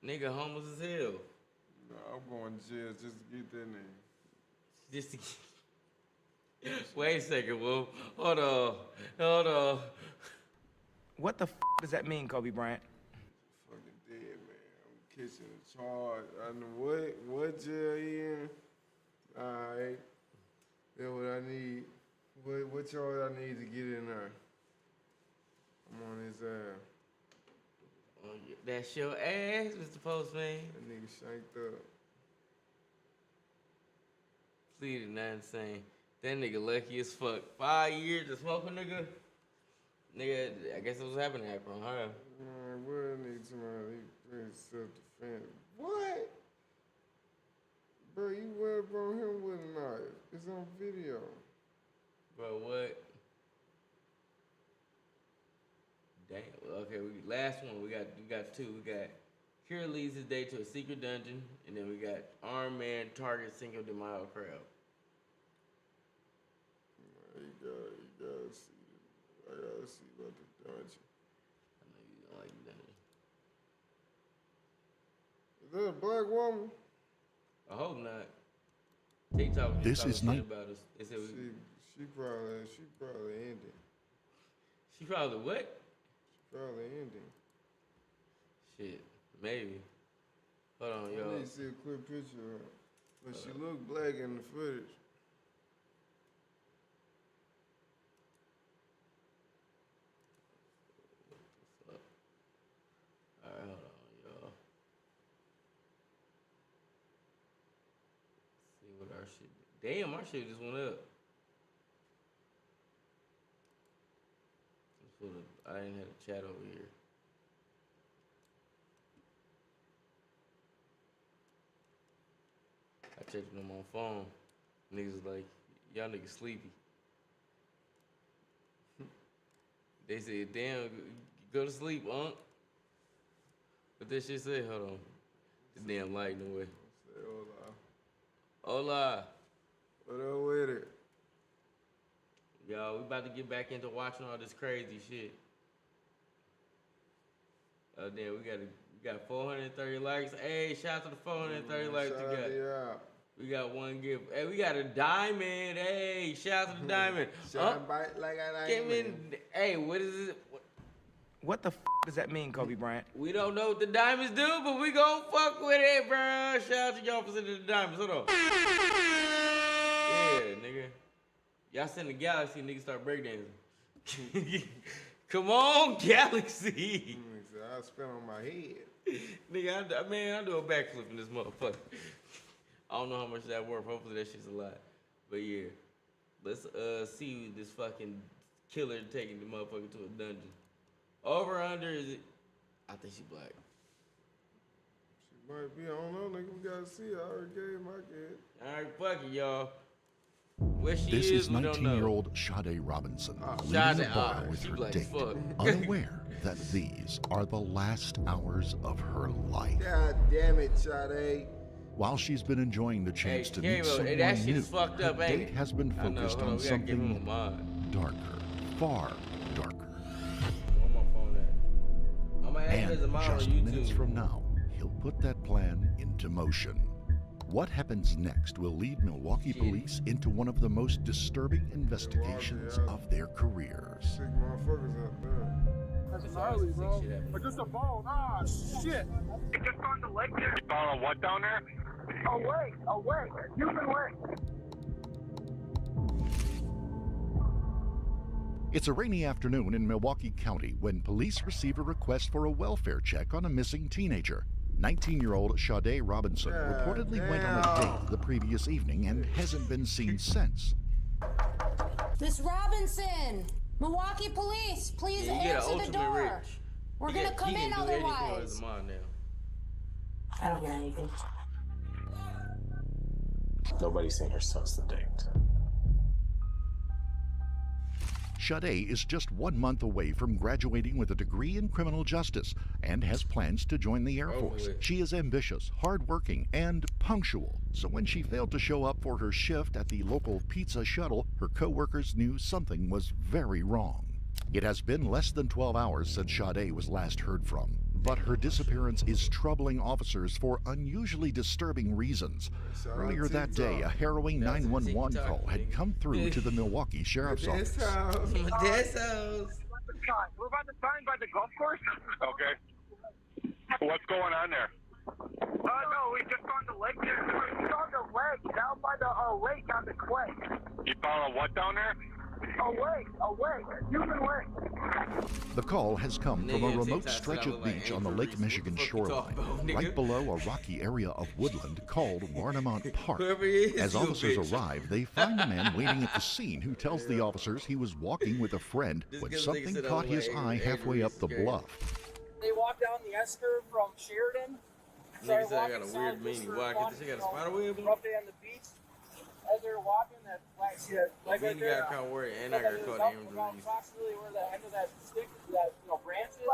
crazy. Nigga homeless as hell. No, I'm going to jail just to get that nigga. Just to Wait a second, Wolf. Hold on. What the f does that mean, Kobe Bryant? Fucking dead, man. I'm catching a charge. I know what jail he in. Alright. That's what I need. What charge I need to get in there? I'm on his ass. That's your ass, Mr. Postman. That nigga shanked up. Pleaded not insane. That nigga lucky as fuck. 5 years to smoke a nigga? Nigga, I guess it was happening after him, huh? Man, what nigga somebody self-defense? What? Bro, you went up on him with a knife. It's on video. Bro, what? Damn. Okay, last one. We got two. We got Kira leads his day to a secret dungeon, and then we got armed man targets Cinco de Mayo crowd. You gotta see. I gotta see about the dungeon. I know you don't like dungeon. Is that a black woman? I hope not. TikTok This is night about us. They said She probably ending. She probably what? She probably ending. Shit, maybe. Hold on, yo. I need to see a quick picture of her. But she look black in the footage. Alright, hold on, y'all. See what our shit did. Damn, our shit just went up. I didn't have a chat over here. I checked them on phone. Niggas was like, y'all niggas sleepy. They said, damn, go to sleep, Unc. What that shit say? Hold on. The damn light in the way. Say hola. Hola. What up with it? Yo, we about to get back into watching all this crazy shit. Oh damn, we got 430 likes. Hey, shout out to the 430 likes we got. We got one gift. Hey, we got a diamond. Hey, shout out to the diamond. Bite like a Came in. Hey, what is it? What the does that mean, Kobe Bryant? We don't know what the diamonds do, but we gon' fuck with it, bro. Shout out to y'all for sending the diamonds. Hold on. Yeah, nigga. Y'all send the Galaxy, nigga start breakdancing. Come on, Galaxy. I spin on my head. Nigga, I do a backflip in this motherfucker. I don't know how much that worth. Hopefully that shit's a lot. But yeah. Let's see this fucking killer taking the motherfucker to a dungeon. Over under is it? I think she black. She might be. I don't know, nigga. We gotta see. I already gave my kid. Alright, fuck it, y'all. Where she This is we don't know. 19-year-old Sade Robinson leaving Sade, the bar with she her black as date, fuck. unaware that these are the last hours of her life. God damn it, Sade. While she's been enjoying the chance to meet K-Ro, someone that shit new, is fucked her up, ain't date it? has been I know, focused hold on on, we gotta give him a something mod. darker, far darker. Where my phone at? I'm gonna add him as a And mod on just minutes YouTube. from now, he'll put that plan into motion. What happens next will lead Milwaukee police into one of the most disturbing investigations of their careers. Sick motherfuckers out there. That's gnarly, bro. But just a bone. Ah, shit. It just on the lake there. You found what down there? A lake. Human lake. It's a rainy afternoon in Milwaukee County when police receive a request for a welfare check on a missing teenager. 19-year-old Sade Robinson reportedly went on a date the previous evening and hasn't been seen since. Miss Robinson! Milwaukee Police, please answer the door. We're gonna come in otherwise. I don't hear anything. Nobody's seen her since the date. Sade is just 1 month away from graduating with a degree in criminal justice and has plans to join the Air Force. She is ambitious, hardworking, and punctual. So when she failed to show up for her shift at the local pizza shuttle, her co-workers knew something was very wrong. It has been less than 12 hours since Sade was last heard from, but her disappearance is troubling officers for unusually disturbing reasons. Earlier that day, a harrowing 911 call had come through to the Milwaukee Sheriff's Office. We're about to sign by the golf course. Okay. What's going on there? No, we just on the lake there. We saw the lake down by the lake on the clay. You found a what down there? A lake, human lake. The call has come from a remote stretch of beach on the Lake Michigan shoreline, right below a rocky area of woodland called Warnemont Park. As officers arrive, they find a man waiting at the scene who tells the officers he was walking with a friend when something caught his eye halfway up the bluff. They walk down the Esker from Sheridan. Nigga said I got a weird meaning. Why? Cause she got a spider web on? Rough day on the beach. as they're walking, that flag, see that leg Then right you there? gotta call work, and I gotta call the ambulance. Approximately where the end of that stick, that branch is.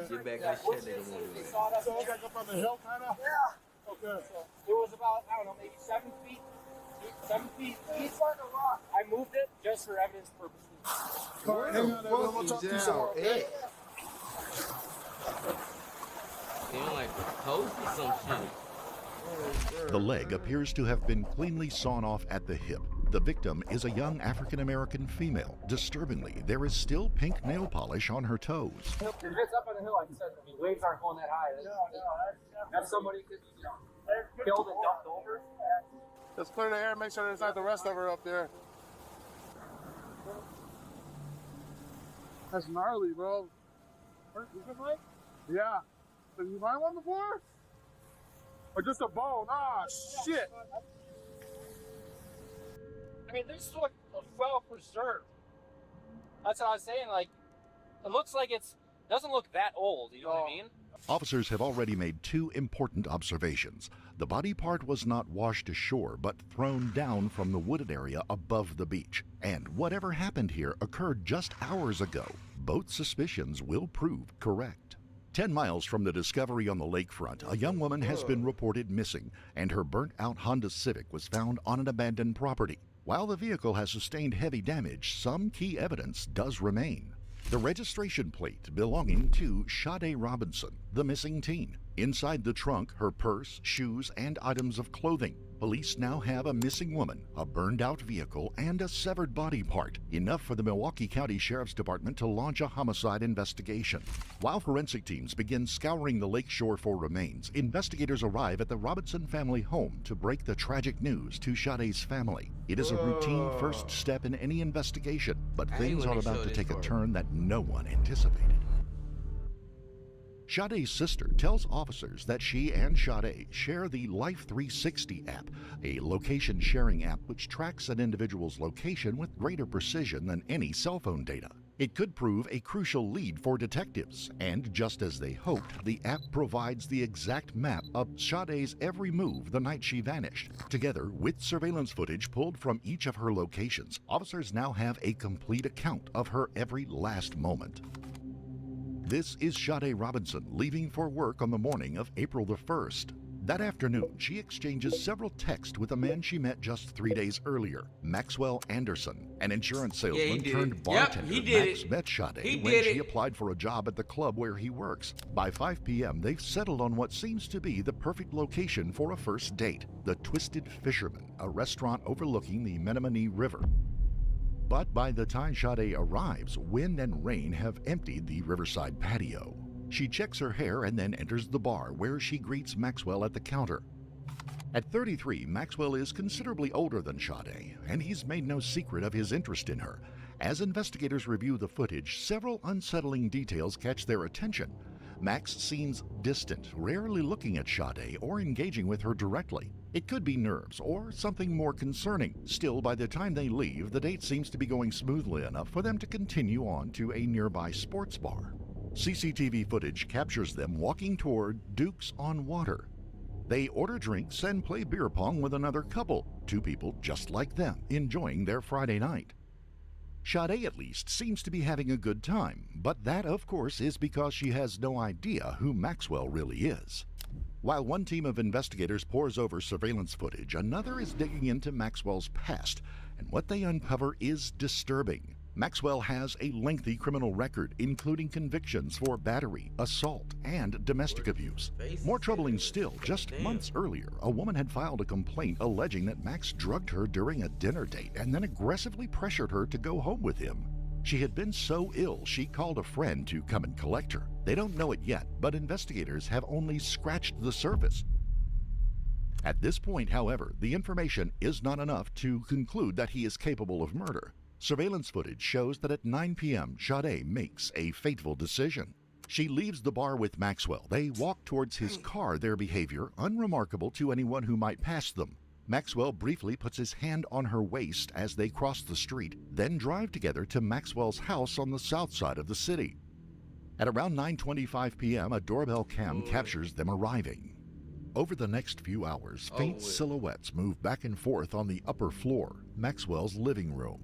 Get back in shit, they don't want to do it. So it's like up on the hill, kind of. Yeah. Okay. So it was about, I don't know, maybe 7 feet. 7 feet east. I moved it just for evidence purposes. Hang on, we'll talk to you some more. Feeling like a post or some shit. The leg appears to have been cleanly sawn off at the hip. The victim is a young African-American female. Disturbingly, there is still pink nail polish on her toes. If it's up on the hill, like I said, I mean, waves aren't going that high. That's somebody could, killed and dumped over. Let's clear the air, make sure there's not the rest of her up there. That's gnarly, bro. You good, Mike? Yeah. Have you found one before? Or just a bone? Ah, shit. I mean, this look well preserved. That's what I was saying. Like, it looks like doesn't look that old. You know what I mean? Officers have already made 2 important observations. The body part was not washed ashore, but thrown down from the wooded area above the beach. And whatever happened here occurred just hours ago. Both suspicions will prove correct. 10 miles from the discovery on the lakefront, a young woman has been reported missing, and her burnt-out Honda Civic was found on an abandoned property. While the vehicle has sustained heavy damage, some key evidence does remain. The registration plate belonging to Cade Robinson, the missing teen. Inside the trunk, her purse, shoes, and items of clothing. Police now have a missing woman, a burned-out vehicle, and a severed body part, enough for the Milwaukee County Sheriff's Department to launch a homicide investigation. While forensic teams begin scouring the lakeshore for remains, investigators arrive at the Robinson family home to break the tragic news to Sade's family. It is a routine first step in any investigation, but things are about to take a turn that no one anticipated. Sade's sister tells officers that she and Cade share the Life 360 app, a location-sharing app which tracks an individual's location with greater precision than any cell phone data. It could prove a crucial lead for detectives, and just as they hoped, the app provides the exact map of Sade's every move the night she vanished. Together with surveillance footage pulled from each of her locations, officers now have a complete account of her every last moment. This is Cade Robinson leaving for work on the morning of April the 1st. That afternoon, she exchanges several texts with a man she met just 3 days earlier, Maxwell Anderson, an insurance salesman turned bartender. Max met Cade when she applied for a job at the club where he works. By 5 p.m., they've settled on what seems to be the perfect location for a first date, the Twisted Fisherman, a restaurant overlooking the Menominee River. But by the time Cade arrives, wind and rain have emptied the riverside patio. She checks her hair and then enters the bar, where she greets Maxwell at the counter. At 33, Maxwell is considerably older than Cade, and he's made no secret of his interest in her. As investigators review the footage, several unsettling details catch their attention. Max seems distant, rarely looking at Cade or engaging with her directly. It could be nerves or something more concerning. Still, by the time they leave, the date seems to be going smoothly enough for them to continue on to a nearby sports bar. CCTV footage captures them walking toward Duke's on Water. They order drinks and play beer pong with another couple, 2 people just like them, enjoying their Friday night. Cade, at least, seems to be having a good time, but that, of course, is because she has no idea who Maxwell really is. While one team of investigators pores over surveillance footage, another is digging into Maxwell's past, and what they uncover is disturbing. Maxwell has a lengthy criminal record, including convictions for battery, assault, and domestic abuse. More troubling still, just months earlier, a woman had filed a complaint alleging that Max drugged her during a dinner date and then aggressively pressured her to go home with him. She had been so ill, she called a friend to come and collect her. They don't know it yet, but investigators have only scratched the surface. At this point, however, the information is not enough to conclude that he is capable of murder. Surveillance footage shows that at 9 p.m., Cade makes a fateful decision. She leaves the bar with Maxwell. They walk towards his car, their behavior unremarkable to anyone who might pass them. Maxwell briefly puts his hand on her waist as they cross the street, then drive together to Maxwell's house on the south side of the city. At around 9:25 p.m., a doorbell cam captures them arriving. Over the next few hours, faint silhouettes move back and forth on the upper floor, Maxwell's living room.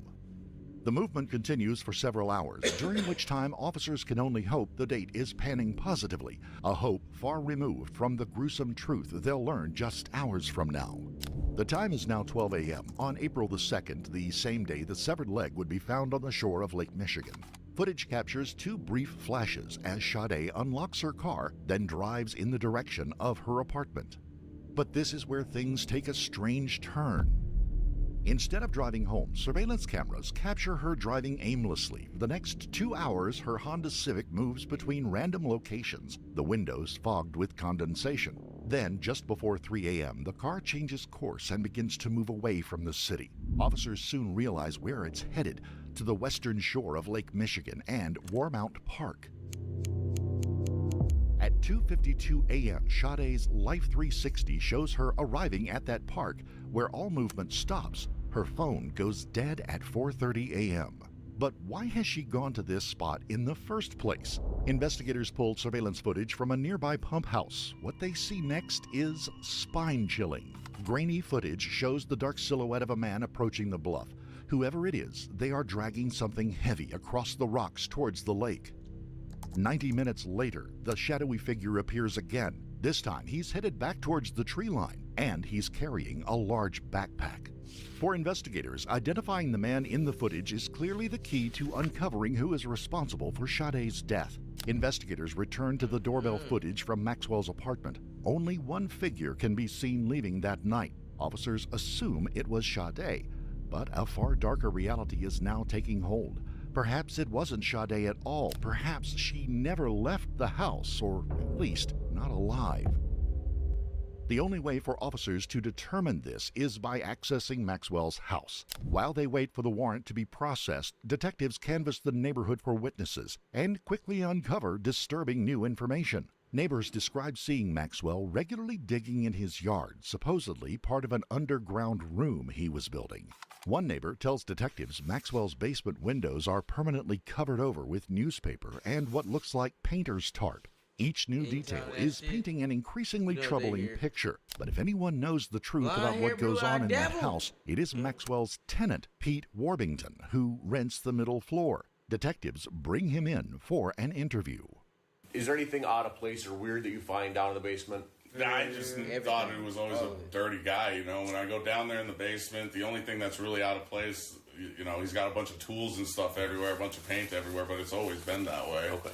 The movement continues for several hours, during which time officers can only hope the date is panning positively, a hope far removed from the gruesome truth they'll learn just hours from now. The time is now 12 a.m. on April the 2nd, the same day the severed leg would be found on the shore of Lake Michigan. Footage captures two brief flashes as Cade unlocks her car, then drives in the direction of her apartment. But this is where things take a strange turn. Instead of driving home, surveillance cameras capture her driving aimlessly. For the next 2 hours, her Honda Civic moves between random locations, the windows fogged with condensation. Then, just before 3 a.m., the car changes course and begins to move away from the city. Officers soon realize where it's headed, to the western shore of Lake Michigan and Warmount Park. At 2:52 a.m., Cade's Life 360 shows her arriving at that park, where all movement stops. Her phone goes dead at 4:30 a.m. But why has she gone to this spot in the first place? Investigators pulled surveillance footage from a nearby pump house. What they see next is spine-chilling. Grainy footage shows the dark silhouette of a man approaching the bluff. Whoever it is, they are dragging something heavy across the rocks towards the lake. 90 minutes later, the shadowy figure appears again. This time, he's headed back towards the tree line, and he's carrying a large backpack. For investigators, identifying the man in the footage is clearly the key to uncovering who is responsible for Cade's death. Investigators return to the doorbell footage from Maxwell's apartment. Only one figure can be seen leaving that night. Officers assume it was Cade, but a far darker reality is now taking hold. Perhaps it wasn't Cade at all. Perhaps she never left the house, or at least not alive. The only way for officers to determine this is by accessing Maxwell's house. While they wait for the warrant to be processed, detectives canvass the neighborhood for witnesses and quickly uncover disturbing new information. Neighbors describe seeing Maxwell regularly digging in his yard, supposedly part of an underground room he was building. One neighbor tells detectives Maxwell's basement windows are permanently covered over with newspaper and what looks like painter's tarp. Each new detail is painting an increasingly troubling picture. But if anyone knows the truth about what goes on in that house, it is Maxwell's tenant, Pete Warbington, who rents the middle floor. Detectives bring him in for an interview. Is there anything out of place or weird that you find down in the basement? I just thought he was always a dirty guy, you know. When I go down there in the basement, the only thing that's really out of place, you know, he's got a bunch of tools and stuff everywhere, a bunch of paint everywhere, but it's always been that way. Okay.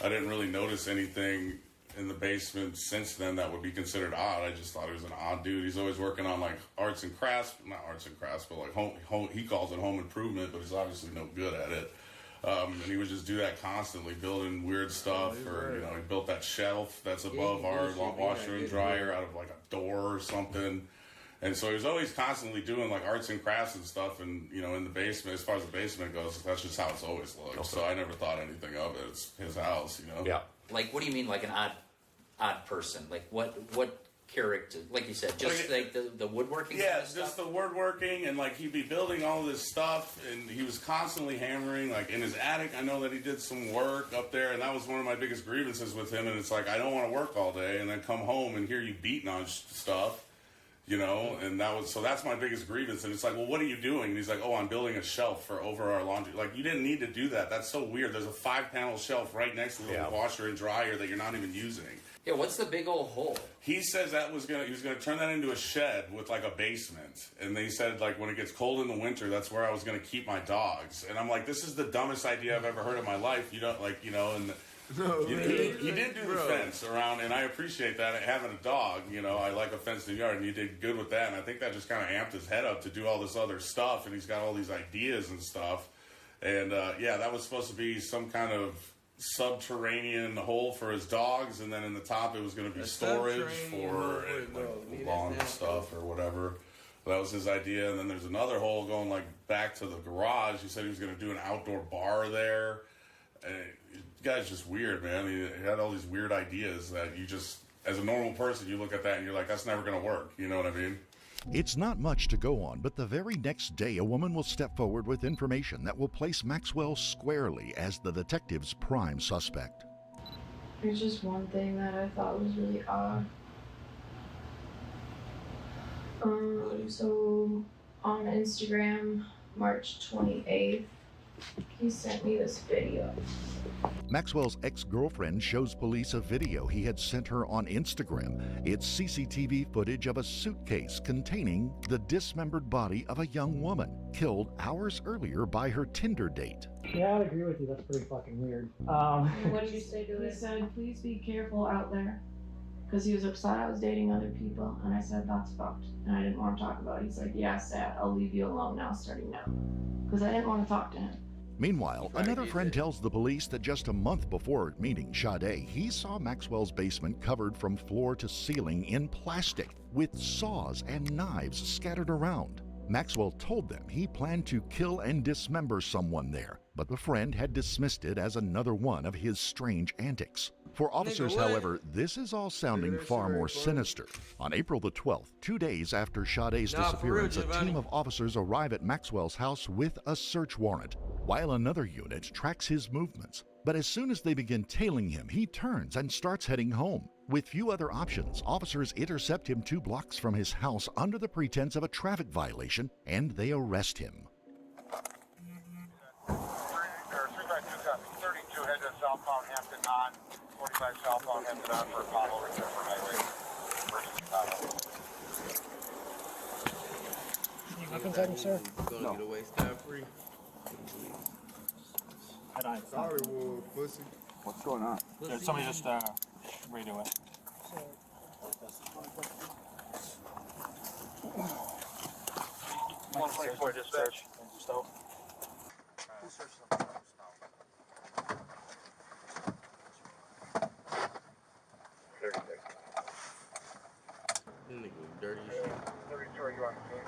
I didn't really notice anything in the basement since then that would be considered odd. I just thought he was an odd dude. He's always working on like arts and crafts, not arts and crafts, but like home he calls it home improvement, but he's obviously no good at it. And he would just do that constantly, building weird stuff, or, you know, he built that shelf that's above our washer and dryer out of like a door or something. And so he was always constantly doing like arts and crafts and stuff, and, you know, in the basement, as far as the basement goes, that's just how it's always looked. Okay. So I never thought anything of it. It's his house, you know? Yeah. Like, what do you mean, like an odd person? Like, what character? Like you said, just like the woodworking? Yeah, kind of just stuff? the woodworking, and like he'd be building all this stuff, and he was constantly hammering. Like in his attic, I know that he did some work up there, and that was one of my biggest grievances with him. And it's like, I don't want to work all day and then come home and hear you beating on stuff. You know, and that's my biggest grievance. And it's like, well, what are you doing? And he's like, oh, I'm building a shelf for over our laundry. Like, you didn't need to do that. That's so weird. There's a 5-panel shelf right next to the washer and dryer that you're not even using. Yeah, what's the big old hole? He says he was gonna turn that into a shed with like a basement. And they said, like, when it gets cold in the winter, that's where I was gonna keep my dogs. And I'm like, this is the dumbest idea I've ever heard in my life. You don't, like, you know, and he did do the fence around, and I appreciate that. Having a dog, you know, I like a fenced in yard, and he did good with that. And I think that just kind of amped his head up to do all this other stuff, and he's got all these ideas and stuff. And yeah, that was supposed to be some kind of subterranean hole for his dogs, and then in the top it was going to be storage for like, lawn stuff or whatever. That was his idea. And then there's another hole going like back to the garage. He said he was going to do an outdoor bar there. And the guy's just weird, man. He had all these weird ideas that you just, as a normal person, you look at that and you're like, that's never going to work. You know what I mean? It's not much to go on, but the very next day, a woman will step forward with information that will place Maxwell squarely as the detective's prime suspect. There's just one thing that I thought was really odd. So on Instagram, March 28th, he sent me this video. Maxwell's ex-girlfriend shows police a video he had sent her on Instagram. It's CCTV footage of a suitcase containing the dismembered body of a young woman killed hours earlier by her Tinder date. Yeah, I'd agree with you. That's pretty fucking weird. What did you say to it? He said, please be careful out there. Because he was upset I was dating other people. And I said, that's fucked. And I didn't want to talk about it. He's like, yeah, sad. I'll leave you alone now, starting now. Because I didn't want to talk to him. Meanwhile, another friend tells the police that just a month before meeting Cade, he saw Maxwell's basement covered from floor to ceiling in plastic, with saws and knives scattered around. Maxwell told them he planned to kill and dismember someone there, but the friend had dismissed it as another one of his strange antics. For officers, however, this is all sounding far more sinister. On April the 12th, 2 days after Sade's disappearance, a team of officers arrive at Maxwell's house with a search warrant, while another unit tracks his movements. But as soon as they begin tailing him, he turns and starts heading home. With few other options, officers intercept him 2 blocks from his house under the pretense of a traffic violation, and they arrest him. 32 head to southbound Hampton on, 45 southbound Hampton on for Apollo return for highway versus Chicago. I can tell you, sir. Gonna get away scot-free. Hollywood, pussy. What's going on? Yeah, somebody just radio it. One 24 dispatch. Stop. Dirty shit. 32, are you on the scene?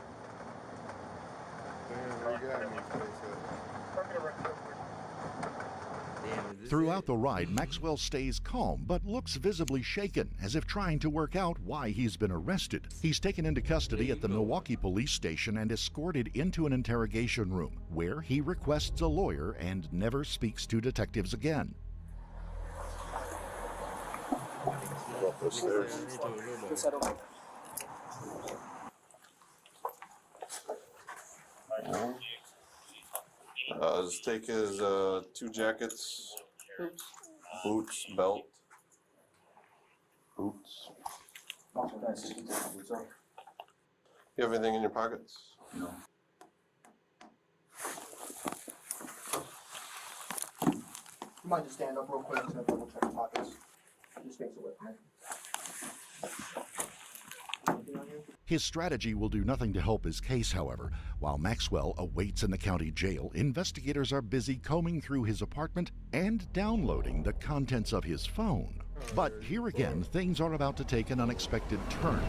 Throughout the ride, Maxwell stays calm but looks visibly shaken, as if trying to work out why he's been arrested. He's taken into custody at the Milwaukee police station and escorted into an interrogation room, where he requests a lawyer and never speaks to detectives again. Just take his 2 jackets, boots, belt, boots. You have anything in your pockets? No. You might just stand up real quick and double check your pockets. Just makes it with me. His strategy will do nothing to help his case, however. While Maxwell awaits in the county jail, investigators are busy combing through his apartment and downloading the contents of his phone. But here again, things are about to take an unexpected turn.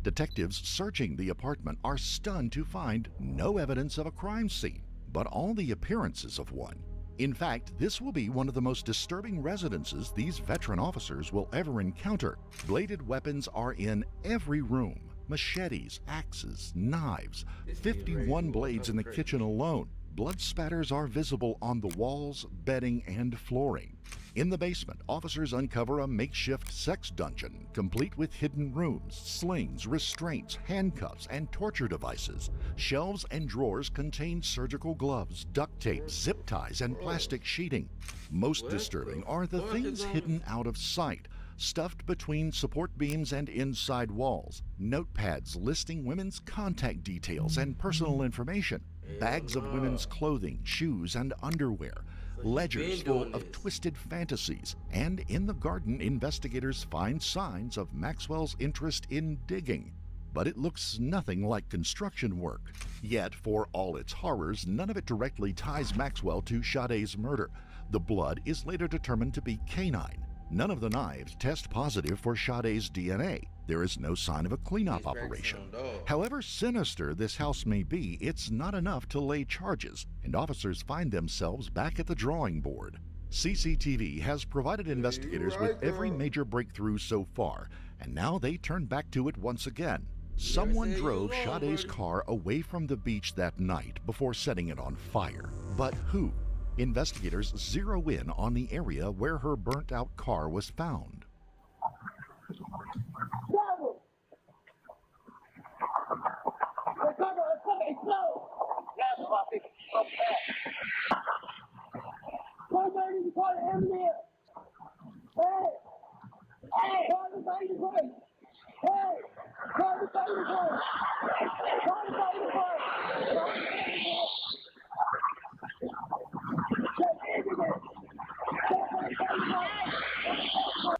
Detectives searching the apartment are stunned to find no evidence of a crime scene, but all the appearances of one. In fact, this will be one of the most disturbing residences these veteran officers will ever encounter. Bladed weapons are in every room. Machetes, axes, knives, 51 blades in the kitchen alone. Blood spatters are visible on the walls, bedding, and flooring. In the basement, officers uncover a makeshift sex dungeon, complete with hidden rooms, slings, restraints, handcuffs, and torture devices. Shelves and drawers contain surgical gloves, duct tape, zip ties, and plastic sheeting. Most disturbing are the things hidden out of sight, stuffed between support beams and inside walls. Notepads listing women's contact details and personal information. Bags of women's clothing, shoes, and underwear. Ledgers full of twisted fantasies. And in the garden, investigators find signs of Maxwell's interest in digging. But it looks nothing like construction work. Yet, for all its horrors, none of it directly ties Maxwell to Sade's murder. The blood is later determined to be canine. None of the knives test positive for Sade's DNA. There is no sign of a cleanup operation. However sinister this house may be, it's not enough to lay charges, and officers find themselves back at the drawing board. CCTV has provided investigators with every major breakthrough so far, and now they turn back to it once again. Someone drove Sade's car away from the beach that night before setting it on fire. But who? Investigators zero in on the area where her burnt-out car was found. Cover, explode! Yes, Fluffy. Okay. Call the ambulance. Hey! Hey! Call the fighting place! Hey! Call the fighting place! Call the fighting place! Call the fighting place!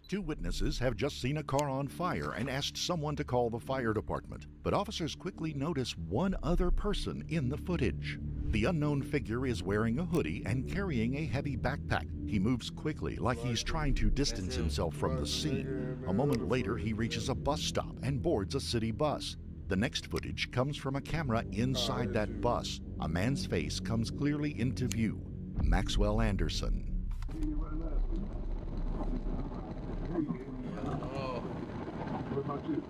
Two witnesses have just seen a car on fire and asked someone to call the fire department. But officers quickly notice one other person in the footage. The unknown figure is wearing a hoodie and carrying a heavy backpack. He moves quickly, like he's trying to distance himself from the scene. A moment later, he reaches a bus stop and boards a city bus. The next footage comes from a camera inside that bus. A man's face comes clearly into view. Maxwell Anderson. What about you?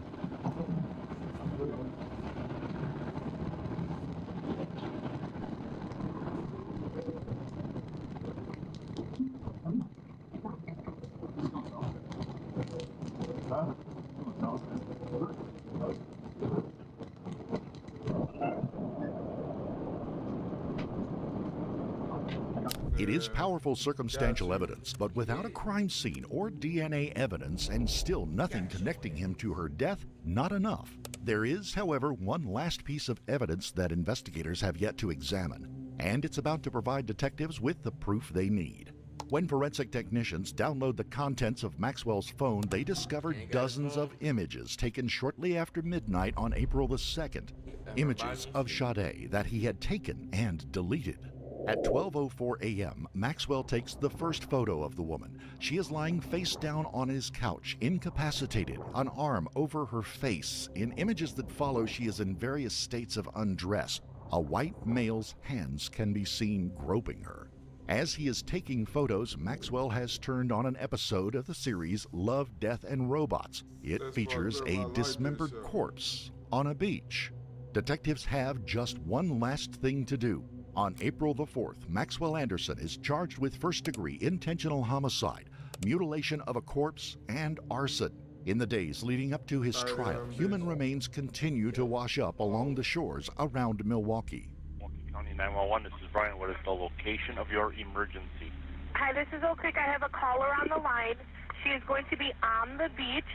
It is powerful circumstantial evidence, but without a crime scene or DNA evidence and still nothing connecting him to her death, not enough. There is, however, one last piece of evidence that investigators have yet to examine, and it's about to provide detectives with the proof they need. When forensic technicians download the contents of Maxwell's phone, they discovered dozens of images taken shortly after midnight on April the 2nd. Images of Cade that he had taken and deleted. At 12:04 a.m., Maxwell takes the first photo of the woman. She is lying face down on his couch, incapacitated, an arm over her face. In images that follow, she is in various states of undress. A white male's hands can be seen groping her. As he is taking photos, Maxwell has turned on an episode of the series Love, Death, and Robots. It features a dismembered corpse on a beach. Detectives have just one last thing to do. On April the 4th, Maxwell Anderson is charged with first-degree intentional homicide, mutilation of a corpse, and arson. In the days leading up to his trial, human remains continue to wash up along the shores around Milwaukee. Milwaukee County 911, this is Brian. What is the location of your emergency? Hi, this is Oak Creek. I have a caller on the line. She is going to be on the beach.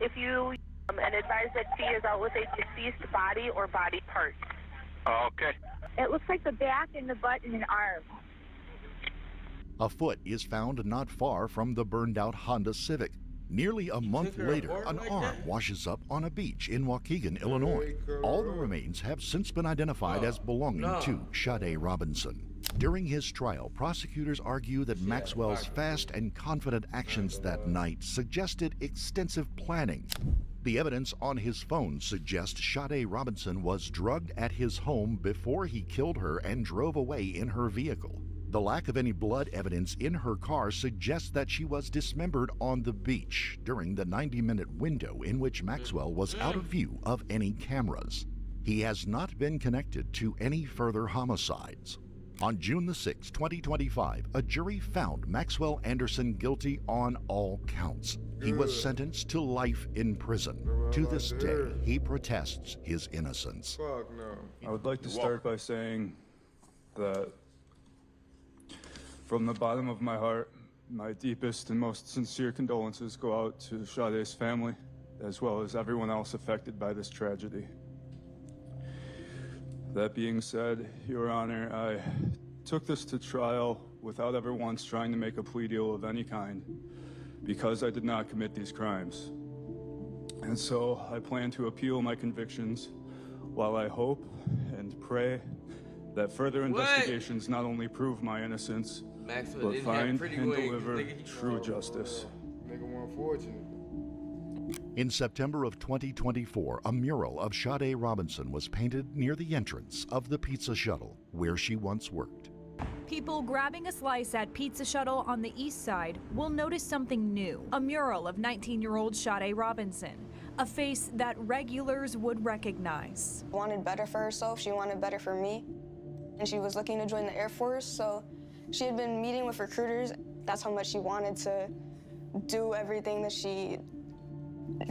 If you and advise that she is out with a deceased body or body parts. Okay. It looks like the back and the butt and an arm. A foot is found not far from the burned-out Honda Civic. Nearly a month later, an arm washes up on a beach in Waukegan, Illinois. All the remains have since been identified as belonging to Cade Robinson. During his trial, prosecutors argue that Maxwell's fast and confident actions that night suggested extensive planning. The evidence on his phone suggests Cade Robinson was drugged at his home before he killed her and drove away in her vehicle. The lack of any blood evidence in her car suggests that she was dismembered on the beach during the 90-minute window in which Maxwell was out of view of any cameras. He has not been connected to any further homicides. On June the 6th, 2025, a jury found Maxwell Anderson guilty on all counts. He was sentenced to life in prison. To this day, he protests his innocence. Fuck no. I would like to start by saying that from the bottom of my heart, my deepest and most sincere condolences go out to Cade's family, as well as everyone else affected by this tragedy. That being said, Your Honor, I took this to trial without ever once trying to make a plea deal of any kind, because I did not commit these crimes. And so I plan to appeal my convictions while I hope and pray that further investigations not only prove my innocence, but find and deliver true justice. Nigga want fortune. In September of 2024, a mural of Cade Robinson was painted near the entrance of the Pizza Shuttle, where she once worked. People grabbing a slice at Pizza Shuttle on the east side will notice something new. A mural of 19-year-old Cade Robinson, a face that regulars would recognize. She wanted better for herself, she wanted better for me, and she was looking to join the Air Force, so she had been meeting with recruiters. That's how much she wanted to do everything that she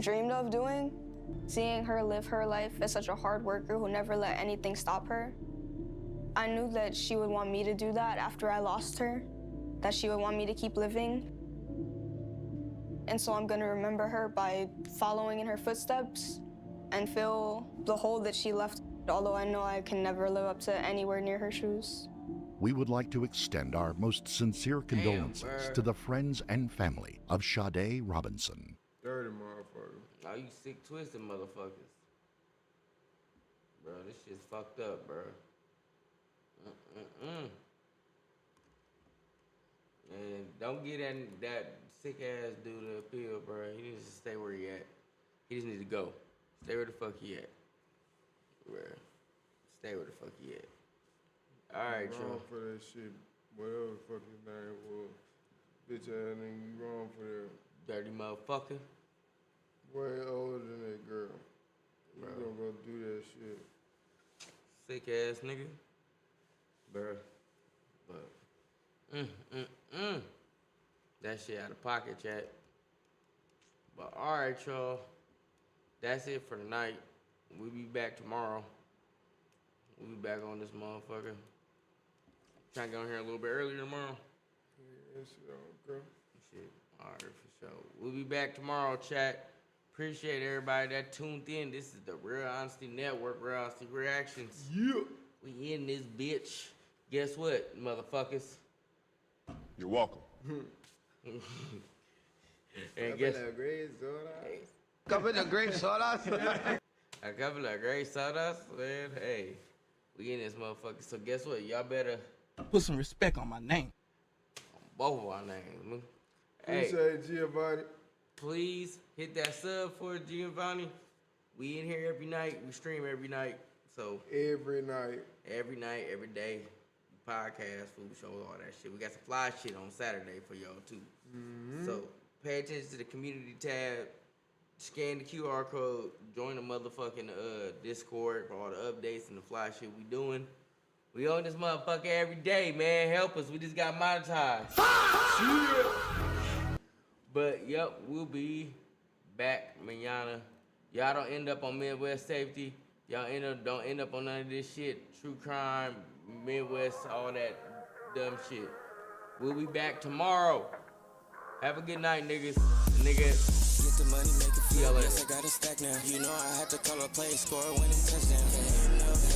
dreamed of doing. Seeing her live her life as such a hard worker who never let anything stop her, I knew that she would want me to do that after I lost her, that she would want me to keep living. And so I'm gonna remember her by following in her footsteps and fill the hole that she left, although I know I can never live up to anywhere near her shoes. We would like to extend our most sincere condolences to the friends and family of Cade Robinson. Dirty motherfucker. Oh, you sick, twisted motherfuckers. Bro, this shit's fucked up, bro. And don't get that sick ass dude to appeal, bro. He needs to stay where he at. He just needs to go. Stay where the fuck he at. Bro. Stay where the fuck he at. Alright, you wrong for that shit. Whatever the fuck his name was. Bitch ass nigga, you wrong for that. Dirty motherfucker. Way older than that girl. You Bro. gonna go do that shit. Sick ass nigga. Bro. But that shit out of pocket, chat. But alright, y'all. That's it for tonight. We'll be back tomorrow. We'll be back on this motherfucker. Trying to get on here a little bit earlier tomorrow. Yeah, that shit on, girl. Shit. Alright, for sure. We'll be back tomorrow, chat. Appreciate everybody that tuned in. This is the Real Honesty Network, Real Honesty Reactions. Yeah. We in this bitch. Guess what, motherfuckers? You're welcome. And guess A couple of great sawdust, man. Hey, we in this motherfucker. So guess what? Y'all better put some respect on my name. On both of our names, man. Hey, say Giovanni. Please hit that sub for Giovanni. We in here every night. We stream every night. So every night, every day. Podcast, food shows, all that shit. We got some fly shit on Saturday for y'all too. So pay attention to the community tab. Scan the QR code. Join the motherfucking Discord for all the updates and the fly shit we doing. We on this motherfucker every day, man. Help us. We just got monetized. But yep, we'll be back mañana. Y'all don't end up on Midwest Safety. Y'all don't end up on none of this shit. True crime, Midwest, all that dumb shit. We'll be back tomorrow. Have a good night, niggas. Niggas. Get the money, make it feel. Yes, I got a stack now. You know I had to call a play, score a winning touchdown.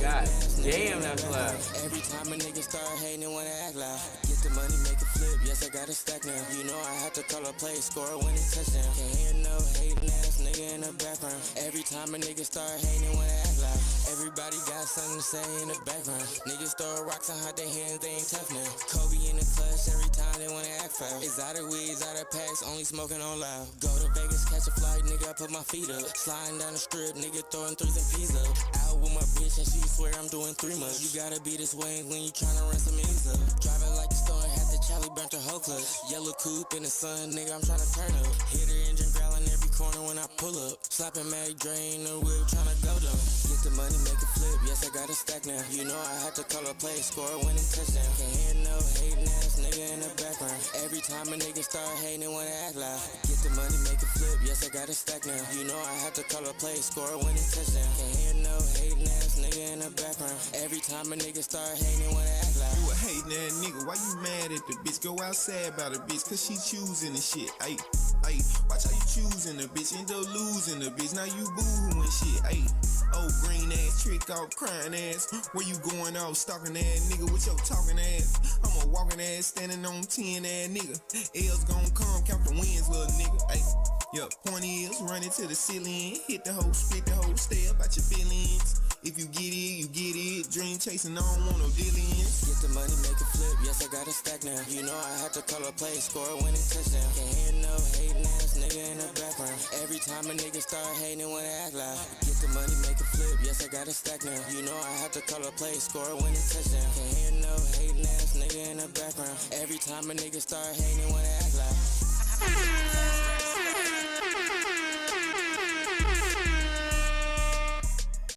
God damn, that's loud. Every time a nigga start hating, wanna act loud. Get the money, make it flip. Yes, I got a stack now. You know I had to call a play, score a winning touchdown. Can't hear no hating ass nigga in the background. Every time a nigga start hating, wanna act loud. Everybody got something to say in the background. Niggas throw rocks and hide their hands, they ain't tough now. Kobe in the clutch every time they wanna act foul. It's out of weeds, out of packs, only smoking on loud. Go to Vegas, catch a flight, nigga, I put my feet up. Sliding down the strip, nigga, throwing threes and peas up. Out with my bitch and she swear I'm doing 3 months. You gotta be this way when you tryna run some ends up. Driving like a storm, had the Charlie burnt her whole clutch. Yellow coupe in the sun, nigga, I'm tryna turn up. Hit her engine growling every corner when I pull up. Slapping Mag Dre in the whip, tryna go dumb. Get the money, make it flip, yes, I got a stack now. You know I had to call a play, score a winning touchdown. Can't hear no hating ass nigga in the background. Every time a nigga start hating, wanna act loud. Get the money, make it flip, yes, I got a stack now. You know I had to call a play, score a winning touchdown. Can't hear no hating ass nigga in the background. Every time a nigga start hating, wanna act loud. You a hating ass nigga, why you mad at the bitch? Go outside about a bitch, cause she choosing the shit. Ayy, watch how you choosing the bitch, end up losing the bitch. Now you boo-hooing shit, ayy. Oh, green ass, trick off, crying ass. Where you going off, stalking ass nigga with your talking ass? I'm a walking ass, standing on 10 ass nigga. L's gon' come, count the wins, little nigga, ayy. Yup, point is, run it to the ceiling. Hit the hoe, spit the hoe, stay up at your feelings. If you get it, you get it. Dream chasing, I don't want no dealings. Get the money, make it flip, yes, I got a stack now. You know I had to call a play, score a winning touchdown. Can't hear no hating ass nigga in the background. Every time a nigga start hating, wanna act loud. Get the money, make it flip, yes, I got a stack now. You know I had to call a play, score a winning touchdown. Can't hear no hating ass nigga in the background. Every time a nigga start hating, wanna act loud.